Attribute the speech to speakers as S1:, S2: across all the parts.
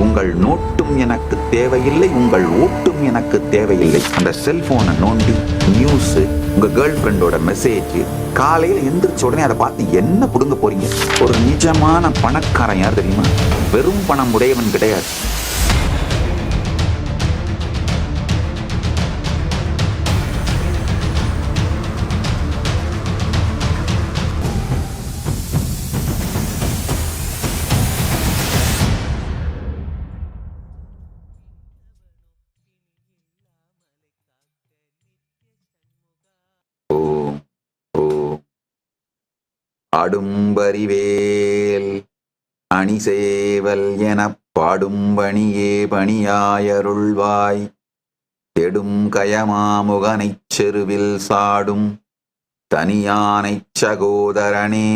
S1: உங்கள் நோட்டும் எனக்கு தேவையில்லை, உங்கள் ஓட்டும் எனக்கு தேவையில்லை. அந்த செல்போனை நோண்டி நியூஸ், உங்க கேர்ள் ஃப்ரெண்டோட மெசேஜ், காலையில எந்திரிச்ச உடனே அதை பார்த்து என்ன புடுங்க போறீங்க? ஒரு நிஜமான பணக்காரன் யார் தெரியுமா? வெறும் பணம் உடையவன் கிடையாது. அடும்பரிவேல் அணிசேவல் எனப் பாடும் பணியே பணியாயருள்வாய், தெடும் கயமாமுகனைச் செருவில் சாடும் தனியானைச் சகோதரனே.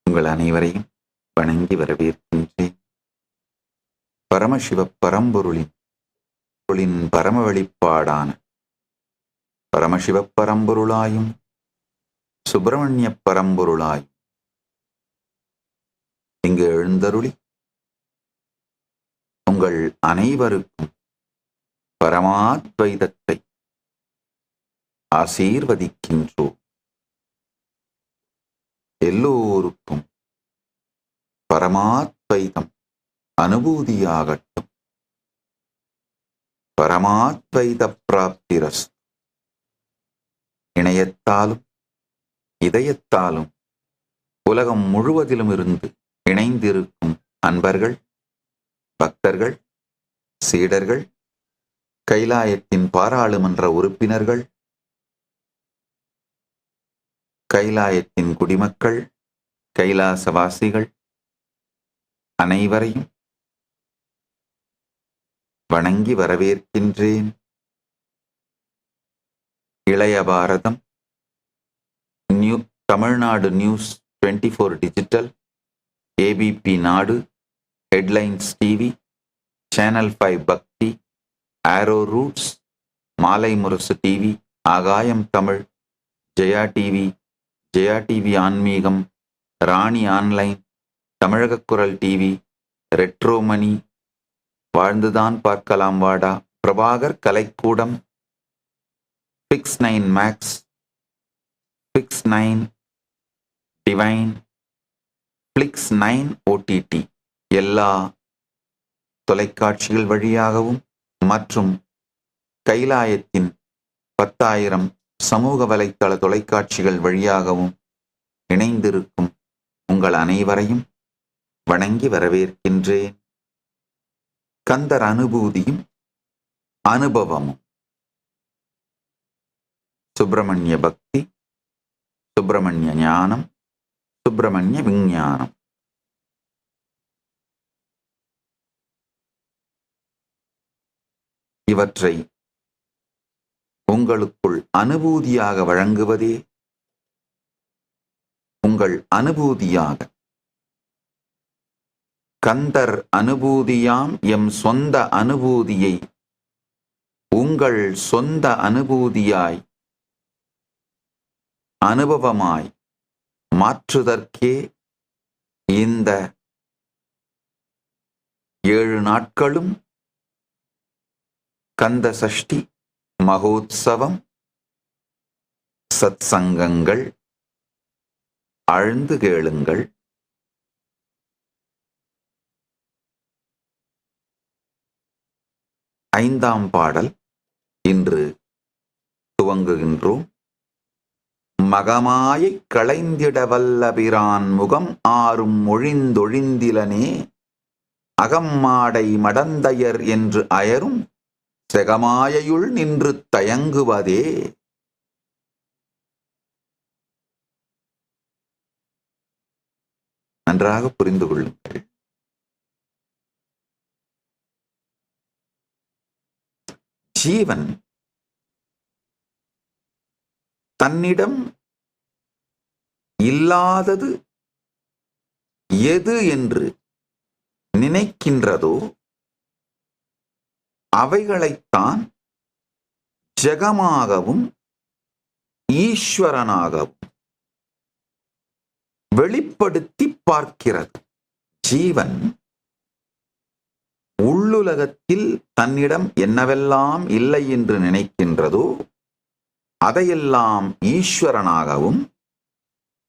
S1: உங்கள் அனைவரையும் வணங்கி வரவேற்கின்றேன். பரமசிவ பரம்பொருளின் பரம வெளிப்பாடான பரமசிவ பரம்பொருளாயும் சுப்பிரமணிய பரம்பொருளாய் இங்கு எழுந்தருளி உங்கள் அனைவருக்கும் பரமாத்வைதத்தை ஆசீர்வதிக்கின்றோம். எல்லோருக்கும் பரமாத்வைதம் அனுபூதியாகட்டும். பரமாத்வைத பிராப்திரஸ்து. இணையத்தாலும் இதயத்தாலும் உலகம் முழுவதிலும் இருந்து இணைந்திருக்கும் அன்பர்கள், பக்தர்கள், சீடர்கள், கைலாயத்தின் பாராளுமன்ற உறுப்பினர்கள், கைலாயத்தின் குடிமக்கள், கைலாசவாசிகள் அனைவரையும் வணங்கி வரவேற்கின்றேன். இளைய பாரதம், தமிழ்நாடு நியூஸ் 24 டிஜிட்டல், ஏபிபி நாடு, ஹெட்லைன்ஸ் டிவி, சேனல் 5 பக்தி, ஆரோ ரூட்ஸ், மாலை முரசு டிவி, ஆகாயம் தமிழ், ஜெயா டிவி ஆன்மீகம், ராணி ஆன்லைன், தமிழக குரல் டிவி, ரெட்ரோமணி, வாழ்ந்துதான் பார்க்கலாம் வாடா, பிரபாகர் கலைக்கூடம், Fix 9 max, Fix 9 divine, Flix 9 OTT எல்லா தொலைக்காட்சிகள் வழியாகவும் மற்றும் கைலாயத்தின் 10,000 சமூக வலைத்தள தொலைக்காட்சிகள் வழியாகவும் இணைந்திருக்கும் உங்கள் அனைவரையும் வணங்கி வரவேற்கின்றேன். கந்தர் அனுபூதியும் அனுபவமும், சுப்பிரமணிய பக்தி, சுப்பிரமணிய ஞானம், சுப்பிரமணிய விஞ்ஞானம். இவற்றை உங்களுக்குள் அனுபூதியாக வழங்குவதே உங்கள் அனுபூதியாக. கந்தர் அனுபூதியாம் எம் சொந்த அனுபூதியை உங்கள் சொந்த அனுபூதியாய் அனுபவமாய் மாற்றுதற்கே இந்த 7 நாட்களும் கந்த சஷ்டி மகோத்சவம், சத்சங்கங்கள், ஆழ்ந்து கேளுங்கள். ஐந்தாம் பாடல் இன்று துவங்குகின்றோம். மகமாயை களைந்திட வல்லபிரான் முகம் ஆறும் ஒழிந்தொழிந்திலனே, அகம்மாடை மடந்தையர் என்று அயரும் செகமாயையுள் நின்று தயங்குவதே. நன்றாக புரிந்து கொள்ளுங்கள். ஜீவன் தன்னிடம் இல்லாதது எது என்று நினைக்கின்றதோ அவைகளைத்தான் ஜெகமாகவும் ஈஸ்வரனாகவும் வெளிப்படுத்தி பார்க்கிறது. ஜீவன் உள்ளுலகத்தில் தன்னிடம் என்னவெல்லாம் இல்லை என்று நினைக்கின்றதோ அதையெல்லாம் ஈஸ்வரனாகவும்,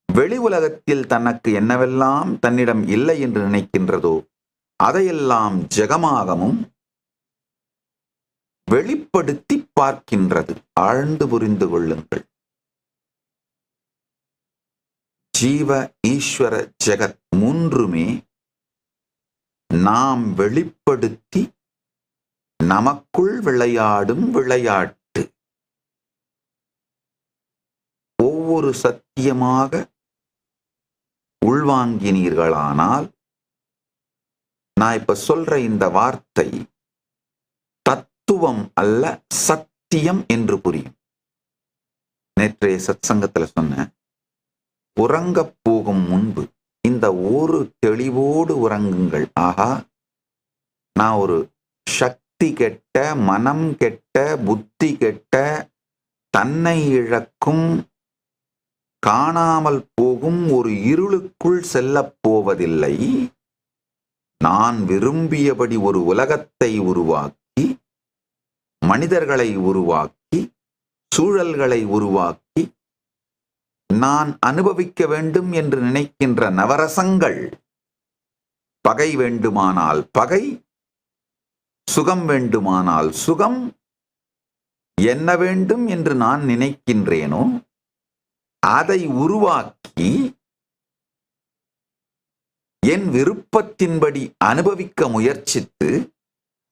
S1: வெளி உலகத்தில் தனக்கு என்னவெல்லாம் தன்னிடம் இல்லை என்று நினைக்கின்றதோ அதையெல்லாம் ஜெகமாகவும் வெளிப்படுத்தி பார்க்கின்றது. ஆழ்ந்து புரிந்து கொள்ளுங்கள். ஜீவ, ஈஸ்வர, ஜெகத் மூன்றுமே நாம் வெளிப்படுத்தி நமக்குள் விளையாடும் விளையாட்டு. ஒவ்வொரு சத்தியமாக உள்வாங்கினீர்களானால், நான் இப்ப சொல்ற இந்த வார்த்தை தத்துவம் அல்ல, சத்தியம் என்று புரியும். நேற்றைய சத்சங்கத்துல சொன்ன, உறங்கப் போகும் முன்பு இந்த ஒரு தெளிவோடு உறங்குங்கள். ஆஹா, நான் ஒரு சக்தி கெட்ட, மனம் கெட்ட, புத்தி கெட்ட, தன்னை இழக்கும், காணாமல் போகும் ஒரு இருளுக்குள் செல்லப் போவதில்லை. நான் விரும்பியபடி ஒரு உலகத்தை உருவாக்கி, மனிதர்களை உருவாக்கி, சூழல்களை உருவாக்கி, நான் அனுபவிக்க வேண்டும் என்று நினைக்கின்ற நவரசங்கள், பகை வேண்டுமானால் பகை, சுகம் வேண்டுமானால் சுகம், என்ன வேண்டும் என்று நான் நினைக்கின்றேனோ அதை உருவாக்கி என் விருப்பத்தின்படி அனுபவிக்க முயற்சித்து,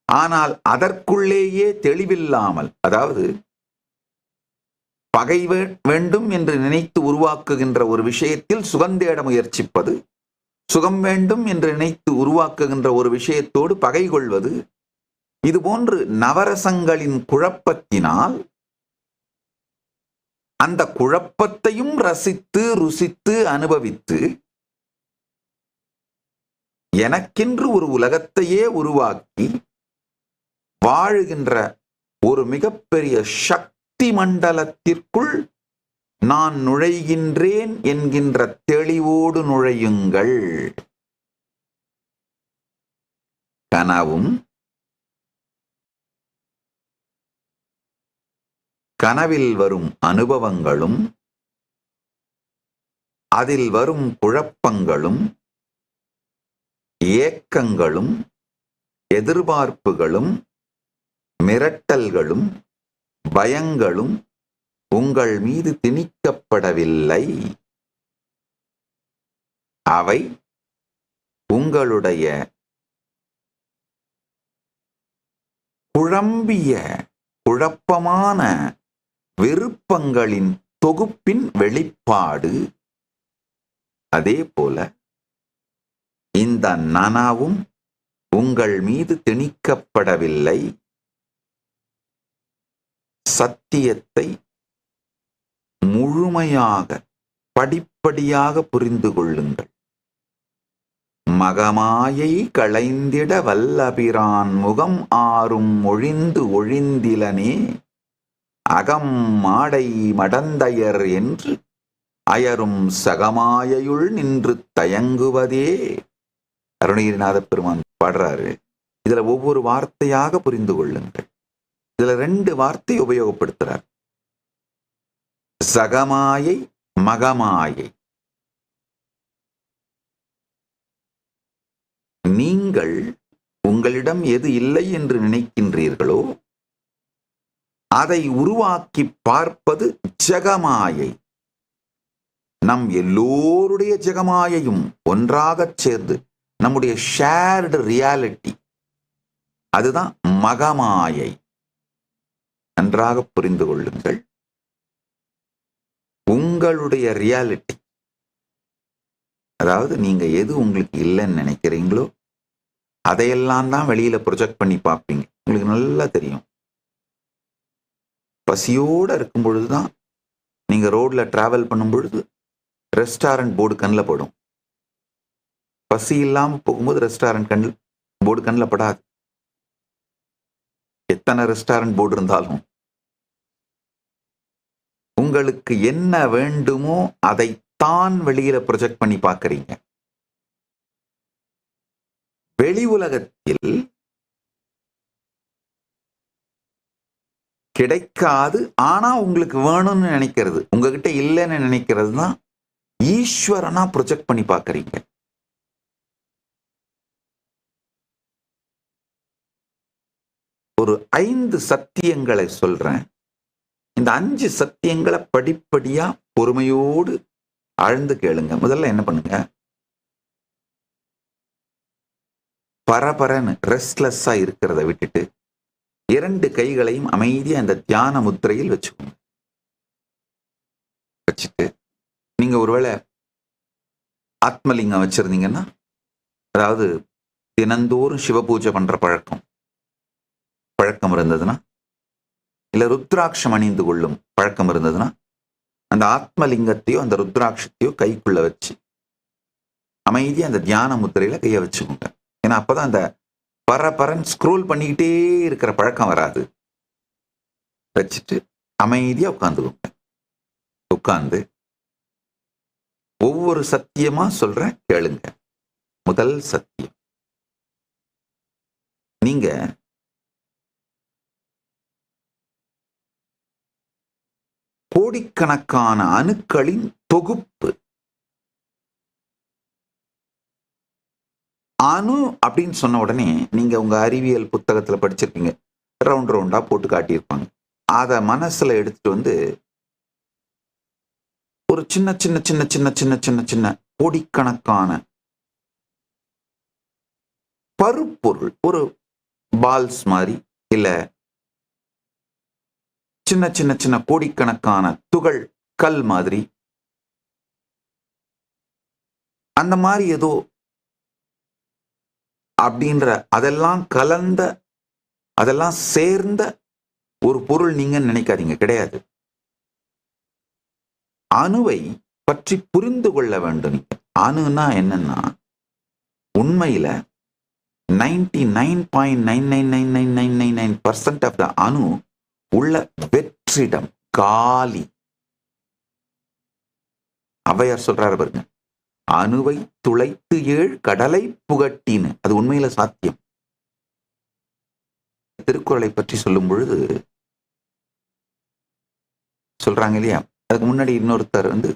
S1: ஆனால் அதற்குள்ளேயே தெளிவில்லாமல், அதாவது பகை வேண்டும் என்று நினைத்து உருவாக்குகின்ற ஒரு விஷயத்தில் சுகந்தேட முயற்சிப்பது, சுகம் வேண்டும் என்று நினைத்து உருவாக்குகின்ற ஒரு விஷயத்தோடு பகை கொள்வது, இதுபோன்று நவரசங்களின் குழப்பத்தினால் அந்த குழப்பத்தையும் ரசித்து ருசித்து அனுபவித்து எனக்கென்று ஒரு உலகத்தையே உருவாக்கி வாழுகின்ற ஒரு மிகப்பெரிய சக்தி மண்டலத்திற்குள் நான் நுழைகின்றேன் என்கின்ற தெளிவோடு நுழையுங்கள். கனவும், கனவில் வரும் அனுபவங்களும், அதில் வரும் குழப்பங்களும், ஏக்கங்களும், எதிர்பார்ப்புகளும், மிரட்டல்களும், பயங்களும் உங்கள் மீது திணிக்கப்படவில்லை. அவை உங்களுடைய குழம்பிய, குழப்பமான விருப்பங்களின் தொகுப்பின் வெளிப்பாடு. அதே போல இந்த நனவும் உங்கள் மீது திணிக்கப்படவில்லை. சத்தியத்தை முழுமையாக படிப்படியாக புரிந்து கொள்ளுங்கள். மகமாயை களைந்திட வல்லபிரான் முகம் ஆறும் ஒழிந்து ஒழிந்திலனே அகம் மாடை மடந்தையர் என்று அயரும் சகமாயையுள் நின்று தயங்குவதே. அருணகிரிநாத பெருமான் பாடுறாரு. இதுல ஒவ்வொரு வார்த்தையாக புரிந்து கொள்ளுங்கள். இதுல 2 வார்த்தை உபயோகப்படுத்துறார். சகமாயை, மகமாயை. நீங்கள் உங்களிடம் எது இல்லை என்று நினைக்கின்றீர்களோ அதை உருவாக்கி பார்ப்பது ஜெகமாயை. நம் எல்லோருடைய ஜெகமாயையும் ஒன்றாகச் சேர்ந்து நம்முடைய ஷேர்டு ரியாலிட்டி, அதுதான் மகமாயை. நன்றாக புரிந்து கொள்ளுங்கள். உங்களுடைய ரியாலிட்டி, அதாவது நீங்க எது உங்களுக்கு இல்லைன்னு நினைக்கிறீங்களோ அதையெல்லாம் தான் வெளியில ப்ரொஜெக்ட் பண்ணி பார்ப்பீங்க. உங்களுக்கு நல்லா தெரியும். பசியோட இருக்கும் பொழுதுதான் நீங்க ரோட்ல டிராவல் பண்ணும் பொழுது ரெஸ்டாரண்ட் போர்டு கண்ணில் படும். பசி இல்லாம போகும்போது ரெஸ்டாரண்ட் போர்டு கண்ணில் படாது. எத்தனை ரெஸ்டாரண்ட் போர்டு இருந்தாலும் உங்களுக்கு என்ன வேண்டுமோ அதைத்தான் வெளியில ப்ரொஜெக்ட் பண்ணி பார்க்கறீங்க. வெளி உலகத்தில் கிடைக்காது. ஆனா உங்களுக்கு வேணும்னு நினைக்கிறது, உங்ககிட்ட இல்லைன்னு நினைக்கிறது தான் ஈஸ்வரனா ப்ரொஜெக்ட் பண்ணி பார்க்கறீங்க. ஒரு 5 சத்தியங்களை சொல்றேன். இந்த 5 சத்தியங்களை படிப்படியா பொறுமையோடு ஆழ்ந்து கேளுங்க. முதல்ல என்ன பண்ணுங்க, பரபரன்னு ரெஸ்ட்லெஸ்ஸா இருக்கிறத விட்டுட்டு 2 கைகளையும் அமைதியா இந்த தியான முத்திரையில் வச்சுக்கோங்க. வச்சுட்டு நீங்க ஒருவேளை ஆத்மலிங்கம் வச்சிருந்தீங்கன்னா, அதாவது தினந்தோறும் சிவ பூஜை பண்ற பழக்கம் இருந்ததுன்னா, இல்ல ருத்ராட்சம் அணிந்து கொள்ளும் பழக்கம் இருந்ததுன்னா, அந்த ஆத்மலிங்கத்தையோ அந்த ருத்ராட்சத்தையோ கைக்குள்ள வச்சு அமைதியா அந்த தியான முத்திரையில கையை வச்சுக்கோங்க. ஏன்னா அப்பதான் அந்த பரபரன் ஸ்க்ரோல் பண்ணிக்கிட்டே இருக்கிற பழக்கம் வராது. வச்சுட்டு அமைதியா உட்கார்ந்துக்கோங்க. உட்கார்ந்து ஒவ்வொரு சத்தியமா சொல்றேன், கேளுங்க. முதல் சத்தியம், நீங்க கோடிக்கணக்கான அணுக்களின் தொகுப்பு. அணு அப்படின்னு சொன்ன உடனே நீங்க உங்க அறிவியல் புத்தகத்துல படிச்சிருப்பீங்க, ரவுண்ட் ரவுண்டா போட்டு காட்டியிருப்பாங்க. அத மனசுல எடுத்துட்டு வந்து ஒரு சின்ன சின்ன சின்ன சின்ன சின்ன சின்ன சின்ன கோடிக்கணக்கான பருப்பொருள், ஒரு பால்ஸ் மாதிரி, இல்ல சின்ன சின்ன சின்ன கோடிக்கணக்கான துகள் கல் மாதிரி, அந்த மாதிரி ஏதோ அப்படின்ற அதெல்லாம் கலந்த, அதெல்லாம் சேர்ந்த ஒரு பொருள் நீங்க நினைக்காதீங்க, கிடையாது. அணுவை பற்றி புரிந்து கொள்ள வேண்டும். அணுனா என்னன்னா, உண்மையில 99.99999% ஆஃப் த அணு உள்ள வெற்றிடம் காலி. ஔவையார் சொல்றாரு பாருங்க, அணுவை துளைத்து 7 கடலை புகட்டின்னு. அது உண்மையில சாத்தியம். திருக்குறளை பற்றி சொல்லும் பொழுது சொல்றாங்க இல்லையா, அதுக்கு முன்னாடி இன்னொருத்தர் வந்து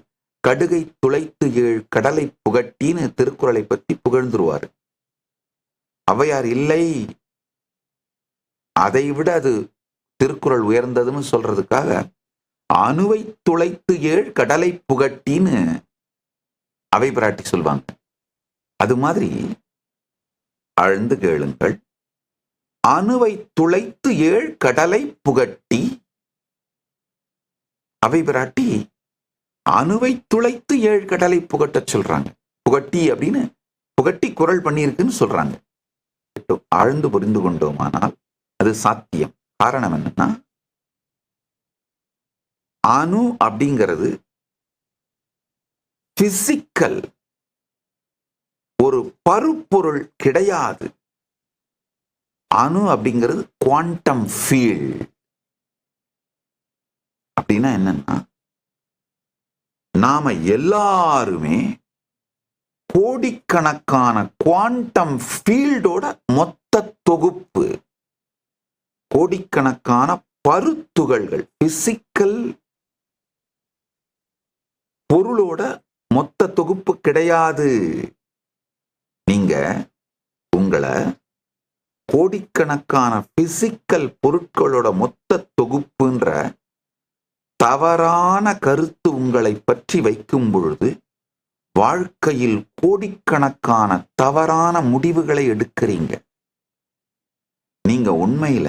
S1: கடுகை துளைத்து 7 கடலை புகட்டின்னு திருக்குறளை பற்றி புகழ்ந்துருவாரு. ஔவையார் இல்லை, அதை விட அது திருக்குறள் உயர்ந்ததுன்னு சொல்றதுக்காக அணுவை துளைத்து 7 கடலை புகட்டின்னு அவை பிராட்டி சொல்வாங்க. அது மாதிரி ஆழ்ந்து கேளுங்கள். அணுவை துளைத்து 7 கடலை புகட்டி, அவை பிராட்டி அணுவை துளைத்து 7 கடலை புகட்ட சொல்றாங்க. புகட்டி அப்படின்னு புகட்டி குரல் பண்ணியிருக்குன்னு சொல்றாங்க. ஆழ்ந்து புரிந்து கொண்டோமானால் அது சாத்தியம். காரணம் என்னன்னா, அணு அப்படிங்கிறது பிசிக்கல், ஒரு பருப்பொருள் கிடையாது. அணு அப்படிங்கிறது குவாண்டம் ஃபீல்ட். அப்படின்னா என்னன்னா, நாம எல்லாருமே கோடிக்கணக்கான குவாண்டம் ஃபீல்டோட மொத்த தொகுப்பு. கோடிக்கணக்கான பருத்துகள்கள், பிசிக்கல் பொருளோட மொத்த தொகுப்பு கிடையாது. நீங்க உங்களை கோடிக்கணக்கான பிசிக்கல் பொருட்களோட மொத்த தொகுப்புன்ற தவறான கருத்து உங்களை பற்றி வைக்கும் பொழுது வாழ்க்கையில் கோடிக்கணக்கான தவறான முடிவுகளை எடுக்கிறீங்க. நீங்க உண்மையில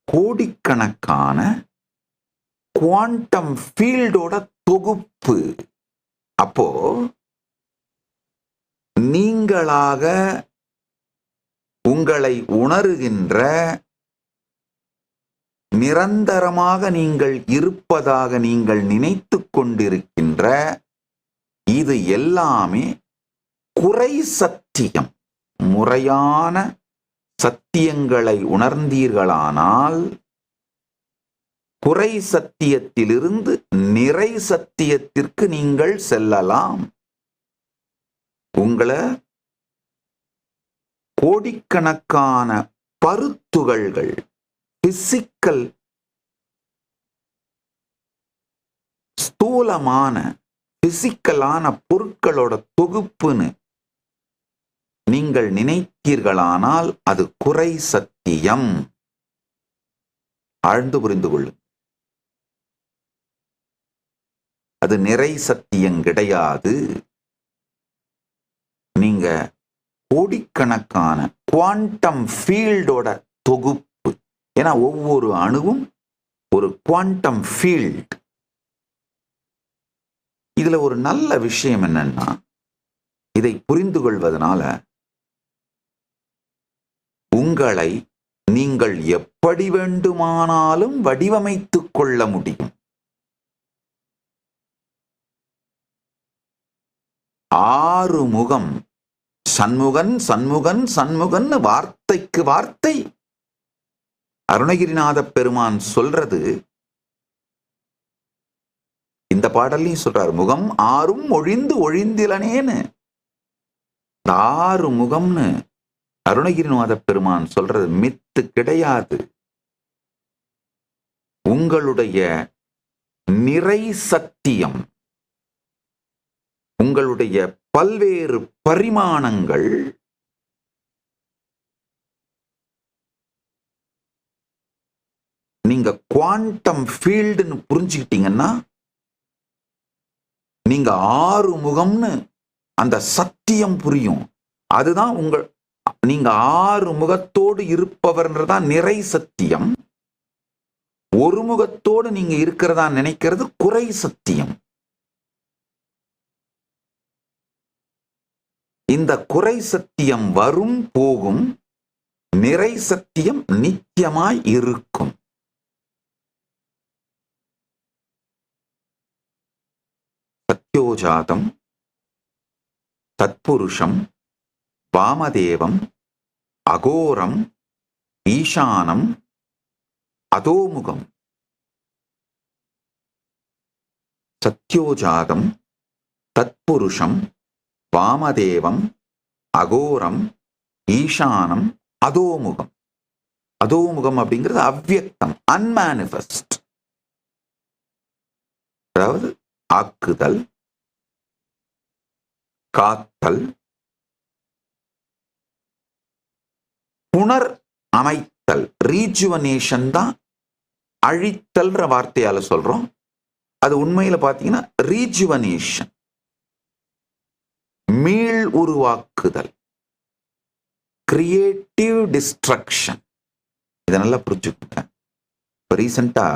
S1: கோடிக்கணக்கான குவாண்டம் ஃபீல்டோட தொகுப்பு. அப்போ நீங்களாக உங்களை உணருகின்ற, நிரந்தரமாக நீங்கள் இருப்பதாக நீங்கள் நினைத்துக் கொண்டிருக்கின்ற இது எல்லாமே குறை சத்தியம். முறையான சத்தியங்களை உணர்ந்தீர்களானால் குறை சத்தியத்திலிருந்து நிறை சத்தியத்திற்கு நீங்கள் செல்லலாம். உங்களை கோடிக்கணக்கான பருத்துகள்கள், பிசிக்கல் ஸ்தூலமான பிசிக்கலான பொருட்களோட தொகுப்புன்னு நீங்கள் நினைத்தீர்களானால் அது குறை சத்தியம். ஆழ்ந்து புரிந்து கொள்ளும். அது நிறை சத்தியம் கிடையாது. நீங்க கோடிக்கணக்கான குவாண்டம் ஃபீல்டோட தொகுப்பு. ஏன்னா ஒவ்வொரு அணுவும் ஒரு குவாண்டம் ஃபீல்ட். இதுல ஒரு நல்ல விஷயம் என்னன்னா, இதை புரிந்து கொள்வதனால உங்களை நீங்கள் எப்படி வேண்டுமானாலும் வடிவமைத்துக் கொள்ள முடியும். ஆறுமுகம், சண்முகன் சண்முகன் சண்முகன், வார்த்தைக்கு வார்த்தை அருணகிரிநாத பெருமான் சொல்றது. இந்த பாடலையும் சொல்றாரு, முகம் ஆறும் ஒழிந்து ஒழிந்திலனேன்னு. ஆறு முகம்னு அருணகிரிநாத பெருமான் சொல்றது மித்து கிடையாது. உங்களுடைய நிறை சத்தியம், உங்களுடைய பல்வேறு பரிமாணங்கள் நீங்க குவாண்டம் ஃபீல்டுன்னு புரிஞ்சுக்கிட்டீங்கன்னா, நீங்க ஆறு முகம்னு அந்த சத்தியம் புரியும். அதுதான் நீங்க ஆறு முகத்தோடு இருப்பவர்ன்றதான் நிறை சத்தியம். ஒரு முகத்தோடு நீங்க இருக்கிறதா நினைக்கிறது குறை சத்தியம். இந்த குறை சத்தியம் வரும் போகும், நிறை சத்தியம் நித்தியமாய் இருக்கும். சத்யோஜாதம், தத்புருஷம், வாமதேவம், அகோரம், ஈசானம், அதோமுகம். சத்யோஜாதம், தத்புருஷம், வாமதேவம், அகோரம், ஈசானம், அதோமுகம். அதோமுகம் அப்படிங்கிறது அவ்வியக்தம், அன்மானிஃபெஸ்ட். அதாவது ஆக்குதல், காத்தல், புனர் அமைத்தல், ரீஜுவனேஷன் தான் அழித்தல்ன்ற வார்த்தையால சொல்றோம். அது உண்மையில பாத்தீங்கன்னா ரீஜுவனேஷன், மீள் உருவாக்குதல், கிரியேட்டிவ் டிஸ்ட்ரக்ஷன். இதை நல்லா புரிஞ்சுக்கோங்க. ரீசெண்டா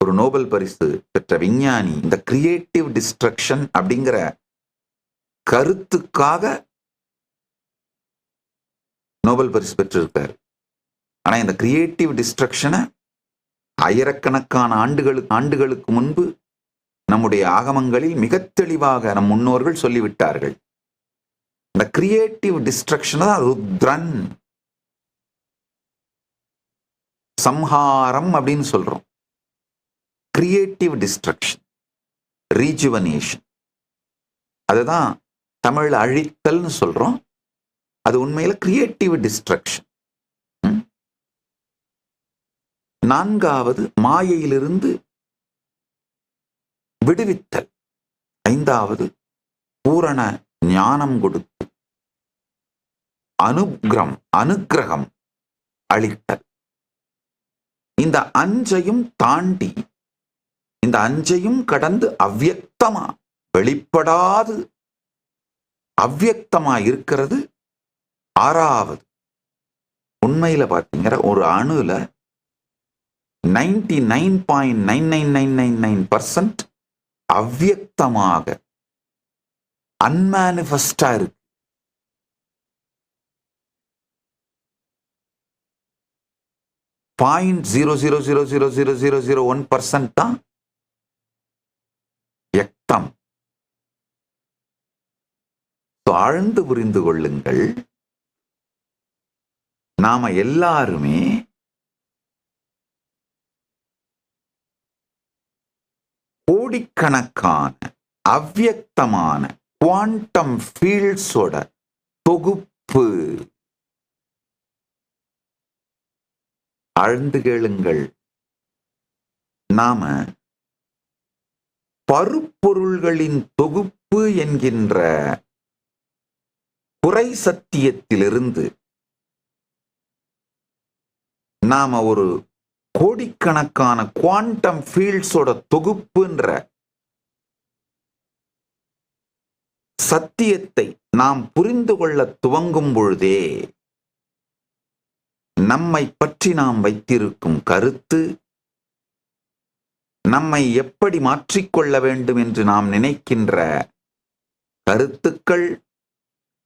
S1: ஒரு நோபல் பரிசு பெற்ற விஞ்ஞானி இந்த கிரியேட்டிவ் டிஸ்ட்ரக்ஷன் அப்படிங்கிற கருத்துக்காக நோபல் பரிசு பெற்றிருக்காரு. ஆனா இந்த கிரியேட்டிவ் டிஸ்ட்ரக்ஷனை ஆயிரக்கணக்கான ஆண்டுகளுக்கு முன்பு நம்முடைய ஆகமங்களில் மிக தெளிவாக நம் முன்னோர்கள் சொல்லிவிட்டார்கள். இந்த கிரியேட்டிவ் டிஸ்ட்ரக்ஷன் தான் ருத்ரன், சம்ஹாரம் அப்படின்னு சொல்றோம். கிரியேட்டிவ் டிஸ்ட்ரக்ஷன், ரீஜுவனேஷன், அதுதான் தமிழ்ல அழித்தல்னு சொல்றோம். அது உண்மையில கிரியேட்டிவ் டிஸ்ட்ரக்ஷன். நான்காவது மாயையிலிருந்து விடுவித்தல். ஐந்தாவது பூரண ஞானம் கொடுத்து அனுக்கிரகம் அளித்தல். இந்த அஞ்சையும் தாண்டி, இந்த அஞ்சையும் கடந்து அவ்வியக்தமா, வெளிப்படாது அவ்வியக்தமா இருக்கிறது ஆறாவது. உண்மையில பாத்தீங்கன்னா ஒரு அணுல 99.99999% அவ்வியக்தமாக அன்மானிஃபெஸ்டா இருக்கு. .0000001% தான் வியக்தம். ஆழ்ந்து புரிந்து கொள்ளுங்கள். நாம எல்லாருமே கோடிக்கணக்கான அவ்வியக்தமான குவாண்டம் ஃபீல்ட்ஸோட தொகுப்பு. ஆழ்ந்து கேளுங்கள். நாம பருப்பொருள்களின் தொகுப்பு என்கின்ற குறை சத்தியத்திலிருந்து நாம ஒரு கோடிக்கணக்கான குவாண்டம் ஃபீல்ட்ஸோட தொகுப்புன்ற சத்தியத்தை நாம் புரிந்து கொள்ள துவங்கும் பொழுதே நம்மை பற்றி நாம் வைத்திருக்கும் கருத்து, நம்மை எப்படி மாற்றிக்கொள்ள வேண்டும் என்று நாம் நினைக்கின்ற கருத்துக்கள்,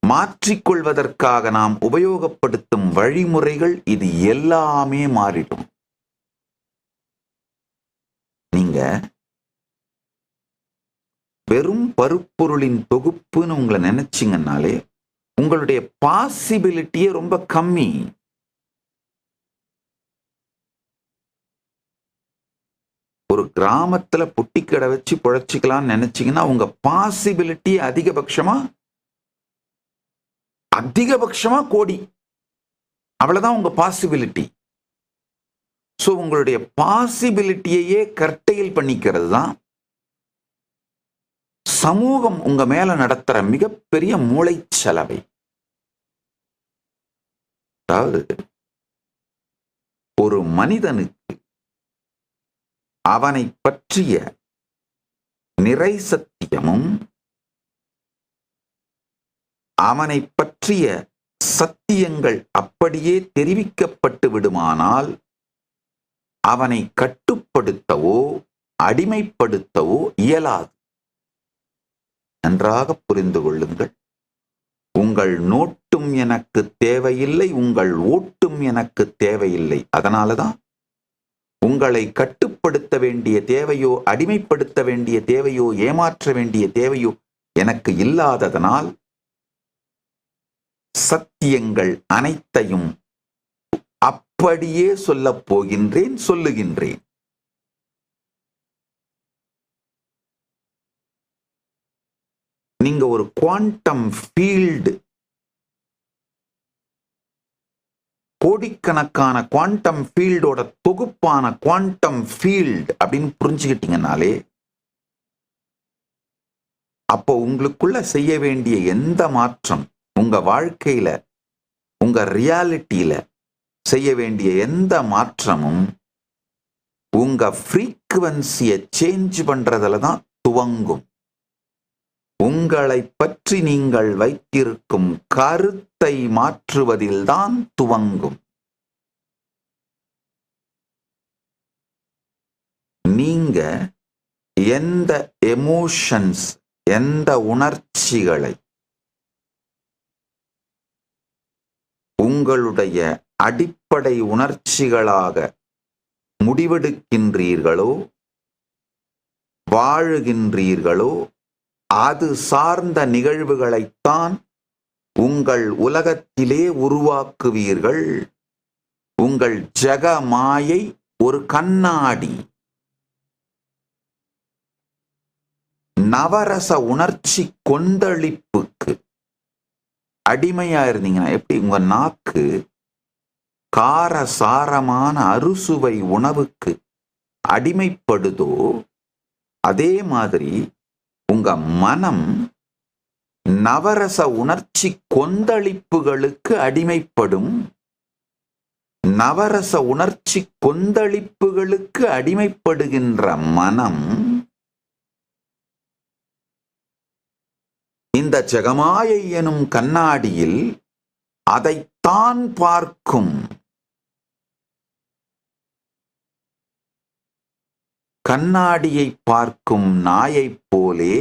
S1: மாற்றிக்கொள்வதற்காக நாம் உபயோகப்படுத்தும் வழிமுறைகள், இது எல்லாமே மாறிடும். நீங்க வெறும் பருப்பொருளின் தொகுப்புன்னு உங்களை நினைச்சிங்கன்னாலே உங்களுடைய பாசிபிலிட்டியே ரொம்ப கம்மி. ஒரு கிராமத்துல புட்டிக்கடை வச்சு பிழைச்சிக்கலாம்னு நினைச்சீங்கன்னா உங்க பாசிபிலிட்டி அதிகபட்சமா கோடி. அவ்வளவுதான் உங்க பாசிபிலிட்டி. சோ உங்களுடைய பாசிபிலிட்டியையே கர்டைல் பண்ணிக்கிறது தான் சமூகம் உங்க மேல நடத்துற மிகப்பெரிய மூளைச்சலவை. அதாவது ஒரு மனிதனுக்கு அவனை பற்றிய நிறை சத்தியமும் அவனை பற்றிய சத்தியங்கள் அப்படியே தெரிவிக்கப்பட்டு விடுமானால் அவனை கட்டுப்படுத்தவோ அடிமைப்படுத்தவோ இயலாது. நன்றாக புரிந்து கொள்ளுங்கள். உங்கள் நோட்டும் எனக்கு தேவையில்லை, உங்கள் ஓட்டும் எனக்கு தேவையில்லை. அதனாலதான் உங்களை கட்டுப்படுத்த வேண்டிய தேவையோ அடிமைப்படுத்த வேண்டிய தேவையோ ஏமாற்ற வேண்டிய தேவையோ எனக்கு இல்லாததனால் சத்தியங்கள் அனைத்தையும் அப்படியே சொல்லப் போகின்றேன், சொல்லுகின்றேன். நீங்க ஒரு குவாண்டம் ஃபீல்டு, கோடிக்கணக்கான குவாண்டம் ஃபீல்டோட தொகுப்பான குவாண்டம் ஃபீல்டு அப்படின்னு புரிஞ்சுக்கிட்டீங்கனாலே அப்போ உங்களுக்குள்ள செய்ய வேண்டிய எந்த மாற்றம், உங்க வாழ்க்கையில உங்க ரியாலிட்டியில செய்ய வேண்டிய எந்த மாற்றமும் உங்க ஃப்ரீக்குவன்சியை சேஞ்ச் பண்றதுல தான் துவங்கும். உங்களை பற்றி நீங்கள் வைத்திருக்கும் கருத்தை மாற்றுவதில்தான் துவங்கும். நீங்க எந்த எமோஷன்ஸ், எந்த உணர்ச்சிகளை உங்களுடைய அடிப்படை உணர்ச்சிகளாக முடிவெடுக்கின்றீர்களோ வாழுகின்றீர்களோ அது சார்ந்த நிகழ்வுகளைத்தான் உங்கள் உலகத்திலே உருவாக்குவீர்கள். உங்கள் ஜக மாயை ஒரு கண்ணாடி. நவரச உணர்ச்சி கொந்தளிப்புக்கு அடிமையா இருந்தீங்கன்னா எப்படி உங்க நாக்கு காரசாரமான அறுசுவை உணவுக்கு அடிமைப்படுதோ அதே மாதிரி உங்க மனம் நவரச உணர்ச்சி கொந்தளிப்புகளுக்கு அடிமைப்படும். நவரச உணர்ச்சி கொந்தளிப்புகளுக்கு அடிமைப்படுகின்ற மனம் இந்த ஜெகமாயை எனும் கண்ணாடியில் அதைத்தான் பார்க்கும். கண்ணாடியை பார்க்கும் நாயைப் போலே,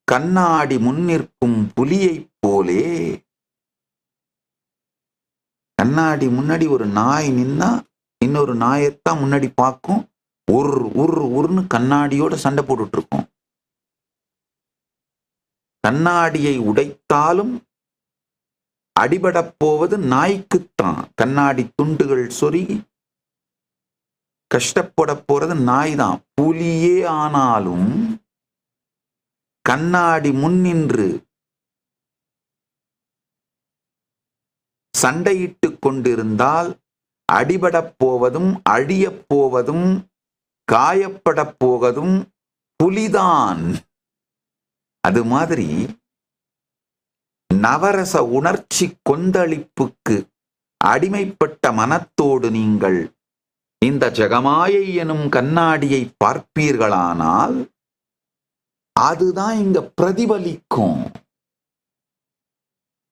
S1: கண்ணாடி முன்னிற்கும் புலியைப் போலே. கண்ணாடி முன்னாடி ஒரு நாய் நின்னா இன்னொரு நாயைத்தான் முன்னாடி பார்க்கும். உருன்னு கண்ணாடியோட சண்டை போட்டுட்டு இருக்கும். கண்ணாடியை உடைத்தாலும் அடிபடப் போவது நாய்க்குத்தான். கண்ணாடி துண்டுகள் சொருகி கஷ்டப்பட போறது நாய் தான். புலியே ஆனாலும் கண்ணாடி முன்னின்று சண்டையிட்டு கொண்டிருந்தால் அடிபடப் போவதும் அழியப் போவதும் காயப்பட போவதும் புலிதான். அது மாதிரி நவரச உணர்ச்சி கொந்தளிப்புக்கு அடிமைப்பட்ட மனத்தோடு நீங்கள் இந்த ஜெகமாயை எனும் கண்ணாடியை பார்ப்பீர்களானால் அதுதான் இங்க பிரதிபலிக்கும்,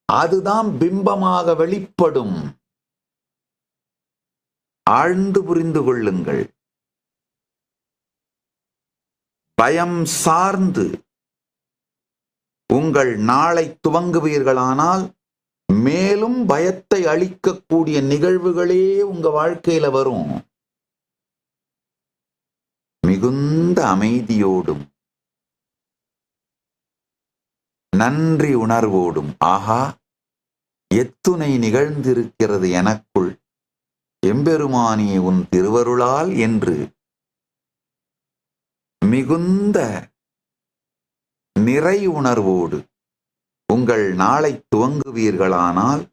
S1: அதுதான் பிம்பமாக வெளிப்படும். ஆழ்ந்து புரிந்து கொள்ளுங்கள். பயம் சார்ந்து உங்கள் நாளை துவங்குவீர்களானால் மேலும் பயத்தை அளிக்கக்கூடிய நிகழ்வுகளே உங்க வாழ்க்கையில வரும். மிகுந்த அமைதியோடும் நன்றி உணர்வோடும், ஆஹா எத்துணை நிகழ்ந்திருக்கிறது எனக்குள், எம்பெருமானே உன் திருவருளால் என்று மிகுந்த நிறை உணர்வோடு உங்கள் நாளை துவங்குவீர்களானால்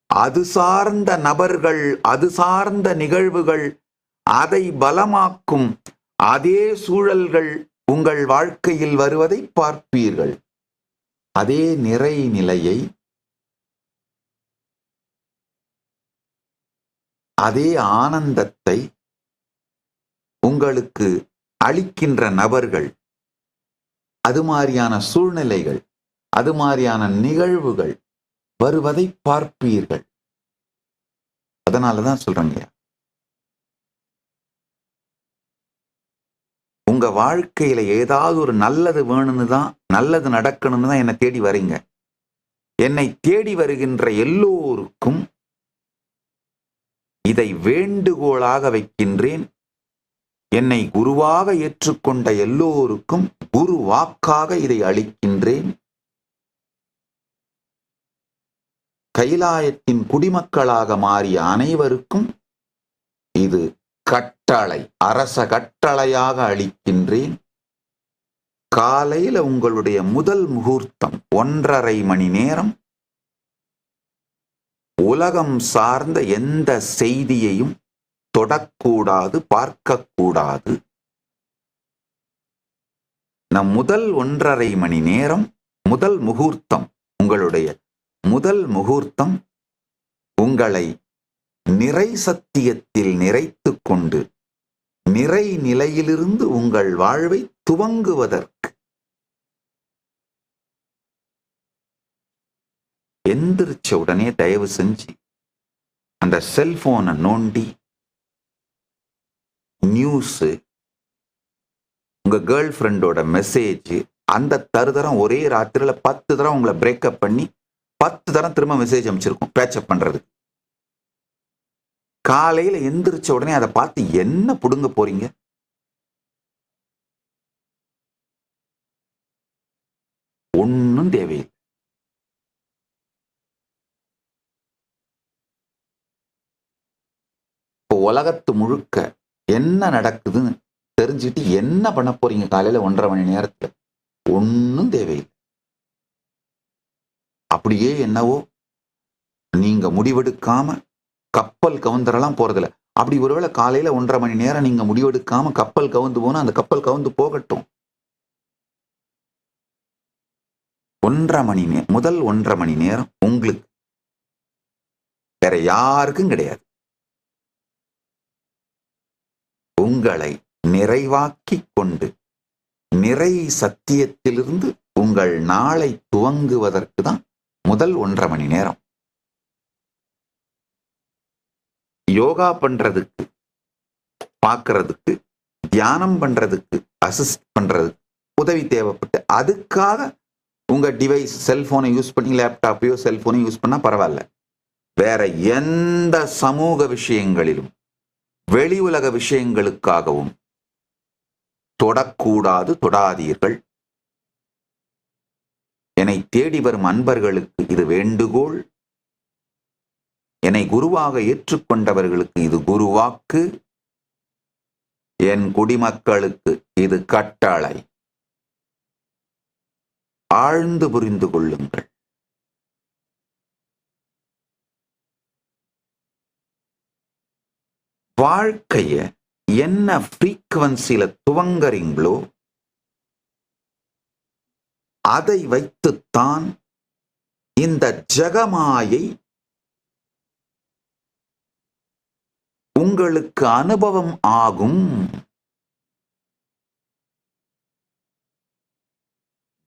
S1: அது சார்ந்த நபர்கள், அது சார்ந்த நிகழ்வுகள், அதை பலமாக்கும் அதே சூழல்கள் உங்கள் வாழ்க்கையில் வருவதை பார்ப்பீர்கள். அதே நிறை நிலையை, அதே ஆனந்தத்தை உங்களுக்கு அளிக்கின்ற நபர்கள், அது மாதிரியான சூழ்நிலைகள், அது மாதிரியான நிகழ்வுகள் வருவதை பார்ப்பீர்கள். அதனாலதான் சொல்றேங்க, உங்க வாழ்க்கையில ஏதாவது ஒரு நல்லது வேணும்னு தான், நல்லது நடக்கணும்னு தான் என்னை தேடி வரீங்க. என்னை தேடி வருகின்ற எல்லோருக்கும் இதை வேண்டுகோளாக வைக்கின்றேன். என்னை குருவாக ஏற்றுக்கொண்ட எல்லோருக்கும் குரு வாக்காக இதை அளிக்கின்றேன். கைலாயத்தின் குடிமக்களாக மாறிய அனைவருக்கும் இது கட்டளை, அரச கட்டளையாக அளிக்கின்றேன். காலையில உங்களுடைய முதல் முகூர்த்தம் 1.5 மணி நேரம் உலகம் சார்ந்த எந்த செய்தியையும் தொடக்கூடாது, பார்க்கக்கூடாது. நம் முதல் 1.5 மணி நேரம், முதல் முகூர்த்தம், உங்களுடைய முதல் முகூர்த்தம் உங்களை நிறை சத்தியத்தில் நிறைத்து கொண்டு நிறை நிலையிலிருந்து உங்கள் வாழ்வை துவங்குவதற்கு. எந்திரிச்ச உடனே தயவு செஞ்சு அந்த செல்போனை நோண்டி நியூஸ், உங்க கேர்ள் ஃப்ரெண்டோட மெசேஜ், அந்த தருதரம் ஒரே ராத்திரில 10 தரம் உங்களை பிரேக்கப் பண்ணி 10 தரம் திரும்ப மெசேஜ் அமைச்சிருக்கும் பேச்சப் பண்றது. காலையில எந்திரிச்ச உடனே அதை பார்த்து என்ன புடுங்க போறீங்க? ஒன்னும் தேவையில்லை. இப்போ உலகத்து முழுக்க என்ன நடக்குதுன்னு தெரிஞ்சுட்டு என்ன பண்ண போறீங்க காலையில 1.5 மணி நேரத்துல? ஒன்னும் தேவையில்லை. அப்படியே என்னவோ நீங்க முடிவெடுக்காம கப்பல் கவுந்தரெல்லாம் போறதில்ல. அப்படி ஒருவேளை காலையில 1.5 மணி நேரம் நீங்க முடிவெடுக்காம கப்பல் கவுந்து போனா அந்த கப்பல் கவுந்து போகட்டும். 1.5 மணி நேரம், முதல் 1.5 மணி நேரம் உங்களுக்கு, வேற யாருக்கும் கிடையாது. உங்களை நிறைவாக்கி கொண்டு நிறை சத்தியத்திலிருந்து உங்கள் நாளை துவங்குவதற்கு தான் முதல் 1.5 மணி நேரம். யோகா பண்றதுக்கு, பார்க்கறதுக்கு, தியானம் பண்றதுக்கு, அசிஸ்ட் பண்றதுக்கு உதவி தேவைப்பட்டு அதுக்காக உங்க டிவைஸ் செல்போனை யூஸ் பண்ணி, லேப்டாப்பையோ செல்போனையோ யூஸ் பண்ணா பரவாயில்ல. வேற எந்த சமூக விஷயங்களிலும் வெளி உலக விஷயங்களுக்காகவும் தொடக்கூடாது, தொடாதீர்கள். என்னை தேடி வரும் அன்பர்களுக்கு இது வேண்டுகோள். என்னை குருவாக ஏற்றுக்கொண்டவர்களுக்கு இது குருவாக்கு. என் குடிமக்களுக்கு இது கட்டளை. ஆழ்ந்து புரிந்து கொள்ளுங்கள். வாழ்க்கைய என்ன ஃப்ரீக்வன்சியில துவங்கறீங்களோ அதை வைத்துத்தான் இந்த ஜெகமாயை உங்களுக்கு அனுபவம் ஆகும்.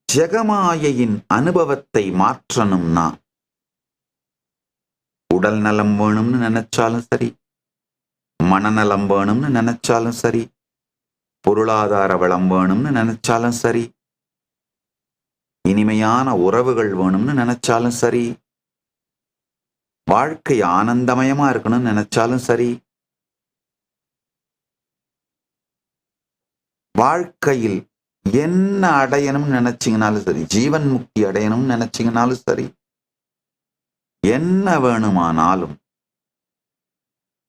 S1: ஜெகமாயையின் அனுபவத்தை மாற்றணும்னா உடல் நலம் வேணும்னு நினைச்சாலும் சரி, மனநலம் வேணும்னு நினைச்சாலும் சரி, பொருளாதார வளம் வேணும்னு நினைச்சாலும் சரி, இனிமையான உறவுகள் வேணும்னு நினைச்சாலும் சரி, வாழ்க்கை ஆனந்தமயமா இருக்கணும்னு நினைச்சாலும் சரி, வாழ்க்கையில் என்ன அடையணும்னு நினைச்சீங்கனாலும் சரி, ஜீவன் முக்தி அடையணும்னு நினைச்சீங்கனாலும் சரி, என்ன வேணுமானாலும்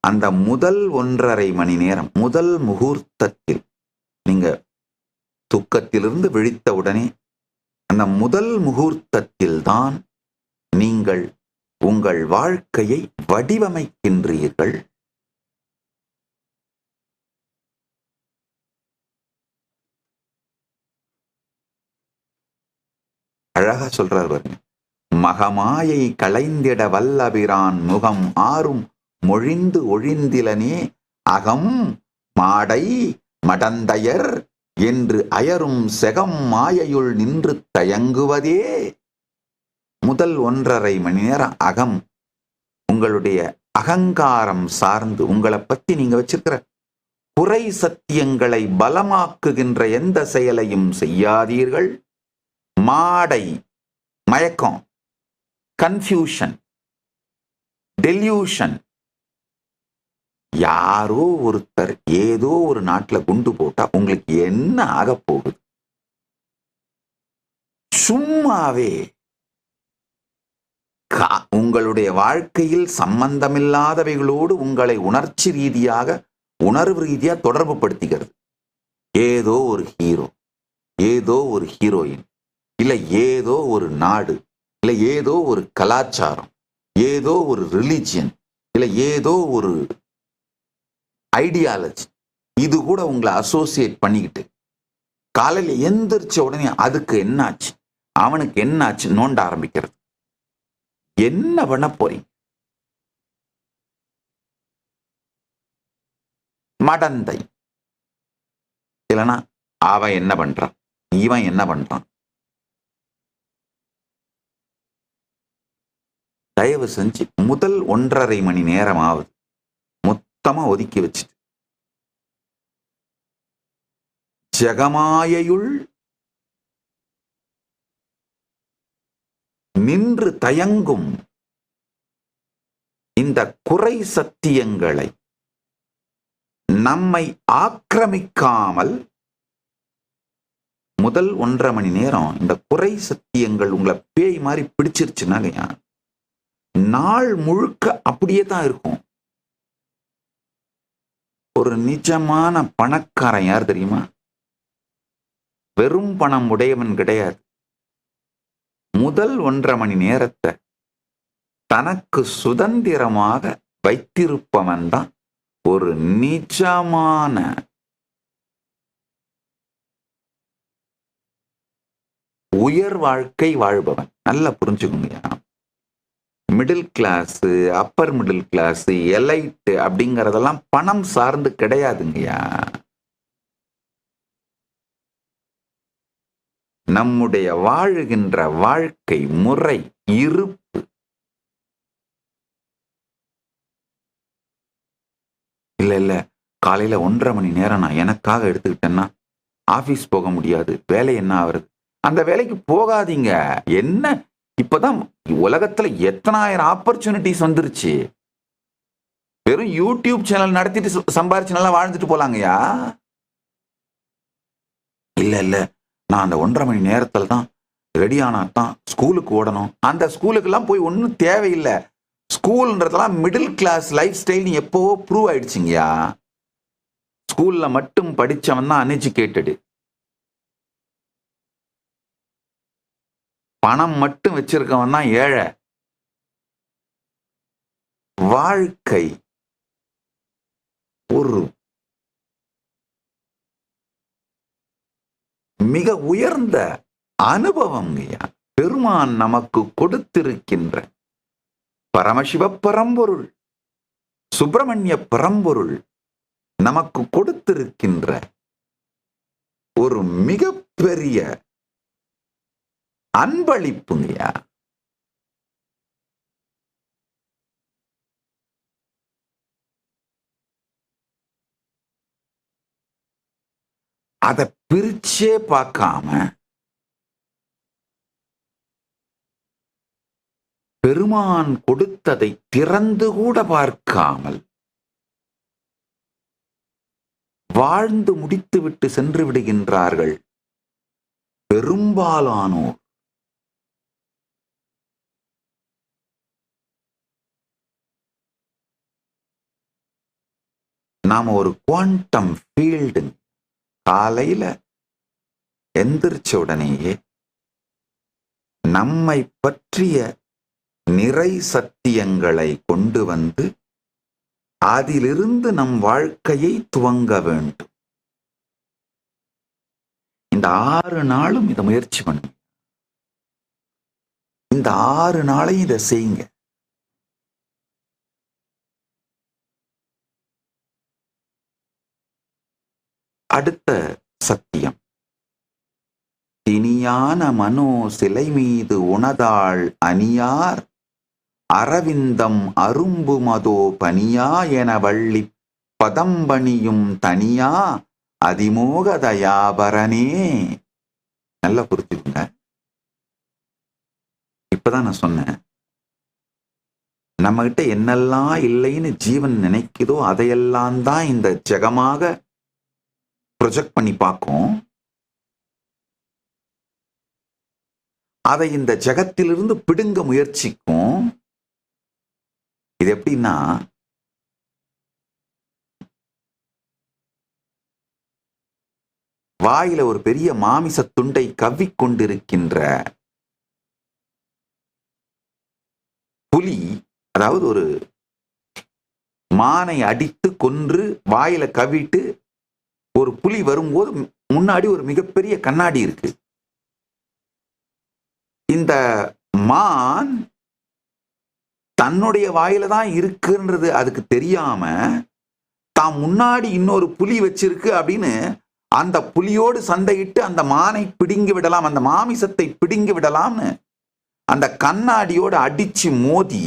S1: அந்த முதல் 1.5 மணி நேரம், முதல் முகூர்த்தத்தில், நீங்க தூக்கத்திலிருந்து விழித்த உடனே அந்த முதல் முகூர்த்தத்தில் தான் நீங்கள் உங்கள் வாழ்க்கையை வடிவமைக்கின்றீர்கள். அழகா சொல்றார் பாருங்க. மகமாயை களைந்திட வல்லபிரான் முகம் ஆறும் மொழிந்து ஒழிந்திலனே அகம் மாடை மடந்தையர் என்று அயரும் செகம் மாயையுள் நின்று தயங்குவதே. முதல் 1.5 மணி நேரம் அகம், உங்களுடைய அகங்காரம் சார்ந்து உங்களை பத்தி நீங்க வச்சிருக்கிற குறை சத்தியங்களை பலமாக்குகின்ற எந்த செயலையும் செய்யாதீர்கள். மாடை, மயக்கம், கன்ஃபியூஷன், டெல்யூஷன், யாரோ ஒருத்தர் ஏதோ ஒரு நாட்டுல குண்டு போட்டா உங்களுக்கு என்ன ஆக போகுது? சும்மாவே உங்களுடைய வாழ்க்கையில் சம்பந்தமில்லாதவைகளோடு உங்களை உணர்ச்சி ரீதியாக, உணர்வு ரீதியா தொடர்பு படுத்திக்கிறது. ஏதோ ஒரு ஹீரோ, ஏதோ ஒரு ஹீரோயின், இல்ல ஏதோ ஒரு நாடு, இல்ல ஏதோ ஒரு கலாச்சாரம், ஏதோ ஒரு ரிலிஜியன், இல்ல ஏதோ ஒரு ஐடியாலஜி, இது கூட உங்களை அசோசியேட் பண்ணிக்கிட்டு காலையில எந்திரிச்ச உடனே அதுக்கு என்னாச்சு, அவனுக்கு என்னாச்சு நோண்ட ஆரம்பிக்கிறது. என்ன பண்ண போறீங்க? மடந்தை, இல்லைன்னா அவன் என்ன பண்றான், இவன் என்ன பண்றான். தயவு செஞ்சு முதல் 1.5 மணி நேரமாவது மொத்தமா ஒதுக்கி வச்சுட்டு ஜெகமாயையுள் நின்று தயங்கும் இந்த குறை சத்தியங்களை நம்மை ஆக்கிரமிக்காமல் முதல் 1.5 மணி நேரம் இந்த குறை சத்தியங்கள் உங்களை பேய் மாதிரி பிடிச்சிருச்சுன்னா நாள் முழுக்க அப்படியே தான் இருக்கும். ஒரு நிஜமான பணக்காரன் யார் தெரியுமா? வெறும் பணம் உடையவன் கிடையாது. முதல் 1.5 மணி நேரத்தை தனக்கு சுதந்திரமாக வைத்திருப்பவன் தான் ஒரு நிஜமான உயர் வாழ்க்கை வாழ்பவன். நல்லா புரிஞ்சுக்கோங்க. Middle class, upper middle class, elite அப்படிங்கறதெல்லாம் பணம் சார்ந்து கிடையாதுங்கய்யா. நம்முடைய வாழுகின்ற வாழ்க்கை முறை, இருப்பு, இல்ல காலையில 1.5 மணி நேரம் நான் எனக்காக எடுத்துக்கிட்டேன்னா ஆபீஸ் போக முடியாது, வேலை என்ன ஆகுறது? அந்த வேலைக்கு போகாதீங்க. என்ன இப்பதான் உலகத்துல எத்தனாயிரம் ஆப்பர்ச்சுனிட்டிஸ் வந்துருச்சு. வெறும் யூடியூப் சேனல் நடத்திட்டு சம்பாரிச்சு நல்லா வாழ்ந்துட்டு போலாங்கய்யா. இல்ல நான் அந்த 1.5 மணி நேரத்துல தான் ரெடி ஆனாதான் ஸ்கூலுக்கு ஓடணும். அந்த ஸ்கூலுக்கெல்லாம் போய் ஒன்றும் தேவையில்லை. ஸ்கூல்ன்றதெல்லாம் மிடில் கிளாஸ் லைஃப் ஸ்டைல் எப்பவோ ப்ரூவ் ஆயிடுச்சுங்கய்யா. ஸ்கூல்ல மட்டும் படிச்சவன் தான் அன்எஜுகேட்டடு. பணம் மட்டும் வச்சிருக்கவன் தான் ஏழை. வாழ்க்கை ஒரு மிக உயர்ந்த அனுபவம். பெருமான் நமக்கு கொடுத்திருக்கின்ற பரமசிவ பரம்பொருள், சுப்பிரமணிய பரம்பொருள் நமக்கு கொடுத்திருக்கின்ற ஒரு மிகப்பெரிய அன்பளிப்புங்கய்யா. அதை பிரிச்சே பார்க்காம, பெருமான் கொடுத்ததை திறந்து கூட பார்க்காமல் வாழ்ந்து முடித்துவிட்டு சென்று விடுகின்றார்கள் பெரும்பாலானோர். நாம ஒரு குவாண்டம் ஃபீல்டு காலையில எந்திரிச்ச உடனேயே நம்மை பற்றிய நிறை சத்தியங்களை கொண்டு வந்து அதிலிருந்து நம் வாழ்க்கையை துவங்க வேண்டும். இந்த 6 நாளும் இதை முயற்சி பண்ணுங்க. இந்த 6 நாளையும் இதை செய்யுங்க. அடுத்த சத்தியம், தினியான மனோ சிலை மீது உணதாள் அணியார் அரவிந்தம் அரும்பு மதோ பனியா என வள்ளி பதம்பணியும் தனியா அதிமோக தயாபரனே. நல்லா புரிஞ்சுக்குங்க. இப்பதான் நான் சொன்னேன், நம்ம கிட்ட என்னெல்லாம் இல்லைன்னு ஜீவன் நினைக்குதோ அதையெல்லாம் தான் இந்த ஜெகமாக ப்ரொஜெக்ட் பண்ணி பார்க்கும். அதை இந்த ஜெகத்திலிருந்து பிடுங்க முயற்சிக்கும். இது எப்படின்னா, வாயில ஒரு பெரிய மாமிச துண்டை கவ்விக்கொண்டிருக்கின்ற புலி, அதாவது ஒரு மானை அடித்து கொன்று வாயில கவ்விட்டு ஒரு புலி வரும்போது முன்னாடி ஒரு மிகப்பெரிய கண்ணாடி இருக்கு. இந்த மான் தன்னுடைய வாயில தான் இருக்குன்றது அதுக்கு தெரியாம தான் முன்னாடி இன்னொரு புலி வச்சிருக்கு அப்படின்னு அந்த புலியோடு சண்டையிட்டு அந்த மானை பிடுங்கி விடலாம், அந்த மாமிசத்தை பிடுங்கி விடலாம்னு அந்த கண்ணாடியோடு அடிச்சு மோதி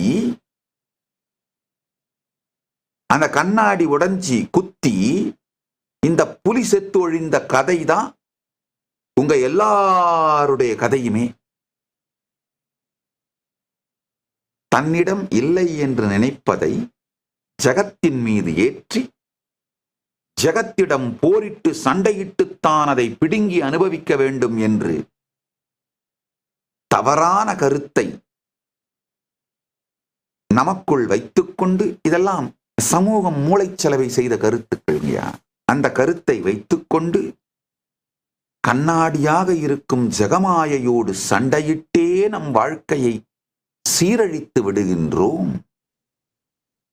S1: அந்த கண்ணாடி உடைஞ்சி குத்தி இந்த புலி செத்து ஒழிந்த கதை தான் உங்க எல்லாருடைய கதையுமே. தன்னிடம் இல்லை என்று நினைப்பதை ஜகத்தின் மீது ஏற்றி ஜகத்திடம் போரிட்டு சண்டையிட்டுத்தான் அதை பிடுங்கி அனுபவிக்க வேண்டும் என்று தவறான கருத்தை நமக்குள் வைத்துக்கொண்டு, இதெல்லாம் சமூகம் மூளைச்சலவை செய்த கருத்துக்கள்யா. அந்த கருத்தை வைத்துக்கொண்டு கண்ணாடியாக இருக்கும் ஜெகமாயையோடு சண்டையிட்டே நம் வாழ்க்கையை சீரழித்து விடுகின்றோம்.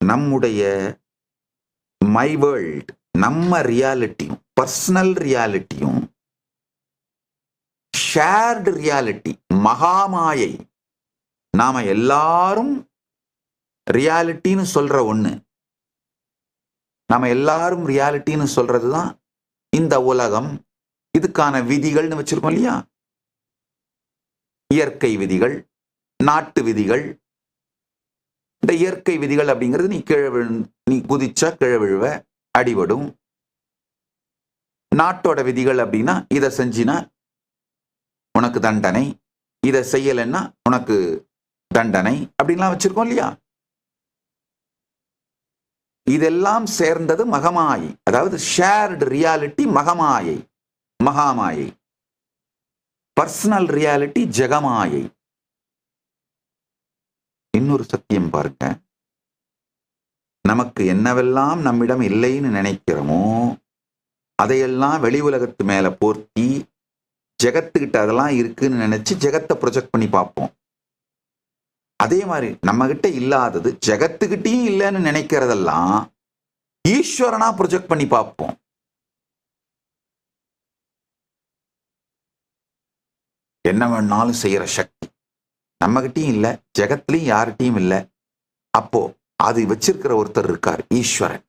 S1: நம்முடைய மை வேர்ல்ட், நம்ம ரியாலிட்டியும் பர்சனல் ரியாலிட்டியும் ஷேர்டு ரியாலிட்டி, மகாமாயை, நாம எல்லாரும் ரியாலிட்டின்னு சொல்ற ஒண்ணு, நாம எல்லாரும் ரியாலிட்டின்னு சொல்றதுதான் இந்த உலகம். இதுக்கான விதிகள்னு வச்சிருக்கோம் இல்லையா, இயற்கை விதிகள், நாட்டு விதிகள். இந்த இயற்கை விதிகள் அப்படிங்கிறது நீ கீழே நீ குதிச்சா கீழே விழுவ, அடிபடும். நாட்டோட விதிகள் அப்படின்னா இதை செஞ்சினா உனக்கு தண்டனை, இதை செய்யலைன்னா உனக்கு தண்டனை அப்படின்லாம் வச்சிருக்கோம் இல்லையா. இதெல்லாம் சேர்ந்தது மகமாயை, அதாவது ஷேர்டு ரியாலிட்டி மகமாயை, மகாமாயை. பர்சனல் ரியாலிட்டி ஜெகமாயை. இன்னொரு சத்தியம் பாருங்க, நமக்கு என்னவெல்லாம் நம்மிடம் இல்லைன்னு நினைக்கிறோமோ அதையெல்லாம் வெளி உலகத்து மேல போர்த்தி ஜெகத்துக்கிட்ட அதெல்லாம் இருக்குன்னு நினைச்சு ஜெகத்தை ப்ரொஜெக்ட் பண்ணி பார்ப்போம். அதே மாதிரி நம்ம கிட்ட இல்லாதது ஜெகத்துக்கிட்டையும் இல்லைன்னு நினைக்கிறதெல்லாம் ஈஸ்வரனா ப்ரொஜெக்ட் பண்ணி பார்ப்போம். என்ன வேணாலும் செய்யற சக்தி நம்மகிட்டயும் இல்ல, ஜெகத்திலையும் யார்கிட்டையும் இல்ல. அப்போ அது வச்சிருக்கிற ஒருத்தர் இருக்கார், ஈஸ்வரன்.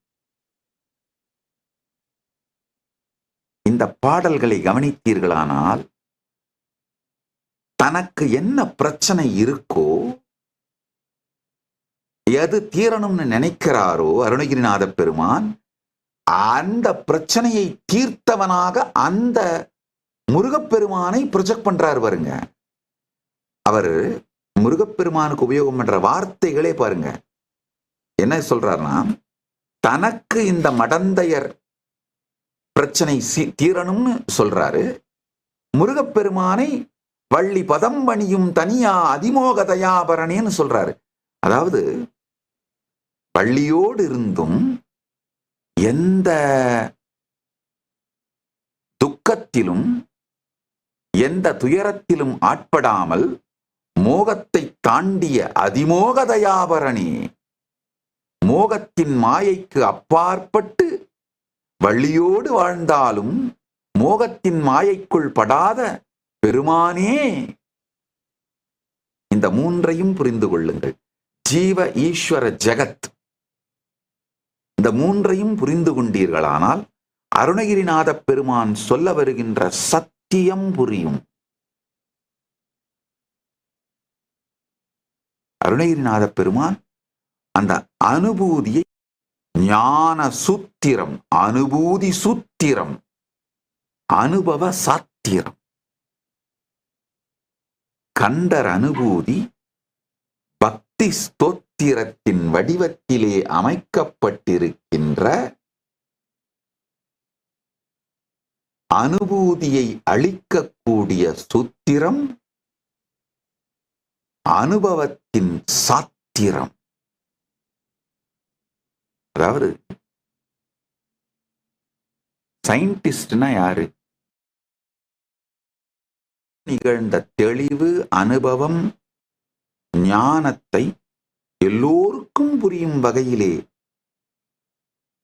S1: இந்த பாடல்களை கவனித்தீர்களானால் தனக்கு என்ன பிரச்சனை இருக்கோ, எது தீரணும்னு நினைக்கிறாரோ அருணகிரிநாத பெருமான், அந்த பிரச்சனையை தீர்த்தவனாக அந்த முருகப்பெருமானை ப்ரொஜெக்ட் பண்றாரு பாருங்க. அவர் முருகப்பெருமானுக்கு உபயோகம் பண்ற வார்த்தைகளே பாருங்க. என்ன சொல்றாருன்னா, தனக்கு இந்த மடந்தையர் பிரச்சனை தீரணும்னு சொல்றாரு. முருகப்பெருமானை வள்ளி பதம்பணியும் தனியா அதிமோக தயாபரணேன்னு சொல்றாரு. அதாவது வள்ளியோடு இருந்தும் எந்த துக்கத்திலும் எந்த துயரத்திலும் ஆட்படாமல் மோகத்தை தாண்டிய அதிமோக தயாபரணி, மோகத்தின் மாயைக்கு அப்பாற்பட்டு வள்ளியோடு வாழ்ந்தாலும் மோகத்தின் மாயைக்குள் படாத பெருமானே. இந்த மூன்றையும் புரிந்து கொள்ளுங்கள். ஜீவ ஈஸ்வர ஜெகத், இந்த மூன்றையும் புரிந்து கொண்டீர்களானால் அருணகிரிநாத பெருமான் சொல்ல வருகின்ற சத்தியம் புரியும். அருணகிரிநாத பெருமான் அந்த அனுபூதியை ஞான சூத்திரம், அனுபூதி சூத்திரம், அனுபவ சாத்திரம், கண்டர் அனுபூதி பக்தி ஸ்தோத்திரத்தின் வடிவத்திலே அமைக்கப்பட்டிருக்கின்ற அனுபூதியை அளிக்கக்கூடிய சூத்திரம், அனுபவத்தின் சாத்திரம். அதாவது சயின்டிஸ்ட்னா யாரு? நிகழ்ந்த தெளிவு, அனுபவம், ஞானத்தை எல்லோருக்கும் புரியும் வகையிலே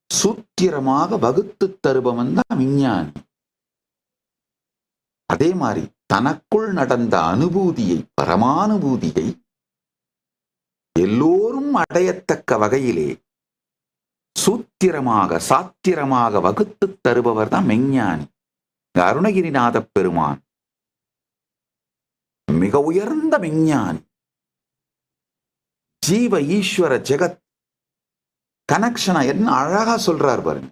S1: சூத்திரமாக வகுத்து தருபவன் தான் விஞ்ஞானி. அதே மாதிரி தனக்குள் நடந்த அனுபூதியை, பரமானுபூதியை எல்லோரும் அடையத்தக்க வகையிலே சூத்திரமாக சாத்திரமாக வகுத்து தருபவர் தான் மெஞ்ஞானி. அருணகிரிநாத பெருமான் மிக உயர்ந்த விஞ்ஞானி. ஜீவ ஈஸ்வர ஜெகத் கனெக்ஷனா என்ன அழகா சொல்றார் பாருங்க.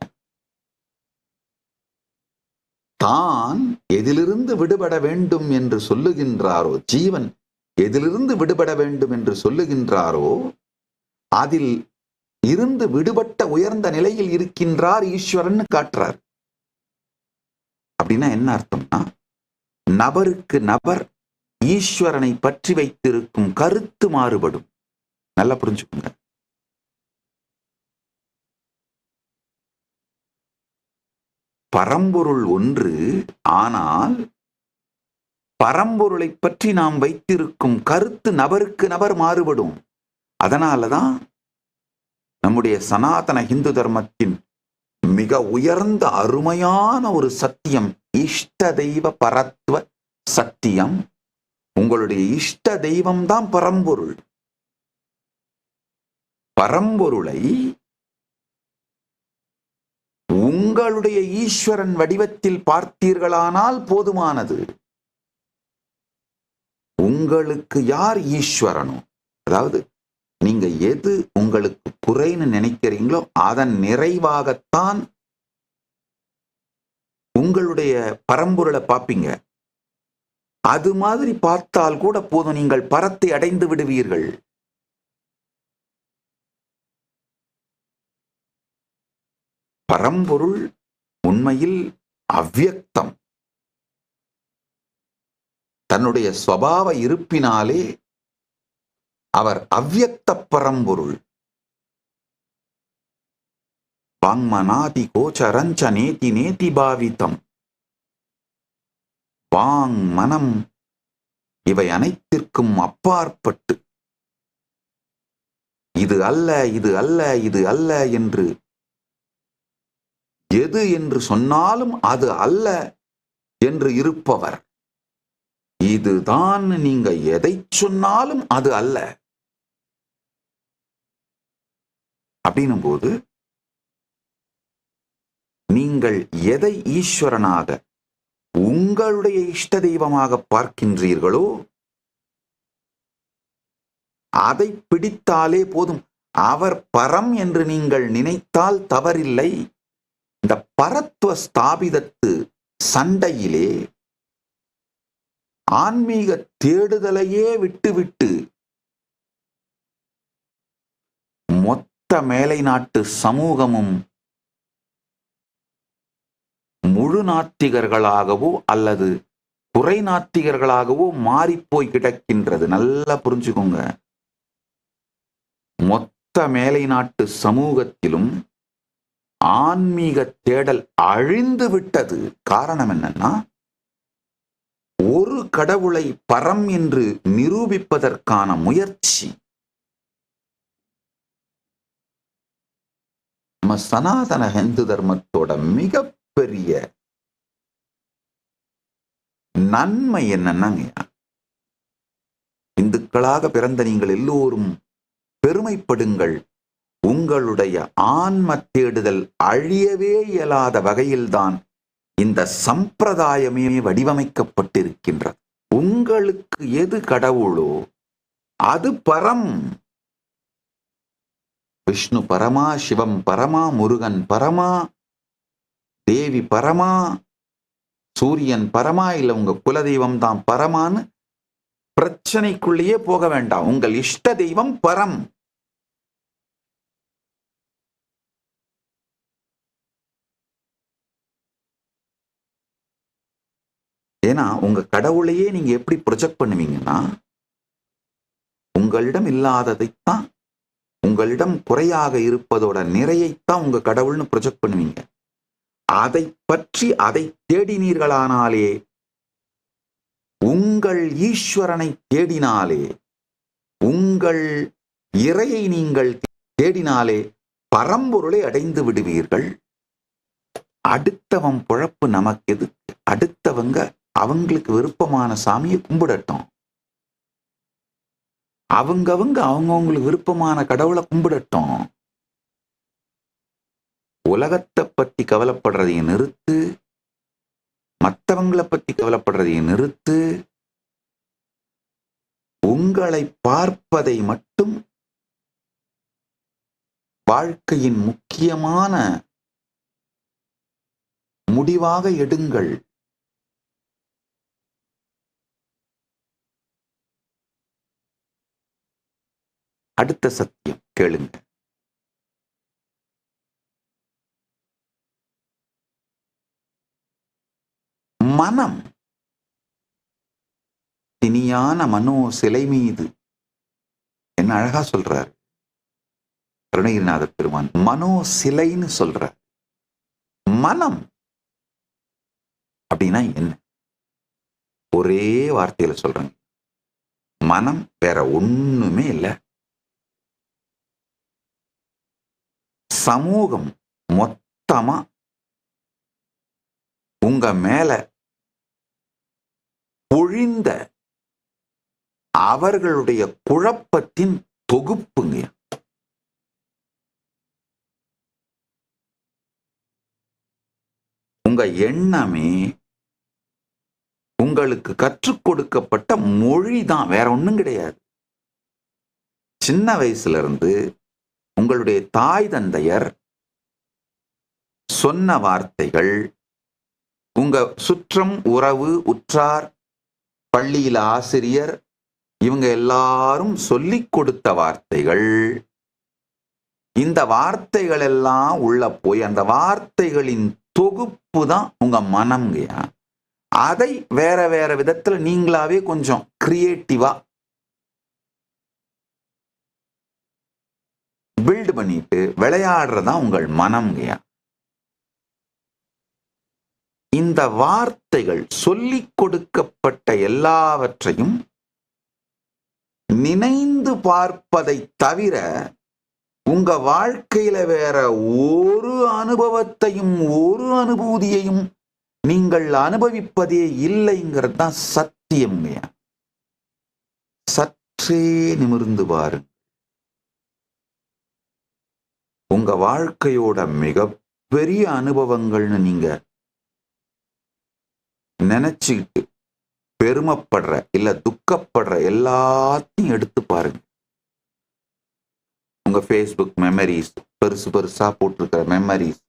S1: தான் எதிலிருந்து விடுபட வேண்டும் என்று சொல்லுகின்றாரோ, ஜீவன் எதிலிருந்து விடுபட வேண்டும் என்று சொல்லுகின்றாரோ அதில் இருந்து விடுபட்ட உயர்ந்த நிலையில் இருக்கின்றார் ஈஸ்வரன் காட்டுறார். அப்படின்னா என்ன அர்த்தம்னா, நபருக்கு நபர் ஈஸ்வரனை பற்றி வைத்திருக்கும் கருத்து மாறுபடும். நல்லா புரிஞ்சுக்கோங்க. பரம்பொருள் ஒன்று, ஆனால் பரம்பொருளை பற்றி நாம் வைத்திருக்கும் கருத்து நபருக்கு நபர் மாறுபடும். அதனாலதான் நம்முடைய சனாதன இந்து தர்மத்தின் மிக உயர்ந்த அருமையான ஒரு சத்தியம் இஷ்ட தெய்வ பரத்வ சத்தியம். உங்களுடைய இஷ்ட தெய்வம் தான் பரம்பொருள். பரம்பொருளை உங்களுடைய ஈஸ்வரன் வடிவத்தில் பார்த்தீர்களானால் போதுமானது. உங்களுக்கு யார் ஈஸ்வரனோ, அதாவது நீங்க எது உங்களுக்கு குறைன்னு நினைக்கிறீங்களோ அதன் நிறைவாகத்தான் உங்களுடைய பரம்பொருளை பார்ப்பீங்க. அது மாதிரி பார்த்தால் கூட போதும், நீங்கள் பரத்தை அடைந்து விடுவீர்கள். பரம்பொருள் உண்மையில் அவ்யக்தம். தன்னுடைய ஸ்வபாவ இருப்பினாலே அவர் அவ்யக்த பரம்பொருள். வாங்மனாதி கோச்சரஞ்ச நேதி நேதி பாவிதம். வாங் மனம் இவை அனைத்திற்கும் அப்பாற்பட்டு இது அல்ல, இது அல்ல, இது அல்ல என்று எது என்று சொன்னாலும் அது அல்ல என்று இருப்பவர். இதுதான் நீங்க எதை சொன்னாலும் அது அல்ல அப்படின்னும் போது நீங்கள் எதை ஈஸ்வரனாக உங்களுடைய இஷ்ட தெய்வமாக பார்க்கின்றீர்களோ அதை பிடித்தாலே போதும். அவர் பரம் என்று நீங்கள் நினைத்தால் தவறில்லை. இந்த பரத்துவ ஸ்தாபிதத்து சண்டையிலே ஆன்மீக தேடுதலையே விட்டுவிட்டு மொத்த மேலை நாட்டு சமூகமும் முழு நாத்திகர்களாகவோ அல்லது குறை நாத்திகர்களாகவோ மாறிப்போய் கிடக்கின்றது. நல்லா புரிஞ்சுக்கோங்க. மொத்த மேலை நாட்டு சமூகத்திலும் ஆன்மீக தேடல் அழிந்து விட்டது. காரணம் என்னன்னா, ஒரு கடவுளை பரம் என்று நிரூபிப்பதற்கான முயற்சி நம்ம சனாதன ஹிந்து தர்மத்தோட மிகப்பெரிய நன்மை என்னன்னாங்க, இந்துக்களாக பிறந்த நீங்கள் எல்லோரும் பெருமைப்படுங்கள். உங்களுடைய ஆன்ம தேடுதல் அழியவே இயலாத வகையில்தான் இந்த சம்பிரதாயமே வடிவமைக்கப்பட்டிருக்கின்றது. உங்களுக்கு எது கடவுளோ அது பரம். விஷ்ணு பரமா, சிவம் பரமா, முருகன் பரமா, தேவி பரமா, சூரியன் பரமா, இல்ல உங்க குலதெய்வம் தான் பரமான்னு பிரச்சனைக்குள்ளேயே போக வேண்டாம். உங்கள் இஷ்ட தெய்வம் பரம். ஏன்னா உங்க கடவுளையே நீங்க எப்படி ப்ரொஜெக்ட் பண்ணுவீங்கன்னா, உங்களிடம் இல்லாததைத்தான், உங்களிடம் குறையாக இருப்பதோட நிறையைத்தான் உங்க கடவுள்னு ப்ரொஜெக்ட் பண்ணுவீங்க. அதை பற்றி அதை தேடினீர்களானாலே, உங்கள் ஈஸ்வரனை தேடினாலே, உங்கள் இறையை நீங்கள் தேடினாலே பரம்பொருளை அடைந்து விடுவீர்கள். அடுத்தவன் பொழப்பு நமக்கு எதுக்கு? அடுத்தவங்க அவங்களுக்கு விருப்பமான சாமியை கும்பிடட்டும். அவங்கவுங்களுக்கு விருப்பமான கடவுளை கும்பிடட்டும். உலகத்தை பத்தி கவலைப்படுறதையும் நிறுத்து, மற்றவங்களை பத்தி கவலைப்படுறதையும் நிறுத்து. உங்களை பார்ப்பதை மட்டும் வாழ்க்கையின் முக்கியமான முடிவாக எடுங்கள். அடுத்த சத்தியம் கேளுங்க. மனம் திணியான மனோ சிலை மீது, என்ன அழகா சொல்றார் அருணகிரிநாத பெருமான். மனோ சிலைன்னு சொல்றார். மனம் அப்படின்னா என்ன? ஒரே வார்த்தையில சொல்றேங்க, மனம் வேற ஒண்ணுமே இல்லை. சமூகம் மொத்தமா உங்க மேல பொழிந்த அவர்களுடைய குழப்பத்தின் தொகுப்புங்க. உங்க எண்ணமே உங்களுக்கு கற்றுக் கொடுக்கப்பட்ட மொழி தான், வேற ஒண்ணும் கிடையாது. சின்ன வயசுல இருந்து உங்களுடைய தாய் தந்தையர் சொன்ன வார்த்தைகள், உங்க சுற்றம் உறவு உற்றார், பள்ளியில ஆசிரியர், இவங்க எல்லாரும் சொல்லிக் கொடுத்த வார்த்தைகள், இந்த வார்த்தைகள் எல்லாம் உள்ள போய் அந்த வார்த்தைகளின் தொகுப்பு தான் உங்க மனம்ங்கயா. அதை வேற வேற விதத்துல நீங்களாவே கொஞ்சம் கிரியேட்டிவா பில்ட் பண்ணிட்டு விளையாடுறதா உங்கள் மனம்ங்கயா. இந்த வார்த்தைகள் சொல்லிக் கொடுக்கப்பட்ட எல்லாவற்றையும் நினைந்து பார்ப்பதை தவிர உங்க வாழ்க்கையில வேற ஒரு அனுபவத்தையும் ஒரு அனுபூதியையும் நீங்கள் அனுபவிப்பதே இல்லைங்கிறது தான் சத்தியம். சத்தியம்ங்கய்யா. சற்றே நிமிர்ந்து பாருங்க. உங்க வாழ்க்கையோட மிகப்பெரிய அனுபவங்கள்னு நீங்க நினைச்சுக்கிட்டு பெருமைப்படுற இல்ல துக்கப்படுற எல்லாத்தையும் எடுத்து பாருங்க. உங்க ஃபேஸ்புக் மெமரிஸ், பெருசு பெருசா போட்டிருக்கிற மெமரிஸ்,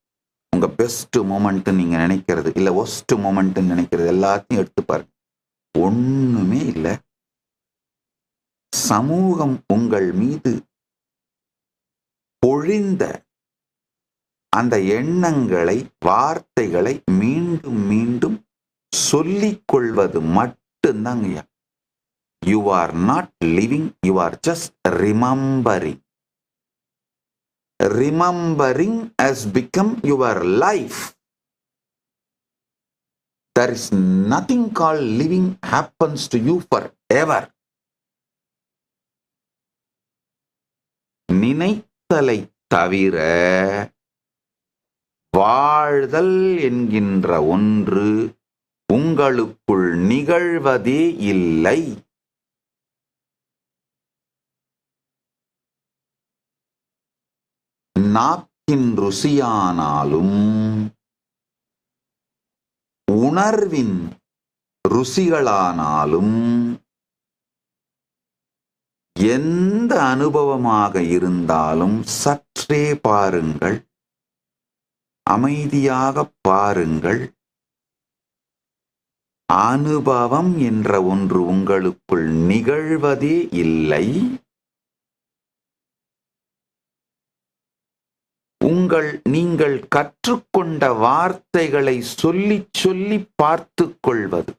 S1: உங்க பெஸ்ட் மூமெண்ட் நீங்க நினைக்கிறது இல்ல ஒஸ்ட் மூமெண்ட் நினைக்கிறது எல்லாத்தையும் எடுத்து பாருங்க. ஒண்ணுமே இல்லை. சமூகம் உங்கள் மீது பொழிந்த அந்த எண்ணங்களை, வார்த்தைகளை மீண்டும் மீண்டும் சொல்லிக் கொள்வது மட்டும்தாங்கய்யா. You are not living, you are just remembering. Remembering has become your life. There is nothing called living happens to you forever. நினைத்தலை தவிர வாழ்தல் என்கின்ற ஒன்று உங்களுக்குள் நிகழ்வதே இல்லை. நாக்கின் ருசியானாலும் உணர்வின் ருசிகளானாலும் எந்த அனுபவமாக இருந்தாலும் சற்றே பாருங்கள், அமைதியாக பாருங்கள். அனுபவம் என்ற ஒன்று உங்களுக்குள் நிகழ்வதே இல்லை. நீங்கள் கற்றுக்கொண்ட வார்த்தைகளை சொல்லி சொல்லி பார்த்து கொள்வது,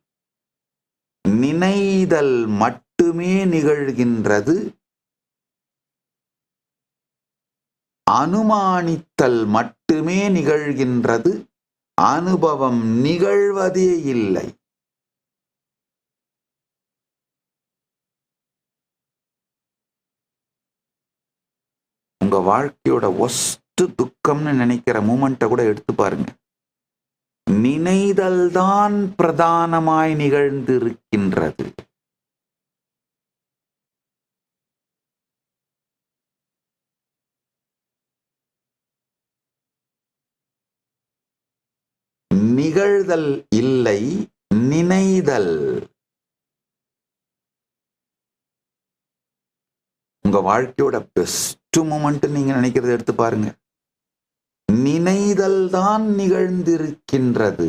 S1: நினைதல் மட்டுமே நிகழ்கின்றது. அனுமானித்தல் மட்டுமே நிகழ்கின்றது. அனுபவம் நிகழ்வதே இல்லை. உங்க வாழ்க்கையோட துக்கம்னு நினைக்கிற மூமெண்ட்டை கூட எடுத்து பாருங்க. நினைதல் தான் பிரதானமாய் நிகழ்ந்திருக்கின்றது. நிகழ்தல் இல்லை, நினைதல். உங்க வாழ்க்கையோட பெஸ்ட் மூமெண்ட் நீங்க நினைக்கிறத எடுத்து பாருங்க. நினைதல் தான் நிகழ்ந்திருக்கின்றது,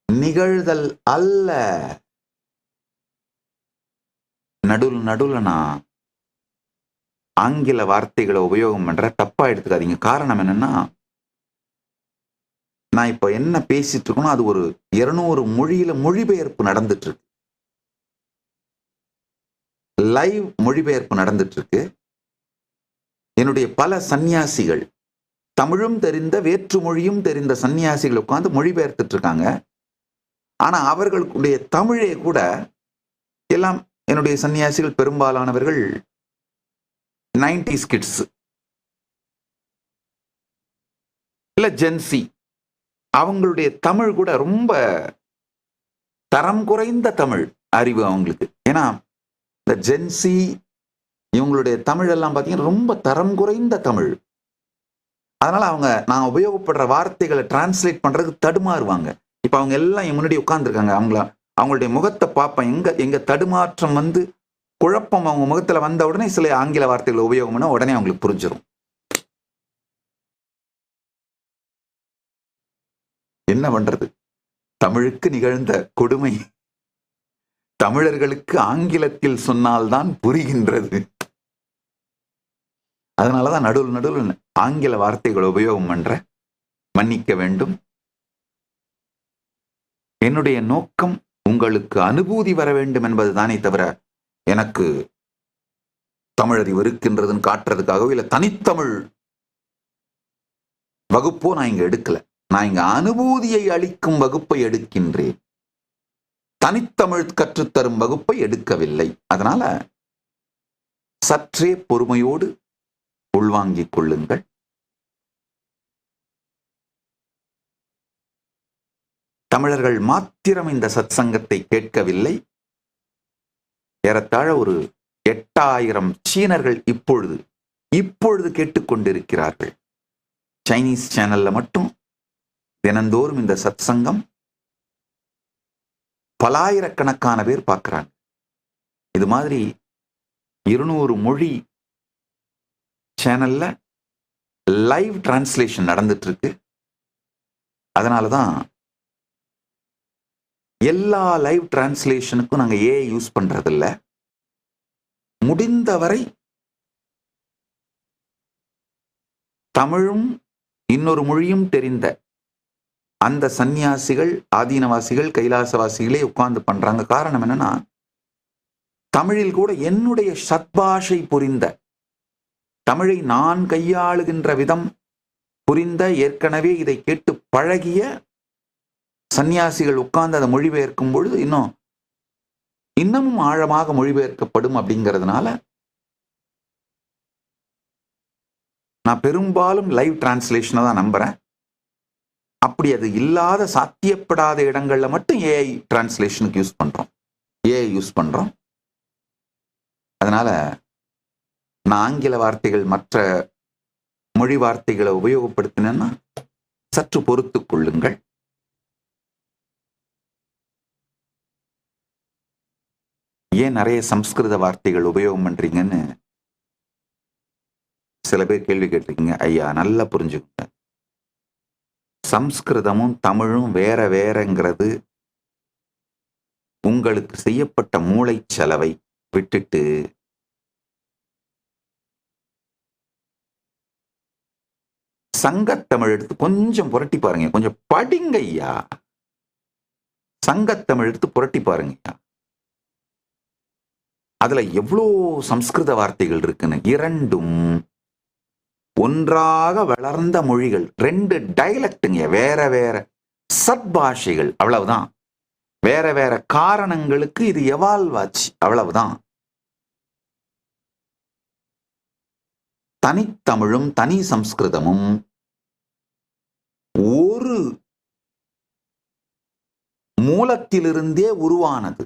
S1: நிகழ்தல் அல்ல. நடுவுல நான் ஆங்கில வார்த்தைகளை உபயோகம் பண்ற, தப்பா எடுத்துக்காதீங்க. காரணம் என்னன்னா, நான் இப்ப என்ன பேசிட்டு இருக்கணும் அது ஒரு 200 மொழியில மொழிபெயர்ப்பு நடந்துட்டு இருக்கு. லைவ் மொழிபெயர்ப்பு நடந்துட்டு இருக்கு. என்னுடைய பல சன்னியாசிகள், தமிழும் தெரிந்த வேற்று மொழியும் தெரிந்த சன்னியாசிகள் உட்கார்ந்து மொழிபெயர்த்துட்டு இருக்காங்க. ஆனா அவர்களுடைய தமிழே கூட எல்லாம் என்னுடைய சன்னியாசிகள் பெரும்பாலானவர்கள் 90s கிட்ஸ் இல்ல ஜென்சி. அவங்களுடைய தமிழ் கூட ரொம்ப தரம் குறைந்த தமிழ் அறிவு அவங்களுக்கு. ஏன்னா இந்த ஜென்சி இவங்களுடைய தமிழ் எல்லாம் பார்த்தீங்கன்னா ரொம்ப தரம் குறைந்த தமிழ். அதனால நான் உபயோகப்படுற வார்த்தைகளை டிரான்ஸ்லேட் பண்றதுக்கு தடுமாறுவாங்க. இப்ப அவங்க எல்லாம் என் முன்னாடி உட்கார்ந்துருக்காங்க. அவங்களுடைய முகத்தை பார்ப்பேன். எங்க தடுமாற்றம் குழப்பம் அவங்க முகத்துல வந்த உடனே சில ஆங்கில வார்த்தைகளை உபயோகம் பண்ண உடனே அவங்களுக்கு புரிஞ்சிடும். என்ன பண்றது? தமிழுக்கு நிகழ்ந்த கொடுமை தமிழர்களுக்கு ஆங்கிலத்தில் சொன்னால்தான் புரிகின்றது. அதனாலதான் நடுவில் ஆங்கில வார்த்தைகளை உபயோகம் பண்ற. மன்னிக்க வேண்டும். என்னுடைய நோக்கம் உங்களுக்கு அனுபூதி வர வேண்டும் என்பது தானே தவிர எனக்கு தமிழறிவு இருக்கின்றதுன்னு காட்டுறதுக்காகவோ இல்ல தனித்தமிழ் வகுப்போ நான் இங்க எடுக்கல. நான் இங்க அனுபூதியை அளிக்கும் வகுப்பை எடுக்கின்றேன். தனித்தமிழ் கற்றுத்தரும் வகுப்பை எடுக்கவில்லை. அதனால சற்றே பொறுமையோடு உள்வாங்கிக் கொள்ளுங்கள். தமிழர்கள் மாத்திரம் இந்த சத்சங்கத்தை கேட்கவில்லை. ஏறத்தாழ ஒரு 8000 சீனர்கள் இப்பொழுது கேட்டுக்கொண்டிருக்கிறார்கள். சைனீஸ் சேனல்ல மட்டும் தினந்தோறும் இந்த சத்சங்கம் பலாயிரக்கணக்கான பேர் பார்க்கிறாங்க. இது மாதிரி 200 மொழி சேனல்ல லைவ் டிரான்ஸ்லேஷன் நடந்துட்டு இருக்கு. அதனாலதான் எல்லா லைவ் டிரான்ஸ்லேஷனுக்கும் நாங்க ஏஐ யூஸ் பண்றதில்ல. முடிந்தவரை தமிழும் இன்னொரு மொழியும் தெரிந்த அந்த சந்நியாசிகள், ஆதீனவாசிகள், கைலாசவாசிகளே உட்கார்ந்து பண்றாங்க. காரணம் என்னன்னா, தமிழில் கூட என்னுடைய சத்பாஷை புரிந்த, தமிழை நான் கையாளுகின்ற விதம் புரிந்த, ஏற்கனவே இதை கேட்டு பழகிய சந்நியாசிகள் உட்கார்ந்து அதை மொழிபெயர்க்கும் பொழுது இன்னமும் ஆழமாக மொழிபெயர்க்கப்படும். அப்படிங்கிறதுனால நான் பெரும்பாலும் லைவ் டிரான்ஸ்லேஷனை தான் நம்புறேன். அப்படி அது இல்லாத சாத்தியப்படாத இடங்கள்ல மட்டும் ஏஐ டிரான்ஸ்லேஷனுக்கு யூஸ் பண்றோம். அதனால நான் ஆங்கில வார்த்தைகள் மற்ற மொழி வார்த்தைகளை உபயோகப்படுத்தினேன்னா சற்று பொறுத்துக் கொள்ளுங்கள். ஏன் நிறைய சம்ஸ்கிருத வார்த்தைகள் உபயோகம் பண்றீங்கன்னு சில பேர் கேள்வி கேட்டிருக்கீங்க. ஐயா, நல்லா புரிஞ்சுக்கோங்க, சம்ஸ்கிருதமும் தமிழும் வேற வேறங்கிறது உங்களுக்கு செய்யப்பட்ட மூளை செலவை விட்டுட்டு சங்கத்தமிழ் எடுத்து கொஞ்சம் புரட்டி பாருங்க. கொஞ்சம் படிங்க ஐயா. சங்கத்தமிழ் எடுத்து புரட்டி பாருங்க. அதுல எவ்வளோ சம்ஸ்கிருத வார்த்தைகள் இருக்குன்னு. இரண்டும் ஒன்றாக வளர்ந்த மொழிகள், 2 டைலக்டுங்க, வேற வேற சத்பாஷைகள், அவ்வளவுதான். வேற வேற காரணங்களுக்கு இது எவால்வ் ஆச்சு, அவ்வளவுதான். தனித்தமிழும் தனி சம்ஸ்கிருதமும் ஒரு மூலத்திலிருந்தே உருவானது.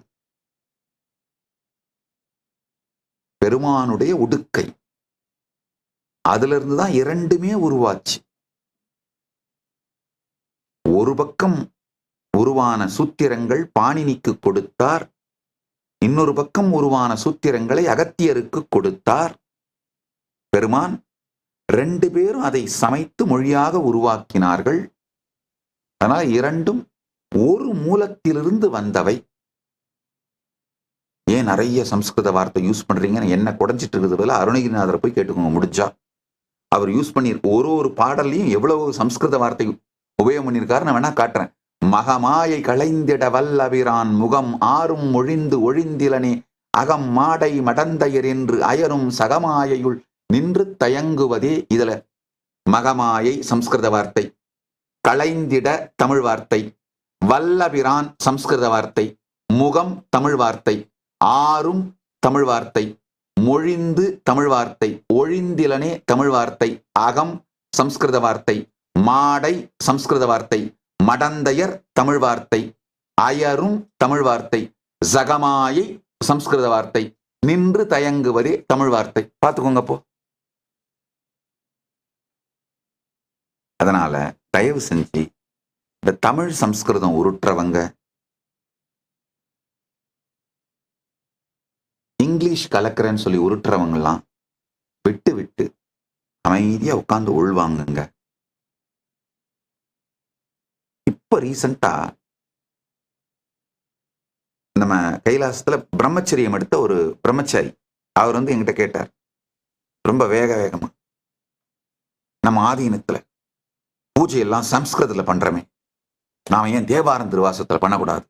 S1: பெருமானுடைய உடுக்கை, அதுல இருந்துதான் இரண்டுமே உருவாச்சு. ஒரு பக்கம் உருவான சூத்திரங்கள் பாணினிக்கு கொடுத்தார், இன்னொரு பக்கம் உருவான சூத்திரங்களை அகத்தியருக்கு கொடுத்தார். பெருமான் 2 பேரும் அதை சமைத்து மொழியாக உருவாக்கினார்கள். ஆனால் இரண்டும் ஒரு மூலத்திலிருந்து வந்தவை. ஏன் நிறைய சம்ஸ்கிருத வார்த்தை யூஸ் பண்றீங்கன்னு என்ன குறைஞ்சிட்டு இருக்கிறதுல அருணகிரிநாதரை போய் கேட்டுக்கோங்க முடிஞ்சா. அவர் யூஸ் பண்ணி ஒரு பாடல்லையும் எவ்வளவு சம்ஸ்கிருத வார்த்தை உபயோகம் பண்ணியிருக்காரு நான் வேணா காட்டுறேன். மகமாயை களைந்திட வல்லபிரான் முகம் ஆறும் ஒழிந்து ஒழிந்திலனே அகம் மாடை மடந்தையர் என்று அயரும் சகமாயையுள் நின்று தயங்குவதே. இதுல மகமாயை சம்ஸ்கிருத வார்த்தை, களைந்திட தமிழ் வார்த்தை, வல்லபிரான் சம்ஸ்கிருத வார்த்தை, முகம் தமிழ் வார்த்தை, ஆறும் தமிழ் வார்த்தை, மொழிந்து தமிழ் வார்த்தை, ஒழிந்திலனே தமிழ் வார்த்தை, அகம் சம்ஸ்கிருத வார்த்தை, மாடை சம்ஸ்கிருத வார்த்தை, மடந்தையர் தமிழ் வார்த்தை, அயரும் தமிழ் வார்த்தை, ஜகமாயை சம்ஸ்கிருத வார்த்தை, நின்று தயங்குவதே தமிழ் வார்த்தை. பார்த்துக்கோங்க போ. அதனால தயவு செஞ்சு இந்த தமிழ் சம்ஸ்கிருதம் உருட்டுறவங்க, இங்கிலீஷ் கலக்கிறேன்னு சொல்லி உருட்டுறவங்கலாம் விட்டு அமைதியா உட்கார்ந்து உள்வாங்குங்க. இப்ப ரீசெண்டா நம்ம கைலாசத்துல பிரம்மச்சரியம் எடுத்த ஒரு பிரம்மச்சாரி, அவர் என்கிட்ட கேட்டார், ரொம்ப வேகமா, நம்ம ஆதீனத்துல பூஜையெல்லாம் சம்ஸ்கிருதத்துல பண்றமே, நாம ஏன் தேவாரம் திருவாசத்துல பண்ணக்கூடாது?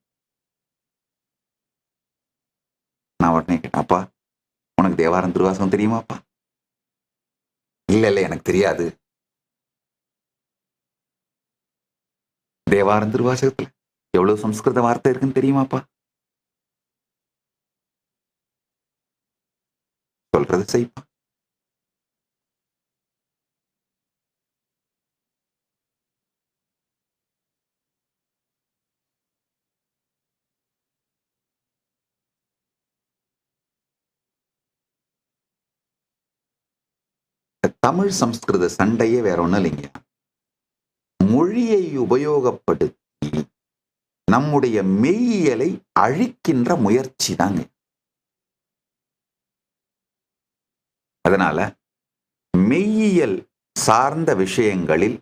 S1: நான் உடனே கேட்டேன், அப்பா உனக்கு தேவாரம் திருவாசகம் தெரியுமாப்பா? இல்ல எனக்கு தெரியாது. தேவாரம் திருவாசகத்துல எவ்வளவு சம்ஸ்கிருத வார்த்தை இருக்குன்னு தெரியுமாப்பா? சொல்றது செய்ப்பா. தமிழ் சம்ஸ்கிருத சண்டையே வேற ஒண்ணும் இல்லைங்க. மொழியை உபயோகப்படுத்தி நம்முடைய மெய்யியலை அழிக்கின்ற முயற்சி தாங்க. அதனால மெய்யியல் சார்ந்த விஷயங்களில்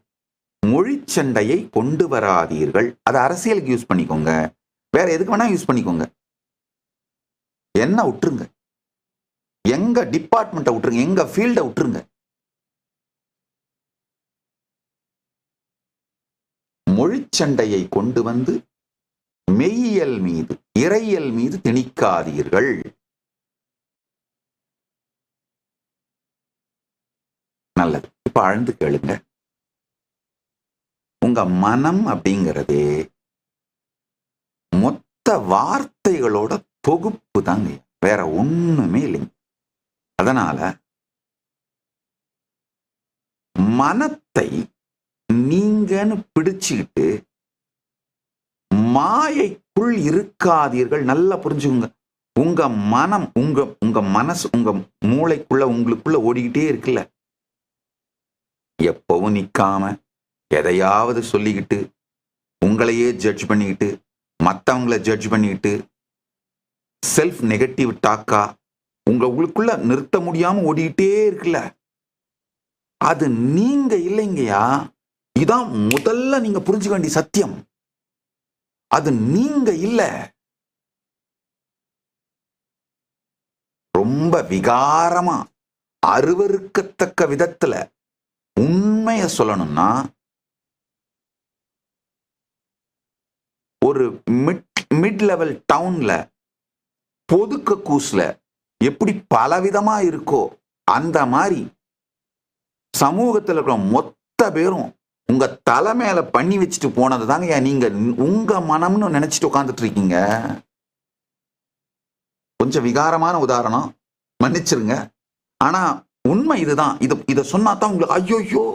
S1: மொழி சண்டையை கொண்டு வராதீர்கள். அதை அரசியலுக்கு யூஸ் பண்ணிக்கோங்க, வேற எதுக்கு வேணா யூஸ் பண்ணிக்கோங்க. என்ன விட்டுருங்க, எங்க டிபார்ட்மெண்ட்டை விட்டுருங்க, எங்க ஃபீல்டை விட்டுருங்க. மொழி சண்டையை கொண்டு வந்து மெய்யியல் மீது, இறையியல் மீது திணிக்காதீர்கள். நல்லது. இப்ப ஆழ்ந்து கேளுங்க. உங்க மனம் அப்படிங்கிறதே மொத்த வார்த்தைகளோட தொகுப்பு தாங்க, வேற ஒண்ணுமே இல்லைங்க. அதனால மனத்தை நீங்கன்னு பிடிச்சுக்கிட்டு மாயைக்குள் இருக்காதீர்கள். நல்லா புரிஞ்சுக்கோங்க. உங்க மனம், உங்க மனசு, உங்க மூளைக்குள்ள, உங்களுக்குள்ள ஓடிக்கிட்டே இருக்குல்ல, எப்பவும் நிக்காம எதையாவது சொல்லிக்கிட்டு, உங்களையே ஜட்ஜ் பண்ணிக்கிட்டு, மற்றவங்களை ஜட்ஜ் பண்ணிக்கிட்டு, செல்ஃப் நெகட்டிவ் டாக்கா உங்களுக்குள்ள நிறுத்த முடியாம ஓடிக்கிட்டே இருக்குல்ல, அது நீங்க இல்லைங்கயா. இதான் முதல்ல நீங்க புரிஞ்சுக்க வேண்டிய சத்தியம். அது நீங்க இல்ல. ரொம்ப விகாரமா, அருவருக்கத்தக்க விதத்துல உண்மைய சொல்லணும்னா, ஒரு மிட் லெவல் டவுன்ல பொதுக்க கூஸ்ல எப்படி பலவிதமா இருக்கோ அந்த மாதிரி சமூகத்தில் இருக்கிற மொத்த பேரும் உங்க தலை மேல பண்ணி வச்சுட்டு போனது தாங்க நீங்க உங்க மனம்னு நினைச்சிட்டு உட்கார்ந்துட்டு இருக்கீங்க. கொஞ்சம் விகாரமான உதாரணம், மன்னிச்சிருங்க. ஆனா உண்மை இதுதான். இத சொன்னா தான் உங்களுக்கு ஐயோ,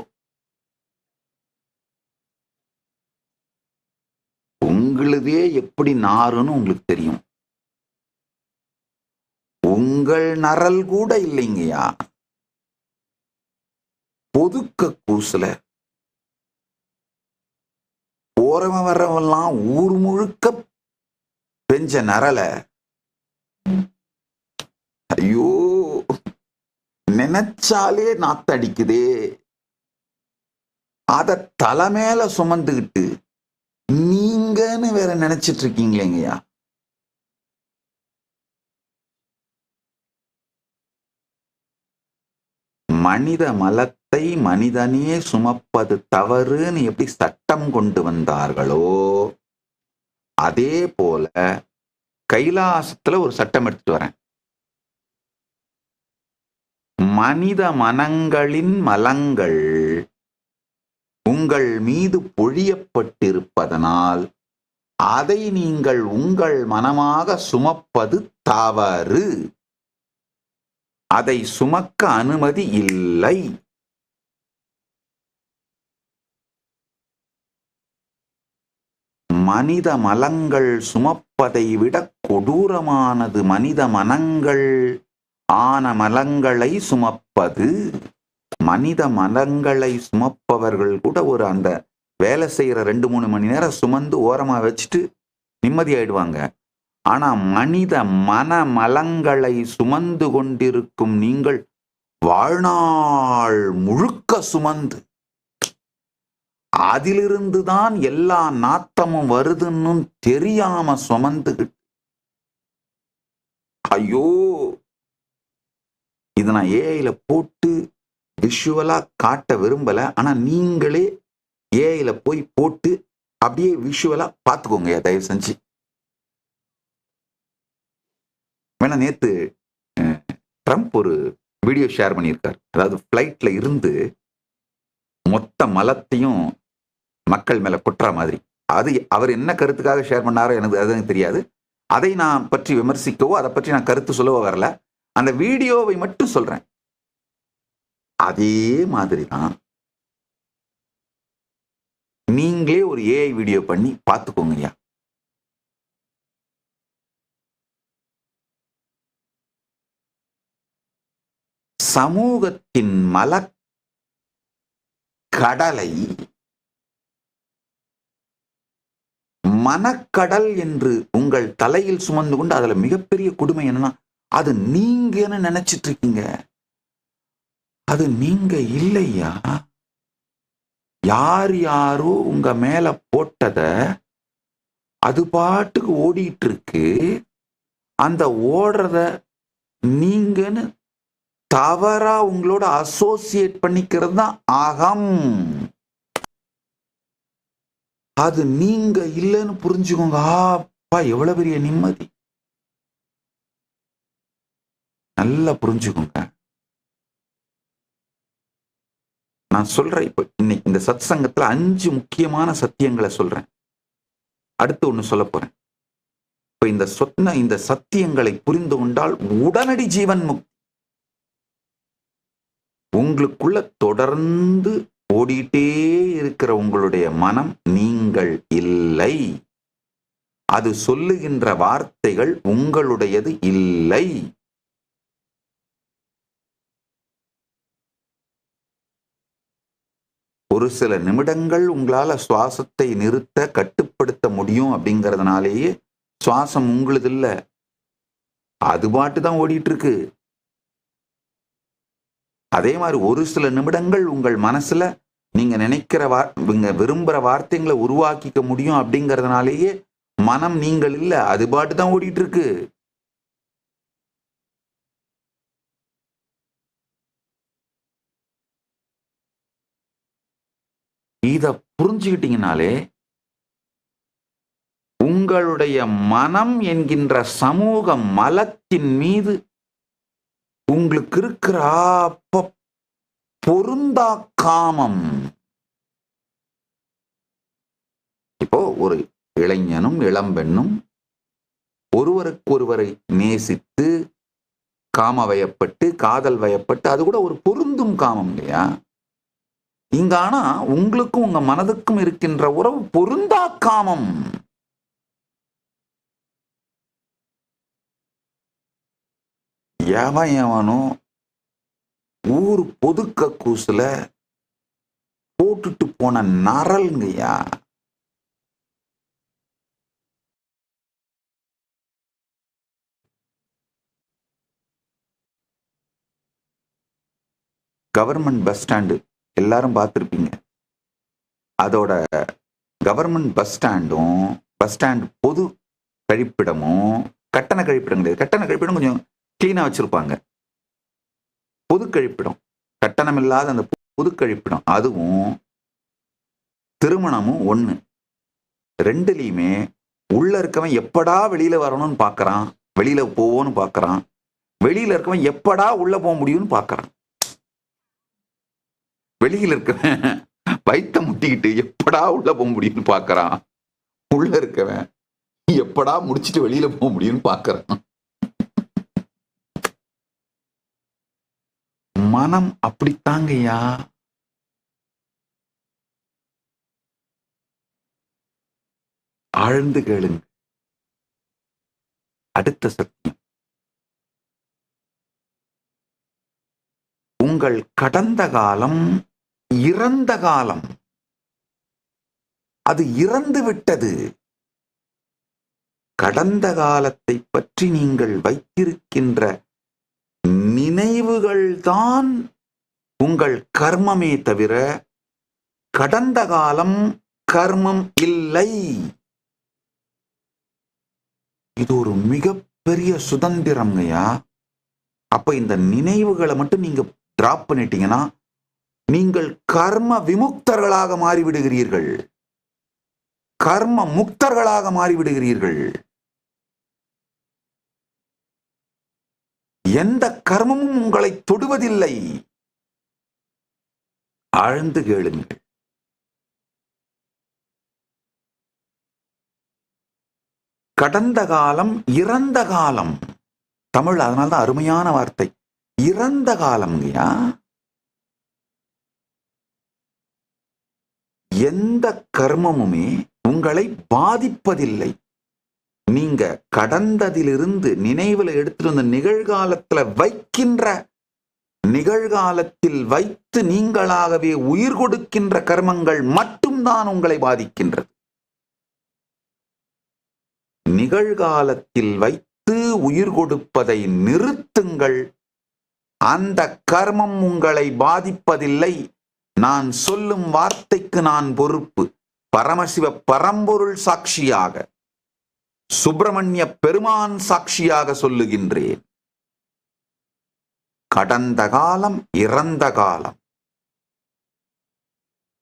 S1: உங்களுதே எப்படி நாருன்னு உங்களுக்கு தெரியும். உங்கள் நரல் கூட இல்லைங்கயா. பொதுக்க கூசுல போறவன் வர்றவெல்லாம் ஊர் முழுக்க பெஞ்ச நரல, ஐயோ நினைச்சாலே நாத்தடிக்குதே. அத தலை மேல சுமந்துகிட்டு நீங்கன்னு வேற நினைச்சிட்டு இருக்கீங்களேங்கய்யா. மனித மலத்தை மனிதனே சுமப்பது தவறுன்னு எப்படி சட்டம் கொண்டு வந்தார்களோ, அதே போல கைலாசத்துல ஒரு சட்டம் எடுத்துட்டு வரேன். மனித மனங்களின் மலங்கள் உங்கள் மீது பொழியப்பட்டிருப்பதனால் அதை நீங்கள் உங்கள் மனமாக சுமப்பது தவறு. அதை சுமக்க அனுமதி இல்லை. மனித மலங்கள் சுமப்பதை விட கொடூரமானது மனித மனங்கள் ஆன மலங்களை சுமப்பது. மனித மனங்களை சுமப்பவர்கள் கூட ஒரு அந்த வேலை செய்யற 2-3 மணி நேரம் சுமந்து ஓரமா வச்சுட்டு நிம்மதியாயிடுவாங்க. ஆனா மனித மன மலங்களை சுமந்து கொண்டிருக்கும் நீங்கள் வாழ்நாள் முழுக்க சுமந்து அதிலிருந்துதான் எல்லா நாத்தமும் வருதுன்னு தெரியாம சுமந்துகிட்டு, ஐயோ இதை நான் ஏஐல போட்டு விஷுவலா காட்ட விரும்பல. ஆனா நீங்களே ஏஐல போய் போட்டு அப்படியே விஷுவலா பார்த்துக்கோங்க தயவு செஞ்சு. வேணா நேத்து ட்ரம்ப் ஒரு வீடியோ ஷேர் பண்ணியிருக்கார். அதாவது பிளைட்ல இருந்து மொத்த மலத்தையும் மக்கள் மேல கொட்டுற மாதிரி. அது அவர் என்ன கருத்துக்காக ஷேர் பண்ணாரோ எனக்கு தெரியாது. அதை நான் பற்றி விமர்சிக்கவோ அதை பற்றி நான் கருத்து சொல்லவோ வரல. அந்த வீடியோவை மட்டும் சொல்றேன். அதே மாதிரி தான் நீங்களே ஒரு ஏஐ வீடியோ பண்ணி பார்த்துக்கோங்கய்யா. சமூகத்தின் கடலை மனக்கடல் என்று உங்கள் தலையில் சுமந்து கொண்டு அதுல மிகப்பெரிய கொடுமை என்னன்னா, அது நீங்கன்னு நினைச்சிட்டு இருக்கீங்க. அது நீங்க இல்லையா. யார் யாரோ உங்க மேல போட்டத அது பாட்டுக்கு ஓடிட்டு இருக்கு. அந்த ஓடுறத நீங்கன்னு தவறா உங்களோட அசோசியேட் பண்ணிக்கிறது தான் அகம். அது நீங்க இல்லைன்னு புரிஞ்சுக்கோங்க. அப்பா எவ்வளவு பெரிய நிம்மதி. நல்லா புரிஞ்சுக்கோங்க. நான் சொல்றேன் இப்ப இன்னைக்கு இந்த சத் சங்கத்துல 5 முக்கியமான சத்தியங்களை சொல்றேன். அடுத்து ஒண்ணு சொல்ல போறேன். இப்ப இந்த சத்தியங்களை புரிந்து கொண்டால் உடனடி ஜீவன் முக்தி. உங்களுக்குள்ள தொடர்ந்து ஓடிட்டே இருக்கிற உங்களுடைய மனம் நீங்கள் இல்லை. அது சொல்லுகின்ற வார்த்தைகள் உங்களுடையது இல்லை. ஒரு சில நிமிடங்கள் உங்களால சுவாசத்தை நிறுத்த கட்டுப்படுத்த முடியும் அப்படிங்கறதுனாலேயே சுவாசம் உங்களுது இல்ல, அது பாட்டு தான் ஓடிட்டு இருக்கு. அதே மாதிரி ஒரு சில நிமிடங்கள் உங்கள் மனசுல நீங்க நினைக்கிற விரும்புற வார்த்தைகளை உருவாக்கிக்க முடியும் அப்படிங்கறதுனாலேயே மனம் நீங்கள் இல்ல, அது பாட்டு தான் ஓடிட்டு இருக்கு. இத புரிஞ்சுக்கிட்டீங்கனாலே உங்களுடைய மனம் என்கின்ற சமூக மலத்தின் மீது உங்களுக்கு இருக்கிற பொருந்தா காமம். இப்போ ஒரு இளைஞனும் இளம்பெண்ணும் ஒருவருக்கு ஒருவரை நேசித்து காம வயப்பட்டு காதல் வயப்பட்டு அது கூட ஒரு பொருந்தும் காமம் இல்லையா. இங்க ஆனா உங்களுக்கும் உங்க மனதுக்கும் இருக்கின்ற உறவு பொருந்தா காமம். எவனோ ஊர் பொதுக்க கூசுல போட்டுட்டு போன நரல்ங்கய்யா. கவர்மெண்ட் பஸ் ஸ்டாண்டு எல்லாரும் பார்த்துருப்பீங்க. அதோட கவர்மெண்ட் பஸ் ஸ்டாண்டும் பஸ் ஸ்டாண்டு பொது கழிப்பிடமும் கட்டண கழிப்பிடம் கிடையாது. கட்டண கழிப்பிடம் கொஞ்சம் கிளீனா வச்சிருப்பாங்க. பொது கழிப்பிடம் கட்டணம் இல்லாத அந்த பொது கழிப்பிடம் அதுவும் திருமணமும் ஒண்ணு. ரெண்டுலயுமே உள்ள இருக்கவன் எப்படா வெளியில வரணும்னு பாக்குறான், வெளியில போவோன்னு பாக்குறான். வெளியில இருக்கவன் எப்படா உள்ள போக முடியும்னு பாக்குறான். வெளியில இருக்கவன் வயித்த முட்டிக்கிட்டு எப்படா உள்ள போக முடியும்னு பாக்குறான். உள்ள இருக்கவன் எப்படா முடிச்சிட்டு வெளியில போக முடியும்னு பாக்குறான். மனம் அப்படித்தாங்கய்யா. ஆழ்ந்து கேளுங்க. அடுத்த சத்தியம், உங்கள் கடந்த காலம் இறந்த காலம். அது இறந்து விட்டது. கடந்த காலத்தை பற்றி நீங்கள் வைத்திருக்கின்ற நினைவுகள் தான் உங்கள் கர்மமே தவிர கடந்த காலம் கர்மம் இல்லை. இது ஒரு மிகப்பெரிய சுதந்திரம்ங்கய்யா. அப்ப இந்த நினைவுகளை மட்டும் நீங்க டிராப் பண்ணிட்டீங்கன்னா நீங்கள் கர்ம விமுக்தர்களாக மாறிவிடுகிறீர்கள், கர்ம முக்தர்களாக மாறிவிடுகிறீர்கள். எந்த கர்மமும் உங்களை தொடுவதில்லை. ஆழ்ந்து கேளுங்கள். கடந்த காலம் இறந்த காலம். தமிழ் அதனால்தான் அருமையான வார்த்தை இறந்த காலம்யா. எந்த கர்மமுமே உங்களை பாதிப்பதில்லை. நீங்க கடந்ததிலிருந்து நினைவுல எடுத்துட்டு வந்த நிகழ்காலத்துல வைக்கின்ற நிகழ்காலத்தில் வைத்து நீங்களாகவே உயிர் கொடுக்கின்ற கர்மங்கள் மட்டும்தான் உங்களை பாதிக்கின்றது. நிகழ்காலத்தில் வைத்து உயிர் கொடுப்பதை நிறுத்துங்கள். அந்த கர்மம் உங்களை பாதிப்பதில்லை. நான் சொல்லும் வார்த்தைக்கு நான் பொறுப்பு. பரமசிவ பரம்பொருள் சாட்சியாக, சுப்பிரமணிய பெருமான் சாட்சியாக சொல்லுகின்றேன். கடந்த காலம், இறந்த காலம்,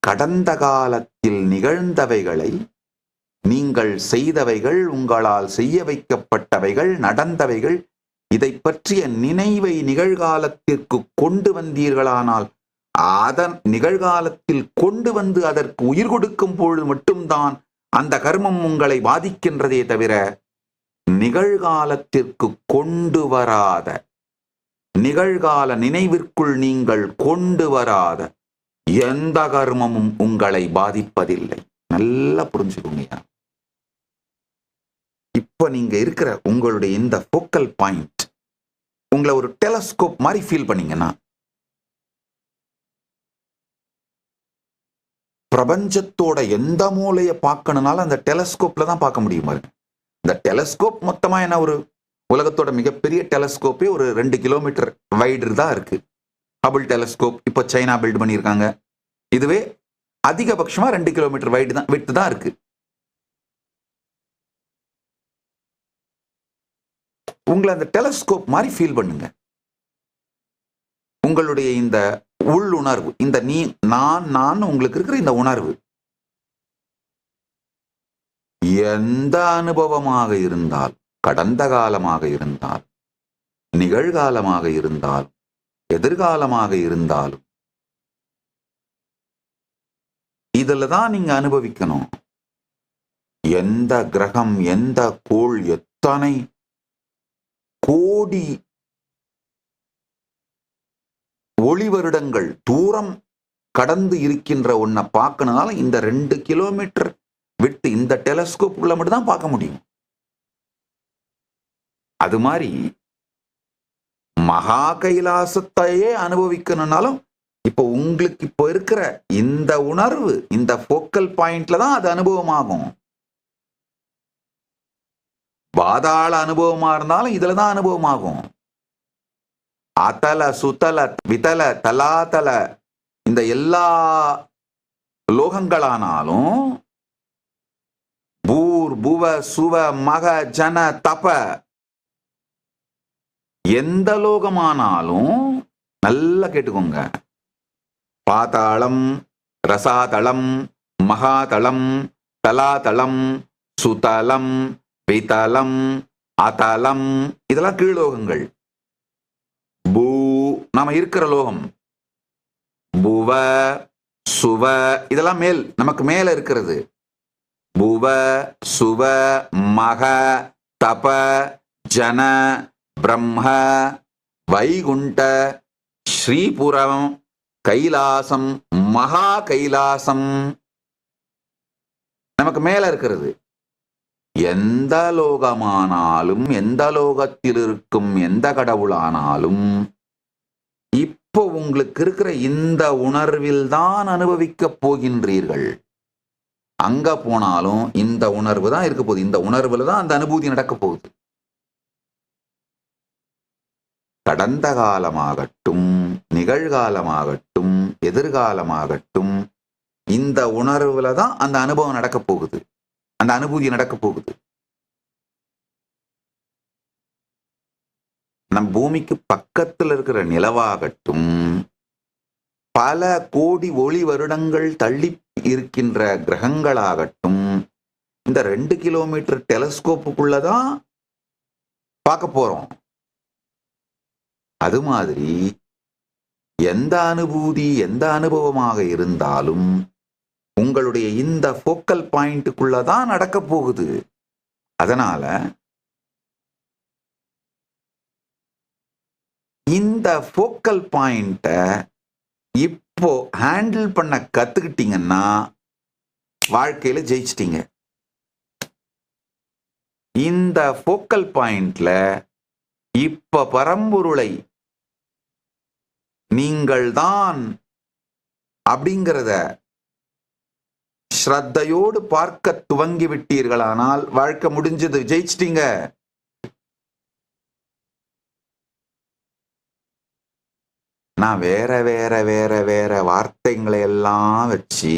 S1: கடந்த காலத்தில் நிகழ்ந்தவைகளை, நீங்கள் செய்தவைகள், உங்களால் செய்ய வைக்கப்பட்டவைகள், நடந்தவைகள், இதை பற்றிய நினைவை நிகழ்காலத்திற்கு கொண்டு வந்தீர்களானால், அதன் நிகழ்காலத்தில் கொண்டு வந்து அதற்கு உயிர் கொடுக்கும் பொழுது மட்டும்தான் அந்த கர்மம் உங்களை பாதிக்கின்றதே தவிர, நிகழ்காலத்திற்கு கொண்டு வராத, நிகழ்கால நினைவிற்குள் நீங்கள் கொண்டு வராத எந்த கர்மமும் உங்களை பாதிப்பதில்லை. நல்லா புரிஞ்சுக்கோங்க. இப்ப நீங்க இருக்கிற உங்களுடைய இந்த ஃபோக்கல் பாயிண்ட் உங்களை ஒரு டெலஸ்கோப் மாதிரி ஃபீல் பண்ணீங்கன்னா, பிரபஞ்சத்தோட எந்த மூலையை பார்க்கணும்னாலும் அந்த டெலஸ்கோப்ல தான் பார்க்க முடியும். இந்த டெலஸ்கோப் மொத்தமா என்ன, ஒரு உலகத்தோட மிகப்பெரிய டெலஸ்கோப்பே ஒரு 2 கிலோமீட்டர் வைடு தான் இருக்கு. ஹபிள் டெலஸ்கோப் இப்போ சைனா பில்ட் பண்ணியிருக்காங்க. இதுவே அதிகபட்சமா 2 கிலோமீட்டர் வைடு தான், விட்டு தான் இருக்கு. உங்களை அந்த டெலஸ்கோப் மாதிரி ஃபீல் பண்ணுங்க. உங்களுடைய இந்த உள்ளுணர்வு, இந்த நான் உங்களுக்கு இருக்கிற இந்த உணர்வு எந்த அனுபவமாக இருந்தால், கடந்த காலமாக இருந்தால், நிகழ்காலமாக இருந்தால், எதிர்காலமாக இருந்தாலும், இதுல தான் நீங்க அனுபவிக்கணும். எந்த கிரகம், எந்த கோள், எத்தனை கோடி ஒளி வருடங்கள் தூரம் கடந்து இருக்கின்ற ஒன்ன பார்க்கணும்னால இந்த 2 கிலோமீட்டர் விட்டு இந்த டெலஸ்கோப் உள்ள மட்டும் தான் பார்க்க முடியும். அது மாதிரி மகா கைலாசத்தையே அனுபவிக்கணும்னாலும் இப்போ உங்களுக்கு இப்போ இருக்கிற இந்த உணர்வு, இந்த ஃபோக்கல் பாயிண்ட்ல தான் அது அனுபவமாகும். பாதாள அனுபவமா இருந்தாலும் இதுல தான் அனுபவமாகும். அத்தல, சுத்தல, வித்தல, தலாத்தல, இந்த எல்லா லோகங்களானாலும், பூர், புவ, சுவ, மக, ஜன, தப, எந்த லோகமானாலும் நல்லா கேட்டுக்கோங்க. பாதாளம், ரசாதளம், மகாதளம், தலாதளம், சுதலம், விதலம், அதலம், இதெல்லாம் கீழ்லோகங்கள். பூ, நாம இருக்கிற லோகம். புவ, சுவ, இதெல்லாம் மேல், நமக்கு மேல இருக்கிறது. புவ, சுவ, மக, தப, ஜன, பிரம்ம, வைகுண்ட, ஸ்ரீபுரம், கைலாசம், மகா கைலாசம், நமக்கு மேல இருக்கிறது. எந்த லோகமானாலும், எந்த லோகத்தில் இருக்கும் எந்த கடவுளானாலும், இப்போ உங்களுக்கு இருக்கிற இந்த உணர்வில் தான் அனுபவிக்க போகின்றீர்கள். அங்க போனாலும் இந்த உணர்வு தான் இருக்க போகுது. இந்த உணர்வுல தான் அந்த அனுபூதி நடக்க போகுது. கடந்த காலமாகட்டும், நிகழ்காலமாகட்டும், எதிர்காலமாகட்டும், இந்த உணர்வுல தான் அந்த அனுபவம் நடக்க போகுது, அந்த அனுபூதி நடக்க போகுது. நம் பூமிக்கு பக்கத்தில் இருக்கிற நிலவாகட்டும், பல கோடி ஒளி வருடங்கள் தள்ளி இருக்கின்ற கிரகங்களாகட்டும், இந்த 2 கிலோமீட்டர் டெலஸ்கோப்புக்குள்ளதான் பார்க்க போறோம். அது மாதிரி எந்த அனுபூதி, எந்த அனுபவமாக இருந்தாலும் உங்களுடைய இந்த ஃபோக்கல் பாயிண்ட்டுக்குள்ளதான் நடக்க போகுது. அதனால இந்த ஃபோக்கல் பாயிண்ட இப்போ ஹேண்டில் பண்ண கத்துக்கிட்டீங்கன்னா வாழ்க்கையில ஜெயிச்சிட்டீங்க. இந்த ஃபோக்கல் பாயிண்ட்ல இப்ப பரம்பொருளை நீங்கள்தான் அப்படிங்கிறத ஸ்ரத்தையோடு பார்க்க துவங்கி விட்டீர்களானால் வாழ்க்கை முடிஞ்சது, ஜெயிச்சிட்டீங்க. நான் வேற வேற வேற வேற வார்த்தைகளை எல்லாம் வச்சு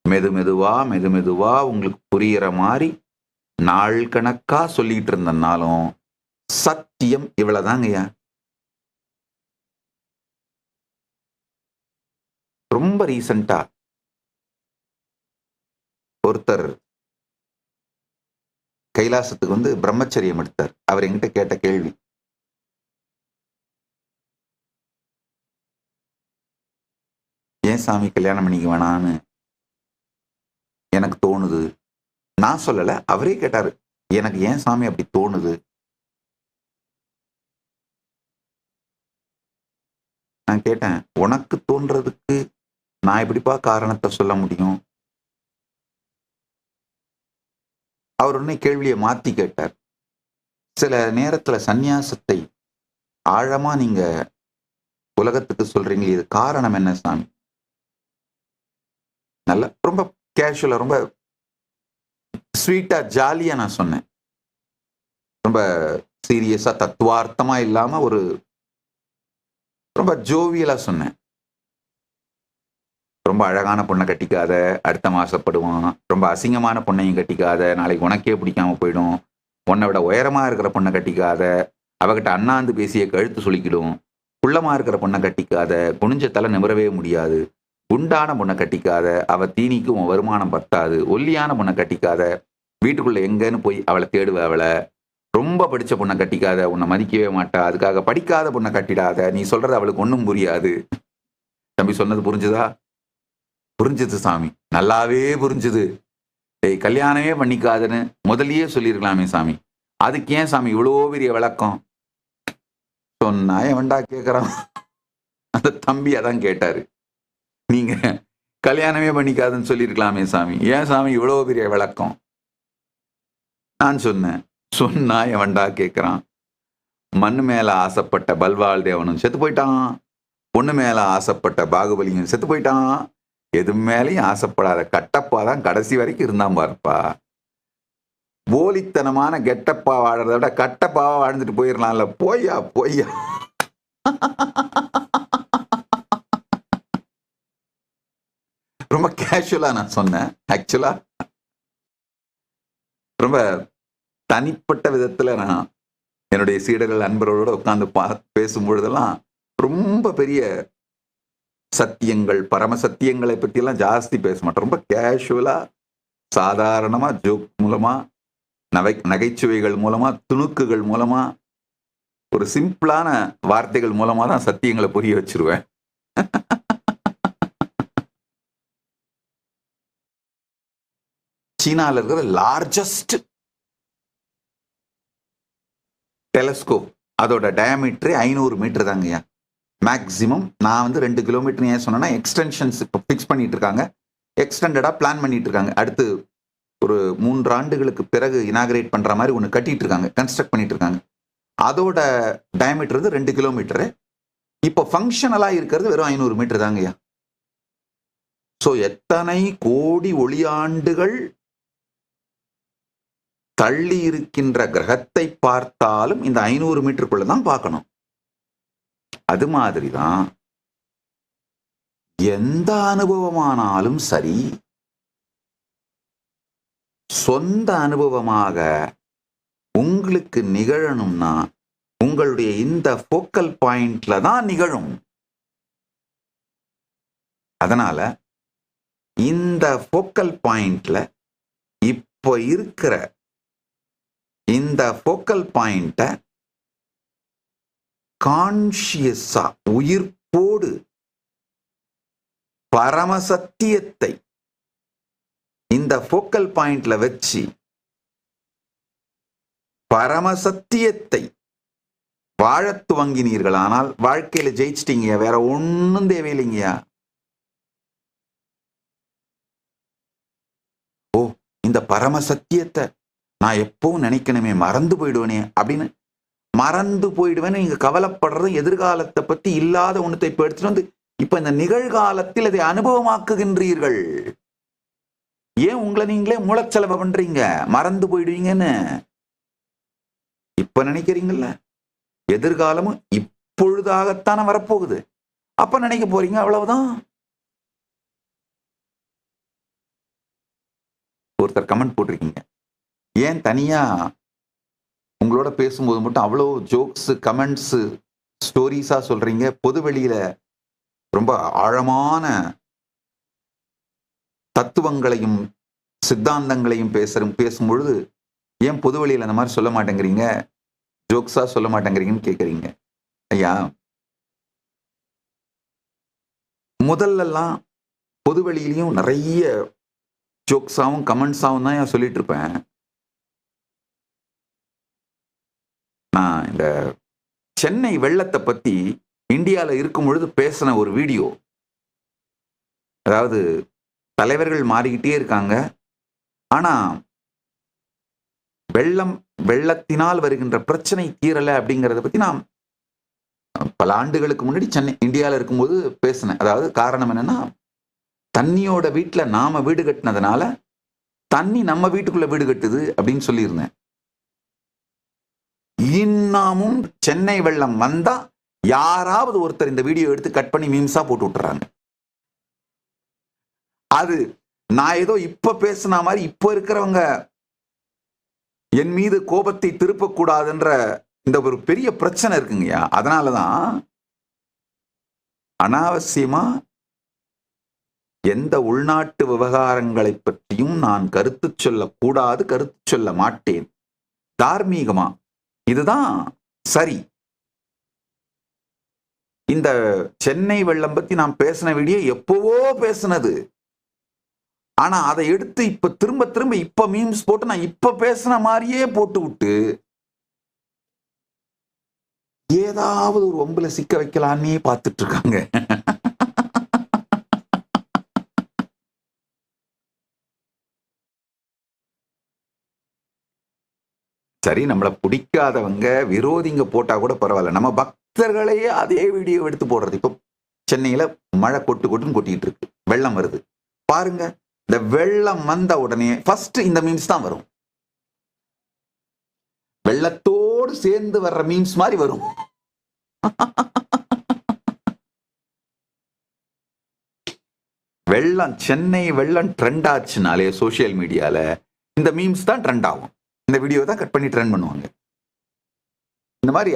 S1: மெதுவா உங்களுக்கு புரியிற மாதிரி நாள் கணக்கா சொல்லிட்டு இருந்தனாலும் சத்தியம் இவ்வளவுதாங்கய்யா. ரொம்ப ரீசெண்டா ஒருத்தர் கைலாசத்துக்கு வந்து பிரம்மச்சரியம் எடுத்தார். அவர் என்கிட்ட கேட்ட கேள்வி, ஏன் சாமி கல்யாணம் பண்ணிக்க வேணான்னு எனக்கு தோணுது. நான் சொல்லல, அவரே கேட்டாரு, எனக்கு ஏன் சாமி அப்படி தோணுது. நான் கேட்டேன், உனக்கு தோன்றதுக்கு நான் எப்படிப்பா காரணத்தை சொல்ல முடியும்? அவர் உடனே கேள்வியை மாத்தி கேட்டார். சில நேரத்துல சந்நியாசத்தை ஆழமா நீங்க உலகத்துக்கு சொல்றீங்க, இது காரணம் என்ன சாமி? நல்ல ரொம்ப கேஷுவலா, ரொம்ப ஸ்வீட்டா, ஜாலியா நான் சொன்னேன். ரொம்ப சீரியஸா, தத்துவார்த்தமா இல்லாம ஒரு ரொம்ப ஜோவியலா சொன்னேன். ரொம்ப அழகான பொண்ணை கட்டிக்காத, அடுத்த மாசப்படுவான். ரொம்ப அசிங்கமான பொண்ணையும் கட்டிக்காத, நாளைக்கு உனக்கே பிடிக்காம போயிடும். உன்னை விட உயரமா இருக்கிற பொண்ணை கட்டிக்காத, அவகிட்ட அண்ணாந்து பேசிய கழுத்து சுளிக்கிடும். குள்ளமா இருக்கிற பொண்ணை கட்டிக்காத, குனிஞ்ச தலை நிமிரவே முடியாது. குண்டான பொண்ணை கட்டிக்காத, அவ தீனிக்கும் உன் வருமானம் பத்தாது. ஒல்லியான பொண்ணை கட்டிக்காத, வீட்டுக்குள்ள எங்கன்னு போய் அவளை தேடுவ. அவளை ரொம்ப படிச்ச பொண்ணை கட்டிக்காத, உன்னை மதிக்கவே மாட்டா. அதுக்காக படிக்காத பொண்ணை கட்டிடாத, நீ சொல்றது அவளுக்கு ஒன்றும் புரியாது. தம்பி சொன்னது புரிஞ்சுதா? புரிஞ்சுது சாமி, நல்லாவே புரிஞ்சுது. டேய், கல்யாணமே பண்ணிக்காதுன்னு முதலியே சொல்லியிருக்கலாமே சாமி, அதுக்கு ஏன் சாமி இவ்வளோ பெரிய விளக்கம் சொன்னா? எவன்டா கேட்கறான்? அந்த தம்பி அதான் கேட்டாரு, நீங்க கல்யாணமே பண்ணிக்காதுன்னு சொல்லியிருக்கலாமே சாமி, ஏன் சாமி இவ்வளோ பெரிய விளக்கம்? நான் சொன்னேன், சொன்னா எவன்டா கேட்கறான்? மண்ணு மேல ஆசைப்பட்ட பல்வாள் தேவனும் செத்து போயிட்டான், பொண்ணு மேல ஆசைப்பட்ட பாகுபலியும் செத்து போயிட்டான், எது மேலையும் ஆசைப்படாத கட்டப்பா தான் கடைசி வரைக்கும் இருந்தான் பாருப்பா. போலித்தனமான கெட்டப்பா வாழறத விட கட்டப்பாவா வாழ்ந்துட்டு போயிடலாம்ல. போய்யா போய்யா. ரொம்ப கேஷுவலா நான் சொன்னேன். ஆக்சுவலா ரொம்ப தனிப்பட்ட விதத்துல நான் என்னுடைய சீடர்கள் அன்பர்களோட உட்கார்ந்து பேசும் பொழுதெல்லாம் ரொம்ப பெரிய சத்தியங்கள், பரம சத்தியங்களை பத்தி எல்லாம் ஜாஸ்தி பேச மாட்டேன். ரொம்ப கேஷுவலா, சாதாரணமா, ஜோக் மூலமா, நகைச்சுவைகள் மூலமா, துணுக்குகள் மூலமா, ஒரு சிம்பிளான வார்த்தைகள் மூலமா தான் சத்தியங்களை புரிய வச்சிருவேன். சீனால இருக்கிற லார்ஜஸ்ட் டெலஸ்கோப், அதோட டயாமீட்டர் 500 மீட்டர் தாங்கய்யா. மேக்சிமம் நான் வந்து 2 கிலோமீட்டர் ஏன் சொன்னா, எக்ஸ்டென்ஷன்ஸ் இப்போ ஃபிக்ஸ் பண்ணிட்டு இருக்காங்க, எக்ஸ்டெண்டடா பிளான் பண்ணிட்டு இருக்காங்க. அடுத்து ஒரு 3 ஆண்டுகளுக்கு பிறகு இனாகிரேட் பண்ற மாதிரி ஒன்று கட்டிட்டு இருக்காங்க, கன்ஸ்ட்ரக்ட் பண்ணிட்டு இருக்காங்க. அதோட டயாமீட்டர் வந்து 2 கிலோமீட்டரு. இப்போ ஃபங்க்ஷனலா இருக்கிறது வெறும் 500 மீட்டர் தாங்கய்யா. ஸோ எத்தனை கோடி ஒளியாண்டுகள் தள்ளி இருக்கின்ற கிரகத்தை பார்த்தாலும் இந்த 500 மீட்டருக்குள்ள தான் பார்க்கணும். அது மாதிரிதான் எந்த அனுபவமானாலும் சரி, சொந்த அனுபவமாக உங்களுக்கு நிகழணும்னா உங்களுடைய இந்த ஃபோக்கல் பாயிண்ட்ல தான் நிகழும். அதனால இந்த ஃபோக்கல் பாயிண்ட்ல இப்போ இருக்கிற இந்த ஃபோக்கல் பாயிண்ட கான்ஷியஸா, உயிர்ப்போடு பரமசத்தியத்தை இந்த ஃபோக்கல் பாயிண்ட்ல வச்சு பரமசத்தியத்தை வாழத் துவங்கினீர்களானால் வாழ்க்கையில ஜெயிச்சிட்டீங்க. வேற ஒன்னும் தேவையில்லைங்கயா. ஓ, இந்த பரமசத்தியத்தை நான் எப்பவும் நினைக்கணுமே, மறந்து போயிடுவேனே அப்படின்னு மறந்து போயிடுவேன்னு நீங்க கவலைப்படுறது எதிர்காலத்தை பத்தி இல்லாத ஒன்றத்தை இப்ப எடுத்துட்டு வந்து இப்ப இந்த நிகழ்காலத்தில் அதை அனுபவமாக்குகின்றீர்கள். ஏன் உங்களை நீங்களே மூலச்செலவு பண்றீங்க? மறந்து போயிடுவீங்கன்னு இப்ப நினைக்கிறீங்கல்ல, எதிர்காலமும் இப்பொழுதாகத்தானே வரப்போகுது. அப்ப நினைக்க போறீங்க, அவ்வளவுதான். ஒருத்தர் கமெண்ட் போட்டிருக்கீங்க, ஏன் தனியா உங்களோட பேசும்போது மட்டும் அவ்வளோ ஜோக்ஸ், கமெண்ட்ஸ், ஸ்டோரிஸா சொல்றீங்க? பொது வெளியில ரொம்ப ஆழமான தத்துவங்களையும் சித்தாந்தங்களையும் பேசும்பொழுது ஏன் பொது வெளியில அந்த மாதிரி சொல்ல மாட்டேங்கிறீங்க, ஜோக்ஸா சொல்ல மாட்டேங்கிறீங்கன்னு கேட்குறீங்க. ஐயா, முதல்லலாம் பொது வெளியிலையும் நிறைய ஜோக்ஸாவும் கமெண்ட்ஸாவும் தான் சொல்லிட்டு இருப்பேன். நான் இந்த சென்னை வெள்ளத்தை பத்தி இந்தியாவில் இருக்கும் பொழுது பேசின ஒரு வீடியோ, அதாவது தலைவர்கள் மாறிக்கிட்டே இருக்காங்க, ஆனா வெள்ளத்தினால் வருகின்ற பிரச்சனை தீரலை அப்படிங்கிறத பத்தி நான் பல ஆண்டுகளுக்கு முன்னாடி இந்தியாவில் இருக்கும்போது பேசினேன். அதாவது காரணம் என்னன்னா, தண்ணியோட வீட்டுல நாம வீடு கட்டினதுனால தண்ணி நம்ம வீட்டுக்குள்ள வீடு கட்டுது அப்படின்னு சொல்லியிருந்தேன். இன்னமும் சென்னை வெள்ளம் வந்தா யாராவது ஒருத்தர் இந்த வீடியோ எடுத்து கட் பண்ணி மீம்ஸா போட்டு விட்டுறாங்க. அது நான் ஏதோ இப்ப பேசின மாதிரி இப்ப இருக்கிறவங்க என் மீது கோபத்தை திருப்பக்கூடாதுன்ற இந்த ஒரு பெரிய பிரச்சனை இருக்குங்கய்யா. அதனாலதான் அனாவசியமா எந்த உள்நாட்டு விவகாரங்களை பற்றியும் நான் கருத்து சொல்லக்கூடாது, கருத்து சொல்ல மாட்டேன். தார்மீகமா இதுதான் சரி. இந்த சென்னை வெள்ளம் பத்தி நான் பேசின வீடியோ எப்பவோ பேசினது. ஆனா அதை எடுத்து இப்ப திரும்ப திரும்ப இப்ப மீம்ஸ் போட்டு நான் இப்ப பேசின மாதிரியே போட்டு விட்டு ஏதாவது ஒரு ஒம்புல சிக்க வைக்கலான்னே பார்த்துட்டு இருக்காங்க. சரி, நம்மளை பிடிக்காதவங்க விரோதிங்க போட்டா கூட பரவாயில்ல, நம்ம பக்தர்களையே அதே வீடியோ எடுத்து போடுறது. இப்போ சென்னையில மழை கொட்டுன்னு கொட்டிட்டு இருக்கு, வெள்ளம் வருது பாருங்க. இந்த வெள்ளம் வந்த உடனே ஃபர்ஸ்ட் இந்த மீம்ஸ் தான் வரும். வெள்ளத்தோடு சேர்ந்து வர்ற மீம்ஸ் மாதிரி வரும். வெள்ளம், சென்னை வெள்ளம் ட்ரெண்ட் ஆச்சுனாலே சோசியல் மீடியால இந்த மீம்ஸ் தான் ட்ரெண்ட் ஆகும். இந்த வீடியோ தான் கட் பண்ணி ட்ரெண்ட் பண்ணுவாங்க. இந்த மாதிரி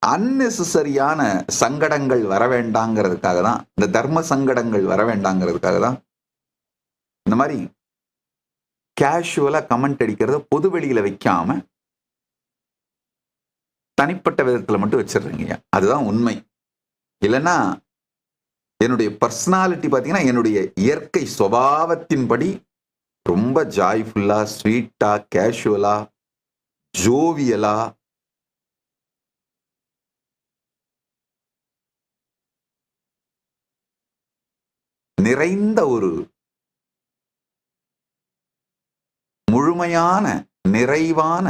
S1: அன்னெசரியான சங்கடங்கள் வர வேண்டாங்கிறதுக்காக தான், இந்த தர்ம சங்கடங்கள் வர வேண்டாங்கிறதுக்காக தான் இந்த மாதிரி கேஷுவலா கமெண்ட் அடிக்கிறத பொது வெளியில வைக்காம தனிப்பட்ட விதத்துல மட்டும் வச்சிடுறீங்க. அதுதான் உண்மை. இல்லைன்னா என்னுடைய பர்சனாலிட்டி பார்த்தீங்கன்னா, என்னுடைய இயற்கை சுபாவத்தின்படி ரொம்ப ஜாய்ஃபுல்லா, ஸ்வீட்டா, கேஷுவலா, ஜோவியலா, நிறைந்த ஒரு முழுமையான நிறைவான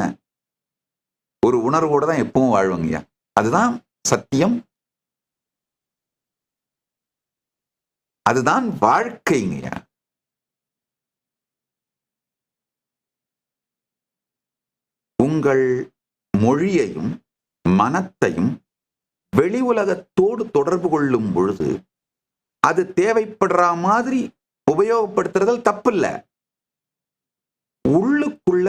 S1: ஒரு உணர்வோடு தான் எப்பவும் வாழ்வங்கய்யா. அதுதான் சத்தியம், அதுதான் வாழ்க்கைங்கய்யா. உங்கள் மொழியையும் மனத்தையும் வெளி உலகத்தோடு தொடர்பு கொள்ளும் பொழுது அது தேவைப்படுற மாதிரி உபயோகப்படுத்துறதில் தப்பில்லை. உள்ளுக்குள்ள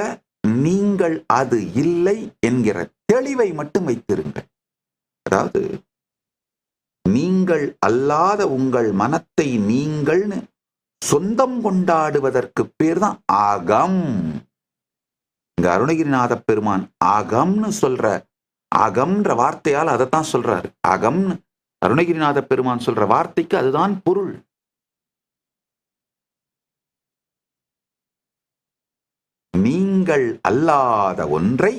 S1: நீங்கள் அது இல்லை என்கிற தெளிவை மட்டும் வைத்திருங்கள். அதாவது நீங்கள் அல்லாத உங்கள் மனத்தை நீங்கள்னு சொந்தம் கொண்டாடுவதற்கு பேர் தான் ஆகம். இங்க அருணகிரிநாத பெருமான் ஆகம்னு சொல்ற, அகம்ன்ற வார்த்தையால் அதைத்தான் சொல்றாரு. அகம்னு அருணகிரிநாத பெருமான் சொல்ற வார்த்தைக்கு அதுதான் பொருள். நீங்கள் அல்லாத ஒன்றை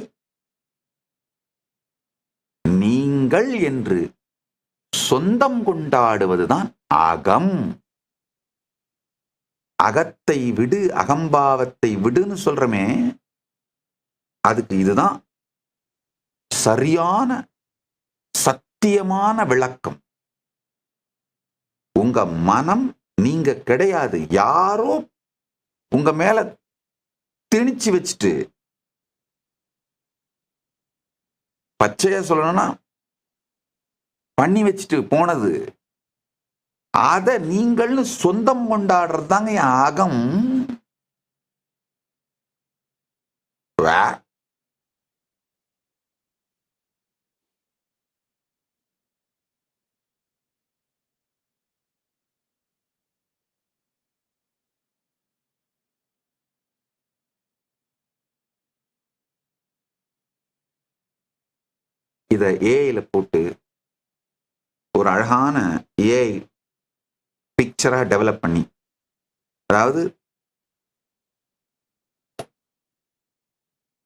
S1: நீங்கள் என்று சொந்தம் கொண்டாடுவதுதான் அகம். அகத்தை விடு, அகம்பாவத்தை விடுன்னு சொல்றமே, அதுக்கு இதுதான் சரியான சத்தியமான விளக்கம். உங்க மனம் நீங்க கிடையாது, யாரோ உங்க மேல திணிச்சு வச்சுட்டு, பச்சையா சொல்லணும்னா பண்ணி வச்சுட்டு போனது. அத நீங்கள்னு சொந்தம் கொண்டாடுறது தாங்க என் அகம். இத ஏஐல போட்டு ஒரு அழகான ஏஐ பிக்சரா டெவலப் பண்ணி, அதாவது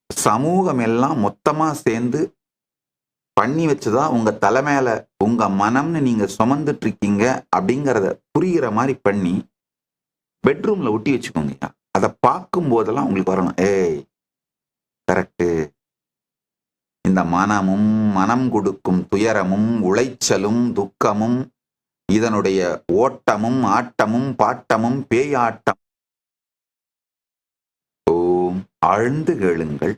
S1: சமூகம் எல்லாம் மொத்தமா சேர்ந்து பண்ணி வச்சுதான் உங்க தலை மேல உங்க மனம்னு நீங்க சுமந்துட்டு இருக்கீங்க அப்படிங்கறத புரிகிற மாதிரி பண்ணி பெட்ரூம்ல ஒட்டி வச்சுக்கோங்க. அதை பார்க்கும் போதெல்லாம் உங்களுக்கு வரணும், ஏய் கரெக்டு, இந்த மனமும் மனம் கொடுக்கும் துயரமும் உளைச்சலும் துக்கமும் இதனுடைய ஓட்டமும் ஆட்டமும் பாட்டமும் பேயாட்டம். ஓம் ஆழ்ந்து கேளுங்கள்.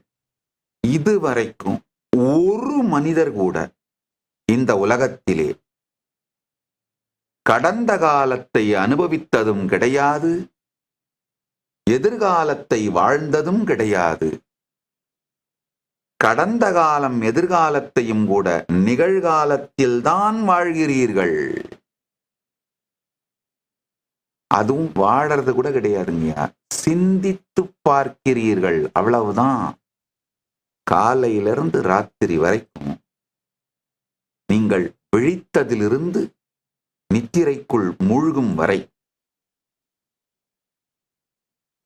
S1: இதுவரைக்கும் ஒரு மனிதர் கூட இந்த உலகத்திலே கடந்த காலத்தை அனுபவித்ததும் கிடையாது, எதிர்காலத்தை வாழ்ந்ததும் கிடையாது. கடந்த காலம் எதிர்காலத்தையும் கூட நிகழ்காலத்தில் தான் வாழ்கிறீர்கள். அதுவும் வாழறது கூட கிடையாதுங்க, சிந்தித்து பார்க்கிறீர்கள், அவ்வளவுதான். காலையிலிருந்து ராத்திரி வரைக்கும் நீங்கள் விழித்ததிலிருந்து நித்திரைக்குள் மூழ்கும் வரை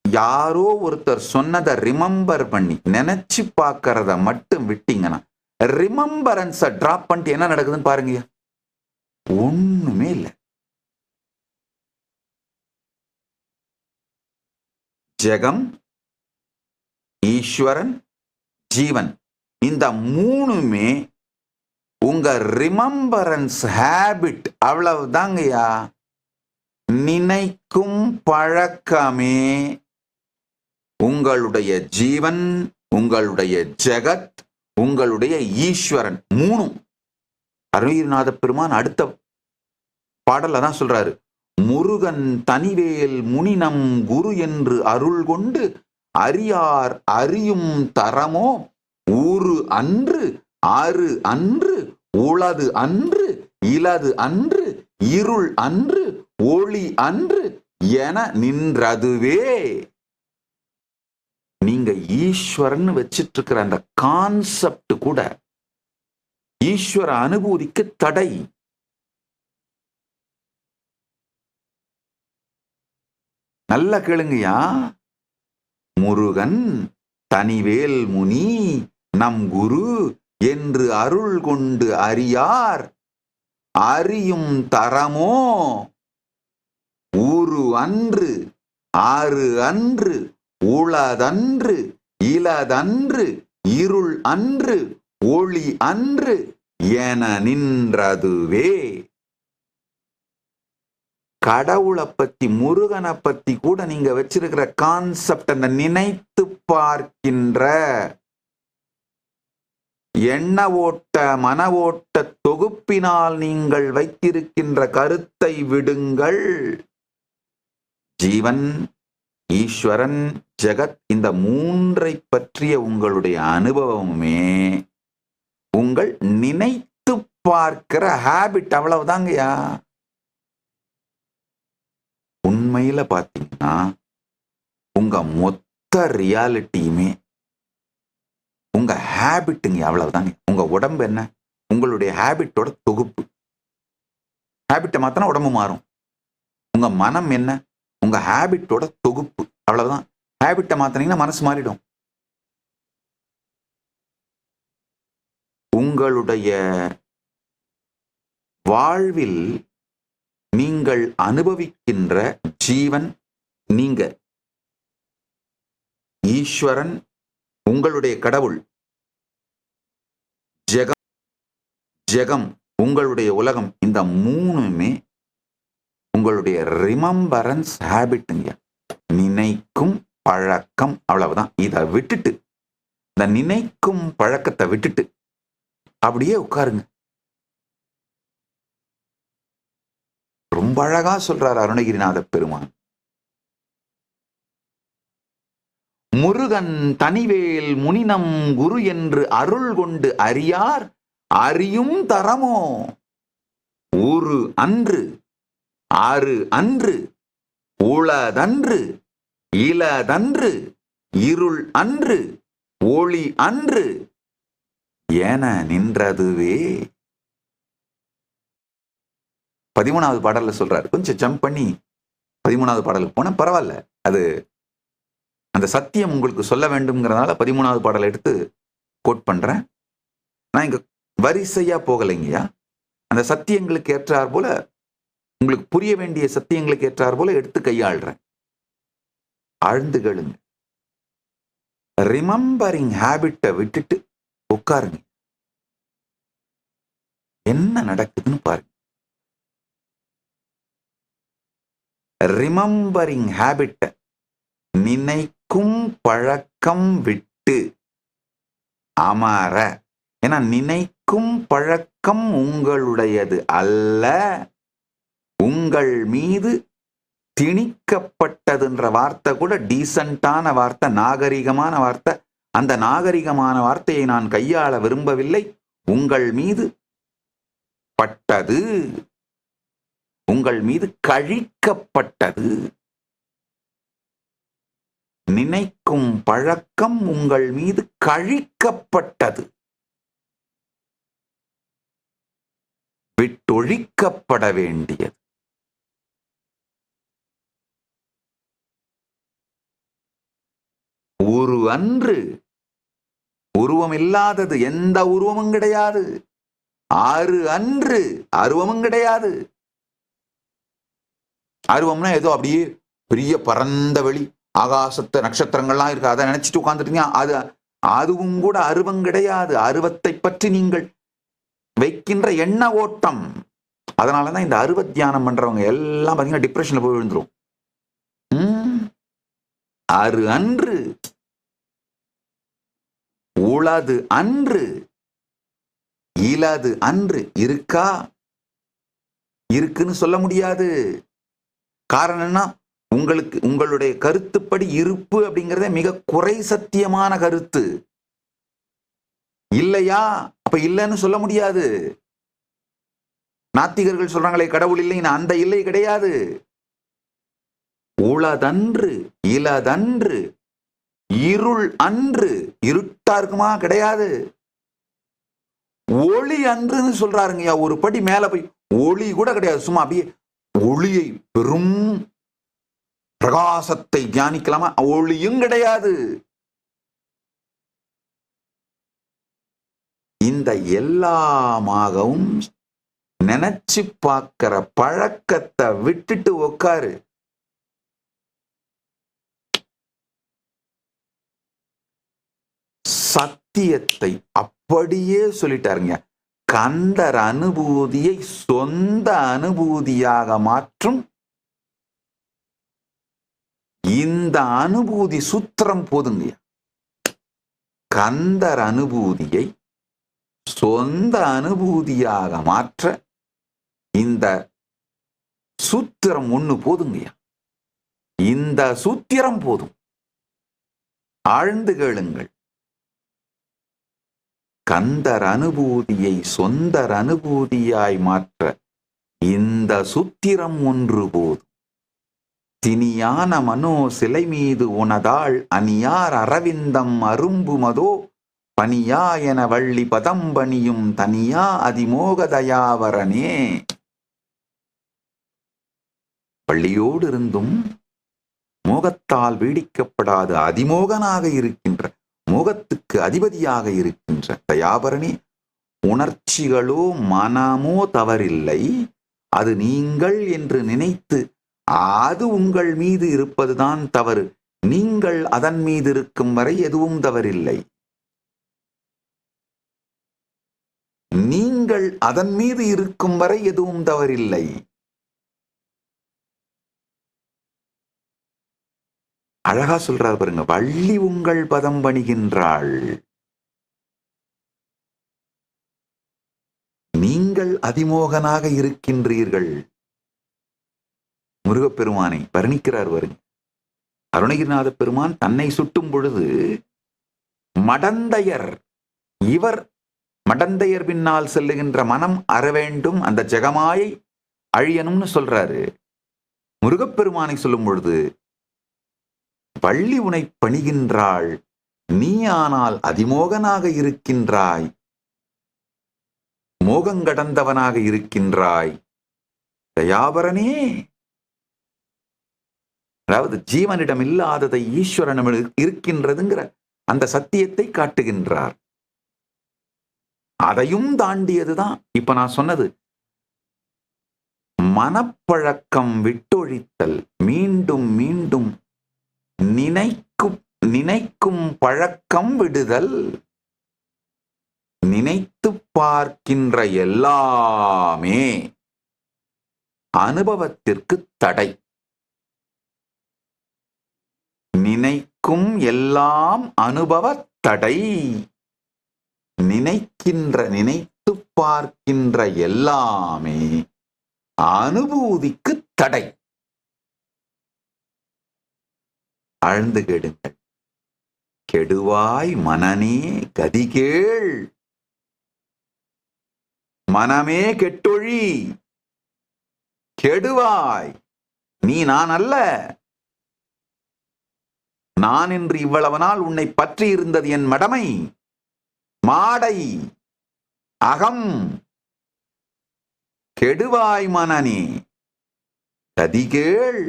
S1: யாரோ ஒருத்தர் சொன்னதை ரிமெம்பர் பண்ணி நினைச்சு பார்க்கறத மட்டும் விட்டீங்கன்னா, ரிமெம்பரன்ஸை டிராப் பண்ணிட்டு என்ன நடக்குதுன்னு பாருங்க, ஒண்ணுமே இல்லை. ஜெகம், ஈஸ்வரன், ஜீவன், இந்த மூணுமே உங்க ரிமெம்பரன்ஸ் ஹேபிட், அவ்வளவுதாங்கய்யா. நினைக்கும் பழக்கமே உங்களுடைய ஜீவன், உங்களுடைய ஜெகத், உங்களுடைய ஈஸ்வரன் மூணும். அருணகிரிநாத பெருமான் அடுத்த பாடல்ல தான் சொல்றாரு, முருகன் தனிவேல் முனினம் குரு என்று அருள் கொண்டு அறியார் அறியும் தரமோ ஊறு அன்று ஆறு அன்று உளது அன்று இலது அன்று இருள் அன்று ஒளி அன்று என நின்றதுவே. நீங்க ஈஸ்வரன் வச்சிட்டு இருக்கிற அந்த கான்செப்ட் கூட ஈஸ்வர அனுபூதிக்கு தடை. நல்ல கேளுங்கயா. முருகன் தனிவேல் முனி நம் குரு என்று அருள் கொண்டு அறியார் அறியும் தரமோ ஊறு அன்று ஆறு அன்று உளதன்று இலதன்று இருள் அன்று ஒளி அன்று என நின்றதுவே. கடவுளை பத்தி, முருகனை பத்தி கூட நீங்க வச்சிருக்கிற கான்செப்ட், அந்த நினைத்து பார்க்கின்ற எண்ண ஓட்ட மன ஓட்ட தொகுப்பினால் நீங்கள் வைத்திருக்கின்ற கருத்தை விடுங்கள். ஜீவன், ஈஸ்வரன், ஜெகத், இந்த மூன்றை பற்றிய உங்களுடைய அனுபவமே உங்கள் நினைத்து பார்க்கிற ஹேபிட், அவ்வளவுதாங்கய்யா. உண்மையில பாத்தீங்கன்னா உங்க மொத்த ரியாலிட்டியுமே உங்க ஹேபிட்டுங்க, அவ்வளவுதாங்க. உங்க உடம்பு என்ன, உங்களுடைய ஹேபிட்டோட தொகுப்பு. ஹேபிட்டை மாத்தினா உடம்பு மாறும். உங்க மனம் என்ன, உங்க ஹேபிட்டோட தொகுப்பு, அவ்வளவுதான். ஹேபிட்டை மாத்தினீங்கன்னா மனசு மாறிடும். உங்களுடைய வாழ்வில் நீங்கள் அனுபவிக்கின்ற ஜீவன், நீங்க ஈஸ்வரன், உங்களுடைய கடவுள், ஜெகம், ஜெகம் உங்களுடைய உலகம், இந்த மூணுமே உங்களுடைய ரிமம்பரன்ஸ் ஹேபிட்டுங்க. நினைக்கும் பழக்கம், அவ்வளவுதான். இதை விட்டுட்டு, இந்த நினைக்கும் பழக்கத்தை விட்டுட்டு அப்படியே உட்காருங்க. ரொம்ப அழகா சொல்றார் அருணகிரிநாத பெருமான். முருகன் தனிவேல் முனினம் குரு என்று அருள் கொண்டு அறியார் அறியும் தரமோ. ஊரு அன்று ஆறு அன்று உளதன்று இளதன்று இருள் அன்று ஒளி அன்று என நின்றதுவே. 13வது பாடல்ல சொல்றாரு. கொஞ்சம் ஜம்ப் பண்ணி 13வது பாடலுக்கு போனா பரவாயில்ல, அது அந்த சத்தியம் உங்களுக்கு சொல்ல வேண்டும்ங்கிறதுனால 13வது பாடலை எடுத்து கோட் பண்றேன். நான் இங்க வரிசையா போகலைங்கய்யா. அந்த சத்தியங்களுக்கு ஏற்றார் போல, உங்களுக்கு புரிய வேண்டிய சத்தியங்களுக்கு ஏற்றார் போல எடுத்து கையாளுறேன். ஆழ்ந்து கேளுங்க. ரிமம்பரிங் ஹேபிட்டை விட்டுட்டு உட்காருங்க. என்ன நடக்குதுன்னு பாருங்க. ரிமம்பரிங் ஹேபிட்டை, நினைக்கும் பழக்கம் விட்டு அமர. ஏன்னா நினைக்கும் பழக்கம் உங்களுடையது அல்ல, உங்கள் மீது திணிக்கப்பட்டதுன்ற வார்த்தை கூட டீசென்டான வார்த்தை, நாகரிகமான வார்த்தை. அந்த நாகரிகமான வார்த்தையை நான் கையாள விரும்பவில்லை. உங்கள் மீது பட்டது, உங்கள் மீது கழிக்கப்பட்டது. நினைக்கும் பழக்கம் உங்கள் மீது கழிக்கப்பட்டது, விட்டொழிக்கப்பட வேண்டியது. உரு அன்று, உருவம் இல்லாதது எந்த உருவமும் கிடையாது. ஆறு அன்று, அருவமும் கிடையாது. அருவம்னா ஏதோ அப்படியே பெரிய பரந்த வெளி, ஆகாசத்தை நட்சத்திரங்கள்லாம் இருக்கு, அதை நினைச்சிட்டு உட்கார்ந்துட்டீங்க. அதுவும் கூட அருவம் கிடையாது. அருவத்தை பற்றி நீங்கள் வைக்கின்ற எண்ண ஓட்டம். அதனாலதான் இந்த அருவ தியானம் பண்றவங்க எல்லாம் பாத்தீங்கன்னா டிப்ரெஷன்ல போய் விழுந்துரும். அரு அன்று உளது அன்று இலது அன்று. இருக்கா? இருக்குன்னு சொல்ல முடியாது. காரணம் என்ன? உங்களுக்கு உங்களுடைய கருத்துப்படி இருப்பு அப்படிங்கிறத மிக குறை சத்தியமான கருத்து. இல்லையா? அப்ப இல்லைன்னு சொல்ல முடியாது. நாத்திகர்கள் சொல்றாங்களே கடவுள் இல்லை, அந்த இல்லை கிடையாது. உளதன்று இலதன்று இருள் அன்று. இருட்டா இருக்குமா? கிடையாது. ஒளி அன்றுன்னு சொல்றாருங்கய்யா. ஒரு படி மேல போய் ஒளி கூட கிடையாது. சும்மா அப்படியே ஒளியை, பெரும் பிரகாசத்தை தியானிக்கலாமா? ஒளியும் கிடையாது. இந்த எல்லாமாகவும் நினைச்சு பார்க்கிற பழக்கத்தை விட்டுட்டு உட்காரு. சத்தியத்தை அப்படியே சொல்லிட்டாருங்க. கந்தர் அனுபூதியை சொந்த அனுபூதியாக மாற்றும் இந்த அனுபூதி சூத்திரம் போதுங்க. கந்தர் அனுபூதியை சொந்த அனுபூதியாக மாற்ற இந்த சூத்திரம் ஒண்ணு போதுங்கய்யா. இந்த சூத்திரம் போதும். ஆழ்ந்து கேளுங்கள். கந்தர் அனுபூதியை சொந்தர் அனுபூதியாய் மாற்ற இந்த சூத்திரம் ஒன்று போதும். தினியான மனோ சிலை மீது உனதாள் அணியார் அரவிந்தம் அரும்புமதோ பனியா என வள்ளி பதம்பணியும் தனியா அதிமோகதயாவரனே. பள்ளியோடு இருந்தும் மோகத்தால் வீடிக்கப்படாத அதிமோகனாக இருக்கின்ற, மோகத்துக்கு அதிபதியாக இருக்கின்ற தயாபரணி, உணர்ச்சிகளோ மனமோ தவறில்லை. அது நீங்கள் என்று நினைத்து அது உங்கள் மீது இருப்பதுதான் தவறு. நீங்கள் அதன் மீது இருக்கும் வரை எதுவும் தவறில்லை. நீங்கள் அதன் மீது இருக்கும் வரை எதுவும் தவறில்லை. அழகா சொல்றார் பாருங்க, வள்ளி உங்கள் பதம் பணிகின்றாள். நீங்கள் அதிமோகனாக இருக்கின்றீர்கள். முருகப்பெருமானை வர்ணிக்கிறார் பாருங்க. அருணகிரிநாத பெருமான் தன்னை சுட்டும் பொழுது மடந்தையர், இவர் மடந்தையர் பின்னால் செல்லுகின்ற மனம் அற வேண்டும், அந்த ஜெகமாயை அழியணும்னு சொல்றாரு. முருகப்பெருமானை சொல்லும் பொழுது வள்ளி உனை பணிகின்றாள், நீ ஆனால் அதிமோகனாக இருக்கின்றாய், மோகங்கடந்தவனாக இருக்கின்றாய் தயாபரனே. அதாவது ஜீவனிடம் இல்லாததை ஈஸ்வரனிடம் இருக்கின்றதுங்கிற அந்த சத்தியத்தை காட்டுகின்றார். அதையும் தாண்டியதுதான் இப்ப நான் சொன்னது. மனப்பழக்கம் விட்டொழித்தல், மீண்டும் மீண்டும் நினைக்கும் பழக்கம் விடுதல், நினைத்து பார்க்கின்ற எல்லாமே அனுபவத்திற்கு தடை. நினைக்கும் எல்லாம் அனுபவ தடை. நினைத்து பார்க்கின்ற எல்லாமே அனுபூதிக்கு தடை. ஆழ்ந்து கேடுங்கள். கெடுவாய் மனனே கதிகேள், மனமே கெட்டொழி. கெடுவாய் நீ, நான் அல்ல. நான் என்று இவ்வளவு நாள் உன்னை பற்றி இருந்தது என் மடமை, மாடை, அகம். கெடுவாய் மனனே கதிகேள்,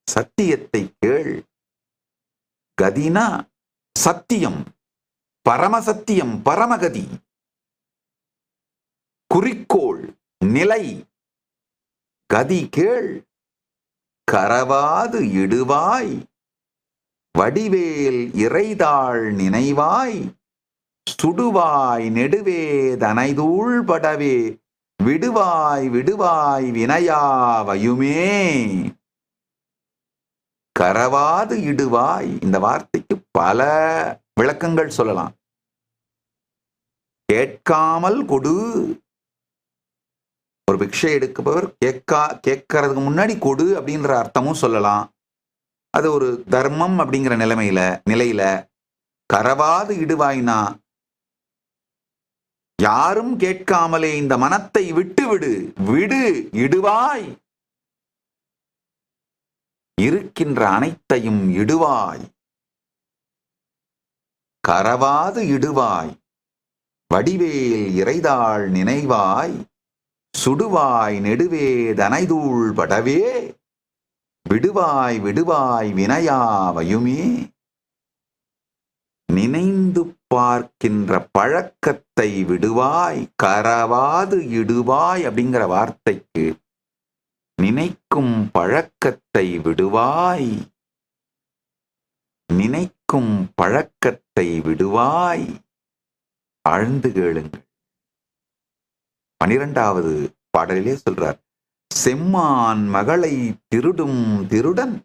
S1: சத்தியத்தை கேள். கதினா சத்தியம், பரமசத்தியம், பரமகதி, குறிக்கோள், நிலை. கதி கேள். கரவாது இடுவாய், வடிவேல் இறைதாள் நினைவாய், சுடுவாய் நெடுவே தனைதூள் படவே, விடுவாய் விடுவாய் வினையாவையுமே. கரவாது இடுவாய், இந்த வார்த்தைக்கு பல விளக்கங்கள் சொல்லலாம். கேட்காமல் கொடு. ஒரு பிக்ஷை எடுப்பவர் கேட்கறதுக்கு முன்னாடி கொடு அப்படின்ற அர்த்தமும் சொல்லலாம். அது ஒரு தர்மம் அப்படிங்கிற நிலையில கரவாது இடுவாய்னா யாரும் கேட்காமலே இந்த மனத்தை விட்டு விடு. விடு, இடுவாய், இருக்கின்ற அனைத்தையும் இடுவாய். கரவாது இடுவாய், வடிவேல் இறைதாள் நினைவாய், சுடுவாய் நெடுவே தனைதூள் படவே, விடுவாய் விடுவாய் வினையாவையுமே. நினைந்து பார்க்கின்ற பழக்கத்தை விடுவாய், கரவாது இடுவாய் அப்படிங்கிற வார்த்தைக்கு நினைக்கும் பழக்கத்தை விடுவாய், நினைக்கும் பழக்கத்தை விடுவாய். ஆழ்ந்து கேளுங்கள். 12வது பாடலிலே சொல்றார், செம்மான் மகளை திருடும் திருடன்,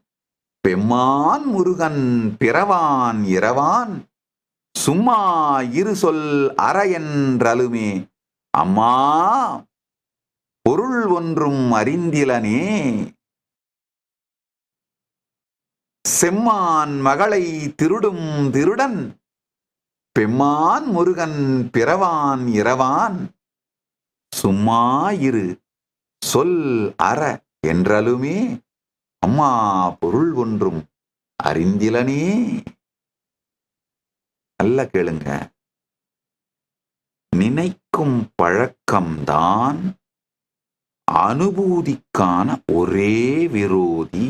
S1: பெம்மான் முருகன் பிறவான் இரவான், சும்மா இரு சொல் அற என்றலுமே, அம்மா பொருள் ஒன்றும் அறிந்திலனே. செம்மான் மகளை திருடும் திருடன், பெம்மான் முருகன் பிறவான் இரவான், சும்மா இரு சொல் அற என்றலுமே, அம்மா பொருள் ஒன்றும் அறிந்திலனே. நல்ல கேளுங்க. நினைக்கும் பழக்கம்தான் அனுபூதிக்கான ஒரே விரோதி.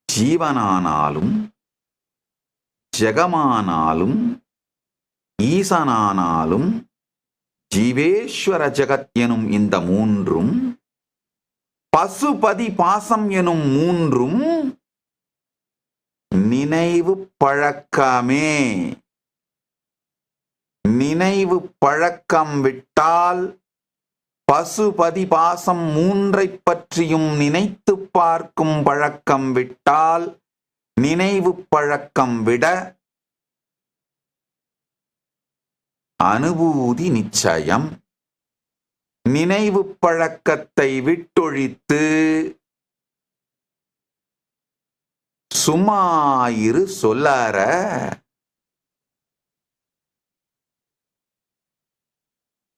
S1: ஜீவனானாலும் ஜெகமானாலும் ஈசனானாலும் ஜீவேஸ்வர ஜெகத் எனும் இந்த மூன்றும், பசுபதி பாசம் எனும் மூன்றும் நினைவு பழக்கமே. நினைவு பழக்கம் விட்டால் பசுபதி பாசம் மூன்றைப் பற்றியும் நினைத்து பார்க்கும் பழக்கம் விட்டால் நினைவு பழக்கம் விட அனுபூதி நிச்சயம். நினைவு பழக்கத்தை விட்டொழித்து சும்மாயிரு சொல்லார.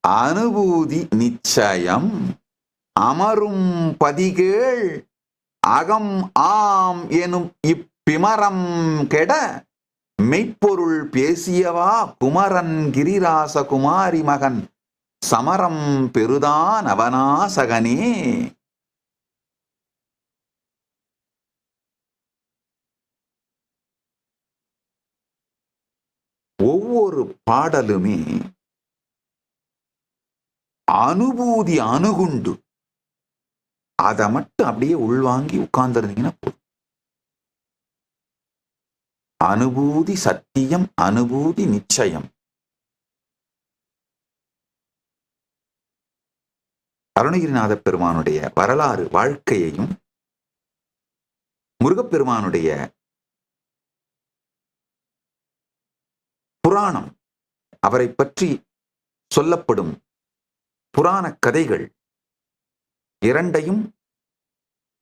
S1: அனுபூதி நிச்சயம் அமரும் பதிகேள் அகம் ஆம் எனும் இப்பிமரம் கெட மெய்ப்பொருள் பேசியவா குமரன் கிரிராச குமாரி மகன் சமரம் பெருதான் அவனாசகனே. ஒவ்வொரு பாடலுமே அனுபூதி அணுகுண்டு. அதை மட்டும் அப்படியே உள்வாங்கி உட்கார்ந்துருந்தீங்கன்னா போதும். அனுபூதி சத்தியம், அனுபூதி நிச்சயம். அருணகிரிநாத பெருமானுடைய வரலாறு வாழ்க்கையையும் முருகப்பெருமானுடைய புராணம், அவரை பற்றி சொல்லப்படும் புராண கதைகள் இரண்டையும்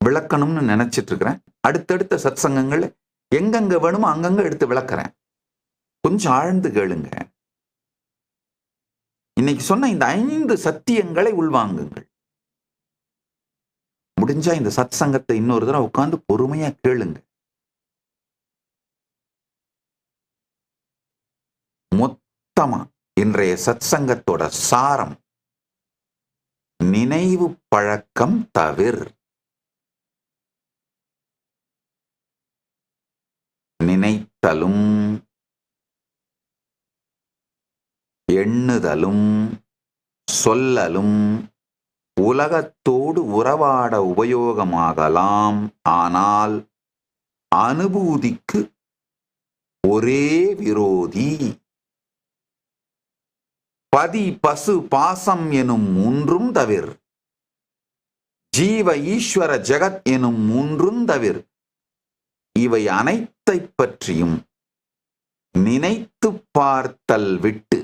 S1: விளக்கணும்னு நினைச்சிட்டு இருக்கிறேன். அடுத்தடுத்த சத்சங்கங்கள் எங்கெங்க வேணுமோ அங்கங்க எடுத்து விளக்குறேன். கொஞ்சம் ஆழ்ந்து கேளுங்க. இன்னைக்கு சொன்ன இந்த 5 சத்தியங்களை உள்வாங்குங்கள். முடிஞ்சா இந்த சத் சங்கத்தை இன்னொரு தடவை உட்கார்ந்து பொறுமையா கேளுங்க. மொத்தமா இன்றைய சத் சங்கத்தோட சாரம் நினைவு பழக்கம் தவிர. நினைத்தலும் எண்ணுதலும் சொல்லலும் உலகத்தோடு உறவாட உபயோகமாகலாம். ஆனால் அனுபூதிக்கு ஒரே விரோதி. பதி பசு பாசம் எனும் 3 தவிர, ஜீவ ஈஸ்வர ஜெகத் எனும் 3 தவிர, இவை அனைத்தை பற்றியும் நினைத்து பார்த்தல் விட்டு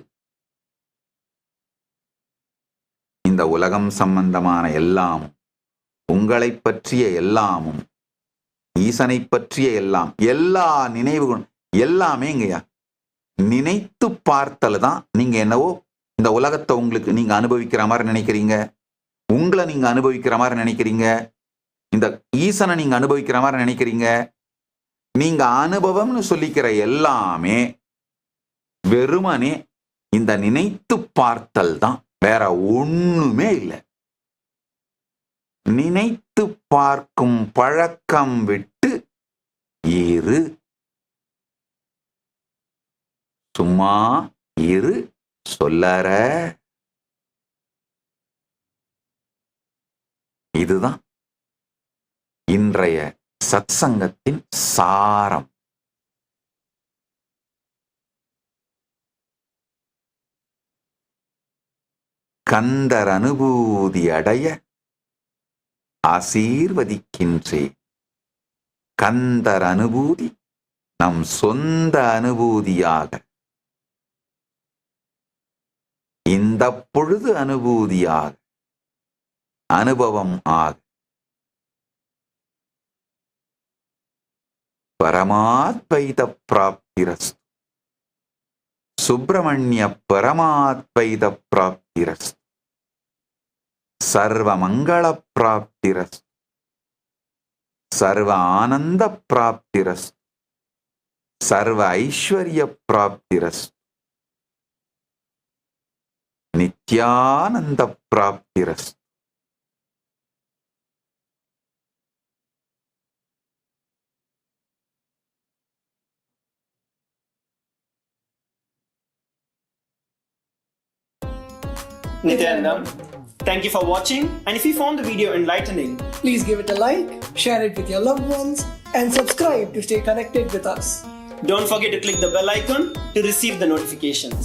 S1: இந்த உலகம் சம்பந்தமான எல்லாமும், உங்களை பற்றிய எல்லாமும், ஈசனை பற்றிய எல்லாம், எல்லா நினைவுகளும் எல்லாமே இங்கயா நினைத்து பார்த்தல் தான். நீங்க என்னவோ இந்த உலகத்தை உங்களுக்கு நீங்க அனுபவிக்கிற மாதிரி நினைக்கிறீங்க, உங்களை நீங்க அனுபவிக்கிற மாதிரி நினைக்கிறீங்க, இந்த ஈசனை நீங்க அனுபவிக்கிற மாதிரி நினைக்கிறீங்க. நீங்க அனுபவம்னு சொல்லிக்கிற எல்லாமே வெறுமனே இந்த நினைத்து பார்த்தல் தான், வேற ஒண்ணுமே இல்லை. நினைத்து பார்க்கும் பழக்கம் விட்டு இரு. சும்மா இரு சொல்லற. இதுதான் இன்றைய சத்சங்கத்தின் சாரம். கந்தர் அனுபூதி அடைய ஆசீர்வதிக்கின்றே. கந்தர் அனுபூதி நம் சொந்த அனுபூதியாக இந்த பொழுது அனுபூதியாக அனுபவம் ஆக பரமாத்வைத பிராப்திரஸ்து. சுப்பிரமணிய பரமாத்வைத பிராப்திரஸ்து. சர்வ மங்கள பிராப்திரஸ்து. சர்வ ஆனந்த பிராப்திரஸ்து. சர்வ ஐஸ்வர்ய பிராப்திரஸ்து. Nityananda பிராப்திரஸ்து.
S2: Nityanandam, thank you for watching, and if you found the video enlightening,
S3: please give it a like, share it with your loved ones, and subscribe to stay connected with us.
S2: Don't forget to click the bell icon to receive the notifications.